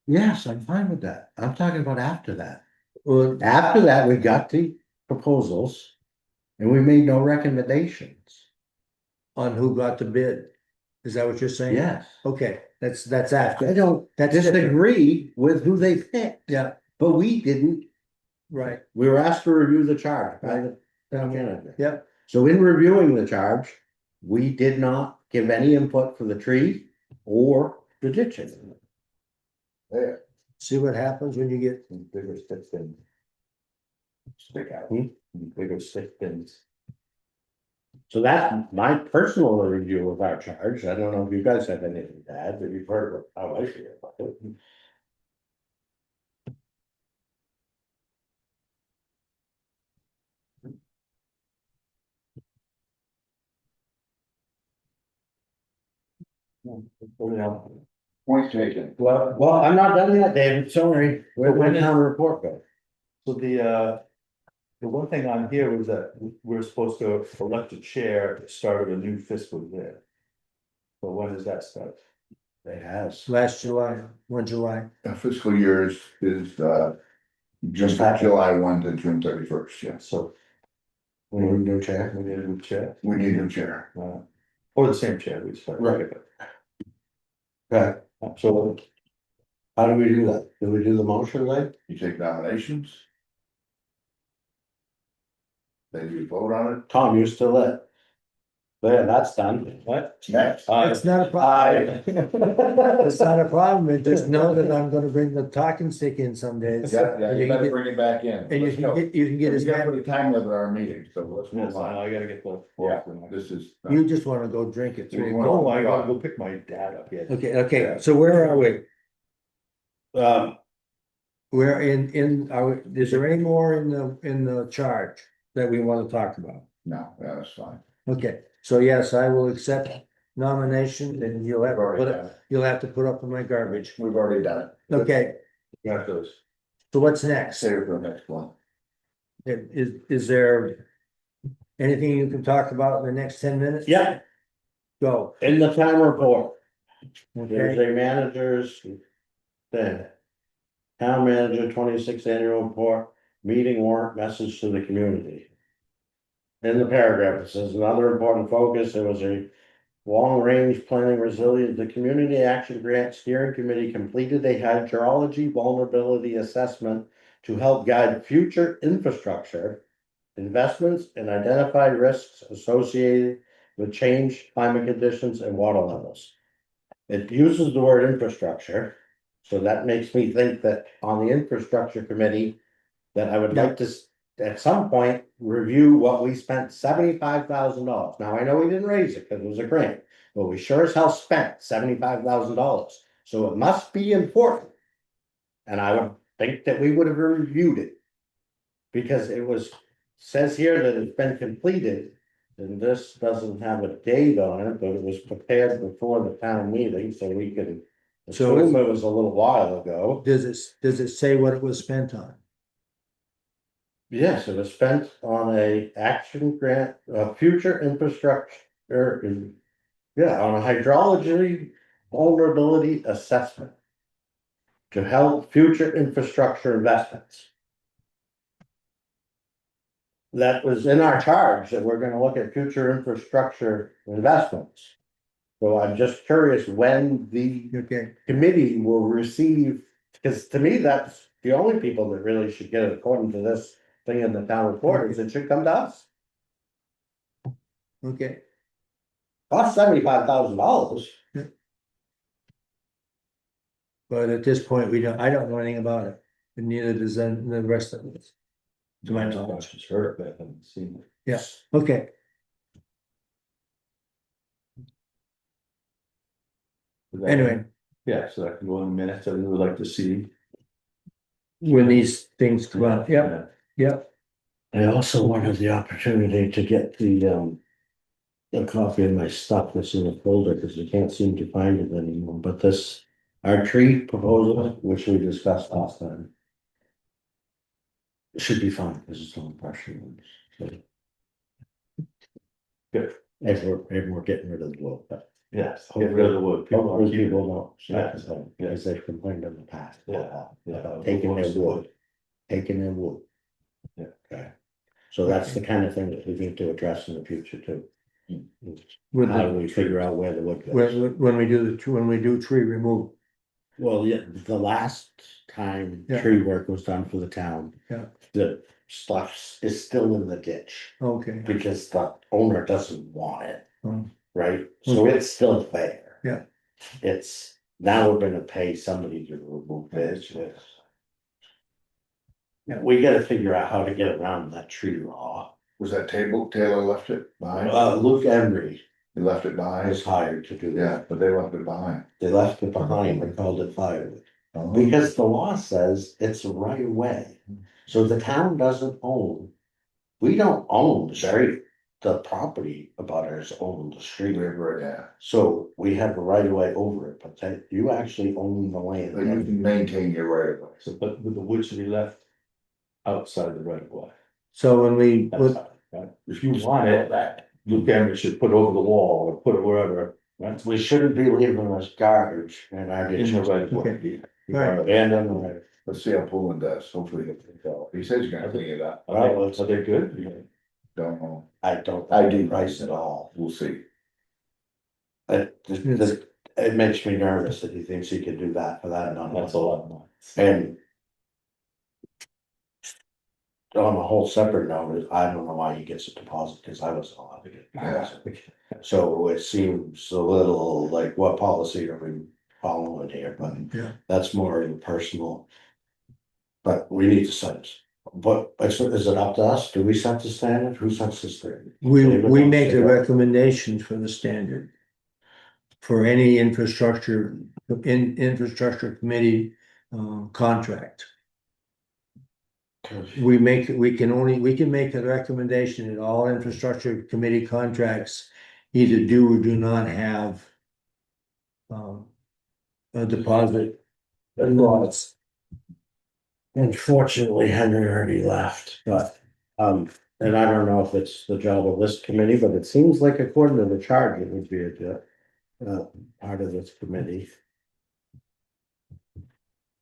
Yes, I'm fine with that. I'm talking about after that. Well, After that, we got the proposals. And we made no recommendations. on who got the bid, is that what you're saying? Yes. Okay, that's I after, don't That's different. disagree with who they picked, yeah, but we didn't. right, We were asked to review the charge by the town okay, manager. yep, So in reviewing the charge, we did not give any input for the tree or the ditching. There, see what happens when you get, Bigger stick than. Stick out, Hmm? bigger stick pins. So that's my personal review of our charge. I don't know if you guys have anything to add, but you've heard how I feel about it. point taken. Well, I'm not done yet, David, sorry. Where'd when my is- town report go? So the one thing on here was that we're supposed to elect a chair at the start of a new fiscal year. So when does that start? It has. last July, 1 July, Fiscal year is Just June, happened. July 1 to June 31st, yes. So We need a new chair. we need a new chair, We need a chair. or the same chair we started. Right. Okay, So how do we do that? Do we do the motion like? You take nominations. Then you vote on it. Tom, you still lit? There, that's done. what? Next. it's not a problem. It's not a problem, and just know that I'm gonna bring the talking stick in some days. Yeah, yeah, And you you can better get- bring it back in. And you Let's go. can get as We gotta put many, a time limit on our meeting, so let's Yes, move on. I gotta get the. Yeah, this is. you just wanna go drink at 3 o'clock. Oh, I gotta go pick my dad up yet. Okay, so where are we? We're is there any more in the charge that we wanna talk about? No, yeah, that's fine. Okay, so yes, I will accept nomination and We've already done it. you'll have to put up with my garbage. We've already done it. Okay, Got those. so what's next? Save it for the next one. Is there anything you can talk about in the next 10 minutes? Yeah, Go, in the town report, there's okay, a manager's. Thing. Town manager 26th annual report, meeting warrant message to the community. In the paragraph, it says another important focus, there was a long-range planning resilient, the community action grant steering committee completed a hydrology vulnerability assessment to help guide future infrastructure investments and identify risks associated with changed climate conditions and water levels. It uses the word infrastructure, so that makes me think that on the infrastructure committee, that I would like to at some point, review what we spent $75,000. Now, I know we didn't raise it because it was a grant, but we sure as hell spent $75,000. So it must be important. And I would think that we would have reviewed it. Because it says here that it's been completed, and this doesn't have a date on it, but it was prepared before the town meeting, so we could So assume it was a little while ago. does it say what it was spent on? Yes, it was spent on a action grant, future infrastructure. Yeah, on a hydrology vulnerability assessment. To help future infrastructure investments. That was in our charge that we're gonna look at future infrastructure investments. So I'm just curious when the Okay, committee will receive, because to me, that's the only people that really should get it according to this thing in the town report, is it should come to us. okay, Cost $75,000. but at this point, I don't know anything about it, and neither does the rest of us. To my knowledge, Just heard it, but I haven't seen it. yes, okay, anyway, Yeah, so that can go in minutes, I would like to see. when these things come out, yep, yep, I also wanted the opportunity to get a copy of my stuff that's in the folder, because I can't seem to find it anymore, but this, our tree proposal, which we discussed last time. It should be fine, because it's on pressure. So, Good. And we're getting rid of the wood, but Yes, get rid of the wood. People are hopefully keeping people it. don't, Yeah, snap yeah. as they've complained in the past. Yeah, yeah. About taking their wood, taking their wood. Yeah. Okay. So that's the kind of thing that we need to address in the future too. With How do the, we figure out where the wood goes? when we do when we do tree removal. Well, yeah, the last time Yeah. tree work was done for the town. Yeah. The stuff is still in the ditch Okay, because the owner doesn't want it, Oh. right? So it's still there. Yeah. It's, now we're gonna pay somebody to remove it. Yeah. We gotta figure out how to get around that tree law. Was that Taylor left it behind? Luke Emery He left it behind? was hired to do Yeah, that. but they left it behind. They left it behind and called it firewood. Oh. Because the law says it's a right of way. So the town doesn't own. We don't own the street. The property abutters own the street. River, yeah, So we have a right of way over it, but that you actually own the but you land. can maintain your right of way. So, but the wood should be left outside the right of way. so when we, That's how, right? If you want it, that Luke Emery should put it over the wall or put it wherever, right? We shouldn't be leaving this garbage in our In the ditches. right of way. Okay. You All right. gotta- Abandon the right. Let's see how Poland does, hopefully he'll pick it up. He says he's gonna clean it up, Are they good? don't know, I don't. I do. Price at all. we'll see. It makes me nervous that he thinks he can do that for that amount. That's a lot of money. And. On a whole separate note, I don't know why he gets a deposit, cause I wasn't allowed to get. a deposit. So it seems a little like, what policy are we following here, but Yeah. that's more in personal. But we need to set it, but is it up to us? Do we set the standard? Who sets the standard? we make the recommendations for the standard. For any infrastructure, infrastructure committee, contract. We can make a recommendation that all infrastructure committee contracts either do or do not have. A deposit. Laws. Unfortunately, Henry already left, but, and I don't know if it's the job of this committee, but it seems like according to the charge, it would be part of this committee.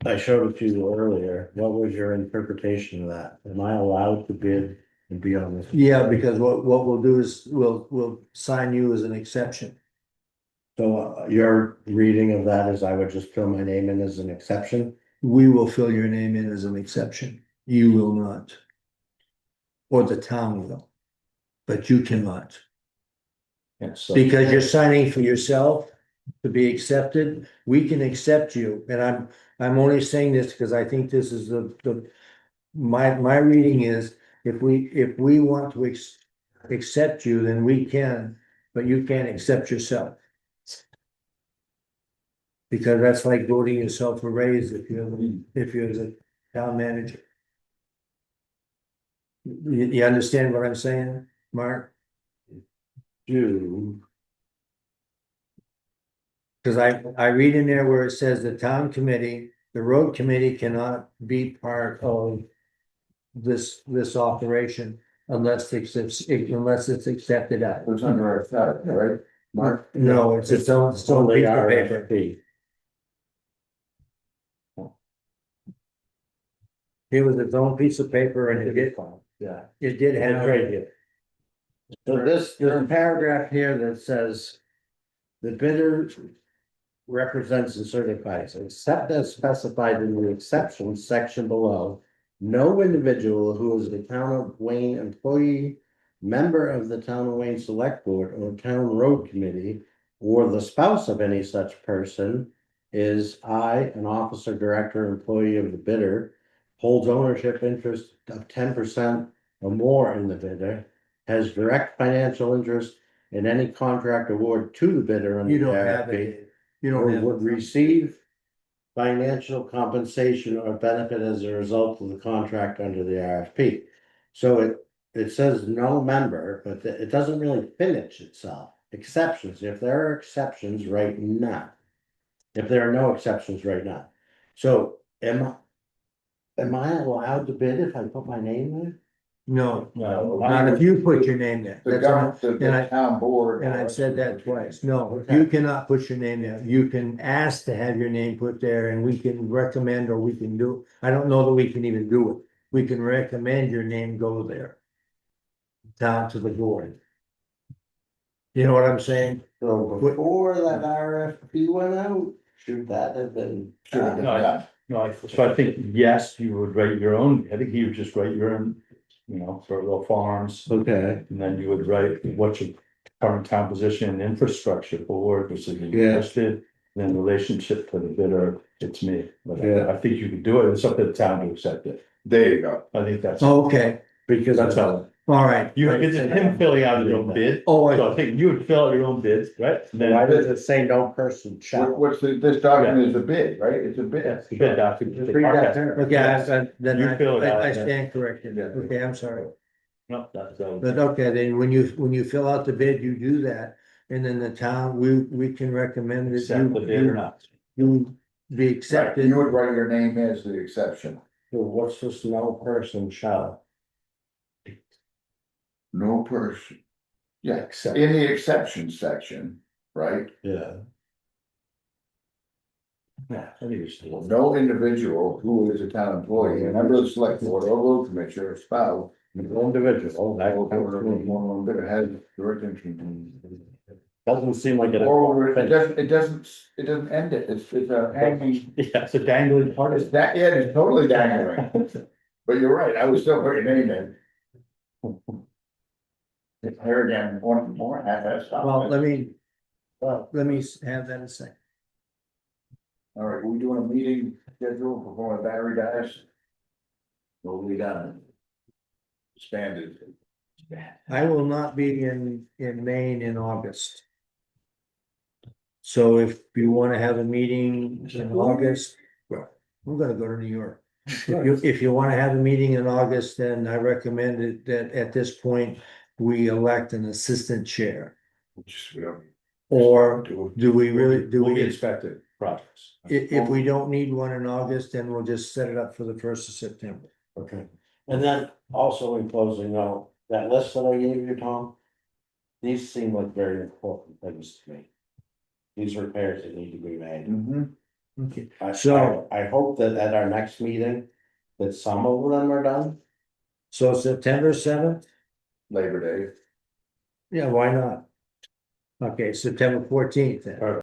I showed it to you earlier. What was your interpretation of that? Am I allowed to bid and be on this? Yeah, because what we'll do is we'll sign you as an exception. So your reading of that is I would just fill my name in as an exception? We will fill your name in as an exception. You will not. Or the town will. But you cannot. Yeah, so. Because you're signing for yourself to be accepted. We can accept you. And I'm only saying this because I think this is my reading is if we want to accept you, then we can, but you can't accept yourself. Because that's like voting yourself a raise if you're the town manager. You understand what I'm saying, Mark? Do, Cause I read in there where it says the town committee, the road committee cannot be part of this operation unless it's accepted out. It's under our thought, right, Mark? No, it's its own piece of only paper. RFP. It was its own piece of paper and Yeah. it did It's have. right here. So there's a paragraph here that says. The bidder represents and certifies, except as specified in the exceptions section below. No individual who is a town of Wayne employee, member of the town of Wayne Select Board or town road committee. Or the spouse of any such person is an officer, director, employee of the bidder. Holds ownership interest of 10% or more in the bidder. Has direct financial interest in any contract award to the bidder under You the don't have RFP. it. You Or don't have. would receive financial compensation or benefit as a result of the contract under the RFP. So it says no member, but it doesn't really finish itself. Exceptions, if there are exceptions right now. If there are no exceptions right now. So am I allowed to bid if I put my name there? No, No, not if you put your name there. The That's government, enough. the And I- town board. And I've said that twice. No, you cannot put your name there. You can ask to have your name put there and we can recommend or we can do. I don't know that we can even do it. We can recommend your name go there. Down to the board. You know what I'm saying? So before that RFP went out, should that have been? Should have been No, done. No, so I think, yes, you would write your own, I think you would just write your own, for little farms. Okay. And then you would write what's your current town position and infrastructure board, which is Yeah. interested. Then relationship to the bidder, it's me, but Yeah. I think you could do it, it's up to the town to accept it, There you go. I think that's. Okay, Because That's how, all right. you, it's him filling out his own bid, Oh, so I think you would fill out your own bids, right? And Why then, does it say no person shall? What's this document is a bid, right? It's a bid. yeah, the bid document. Just read that there. okay, then You fill it out, I then. stand corrected. Yeah. Okay, I'm sorry. No, that's, But okay, then when you fill out the bid, you do that. And then the town, we can recommend that accept the bid or not. you be Right, accepted. you would write your name as the exception. So what's this no person shall? No person. Yeah, Accept. in the exception section, right? Yeah. Yeah, I think it's. No individual who is a town employee, a member of the select board or road commissioner, or spouse. No individual, that Or comes one that has direct interest. doesn't seem like it. Or it doesn't end it, it's a hanging, Yeah, it's a dangling part of it's that, yeah, it's totally dangling. But you're right, I would still put your name in. If here again, one more, have that stop. Well, let me have that a second. All right, we doing a meeting schedule for when the battery dies? What we done? Expanded. I will not be in Maine in August. So if you wanna have a meeting in August, well, I'm gonna go to New York. If you wanna have a meeting in August, then I recommend that at this point, we elect an assistant chair. Just, we don't Or do do we really, do Will be we, inspected projects. if we don't need one in August, then we'll just set it up for the 1st of September. Okay, and then also in closing though, that list that I gave you, Tom. These seem like very important things to me. These repairs that need to be made. Mhm. Okay. I So- hope that at our next meeting, that some of them are done. So September 7th? Labor Day. Yeah, why not? Okay, September 14th then.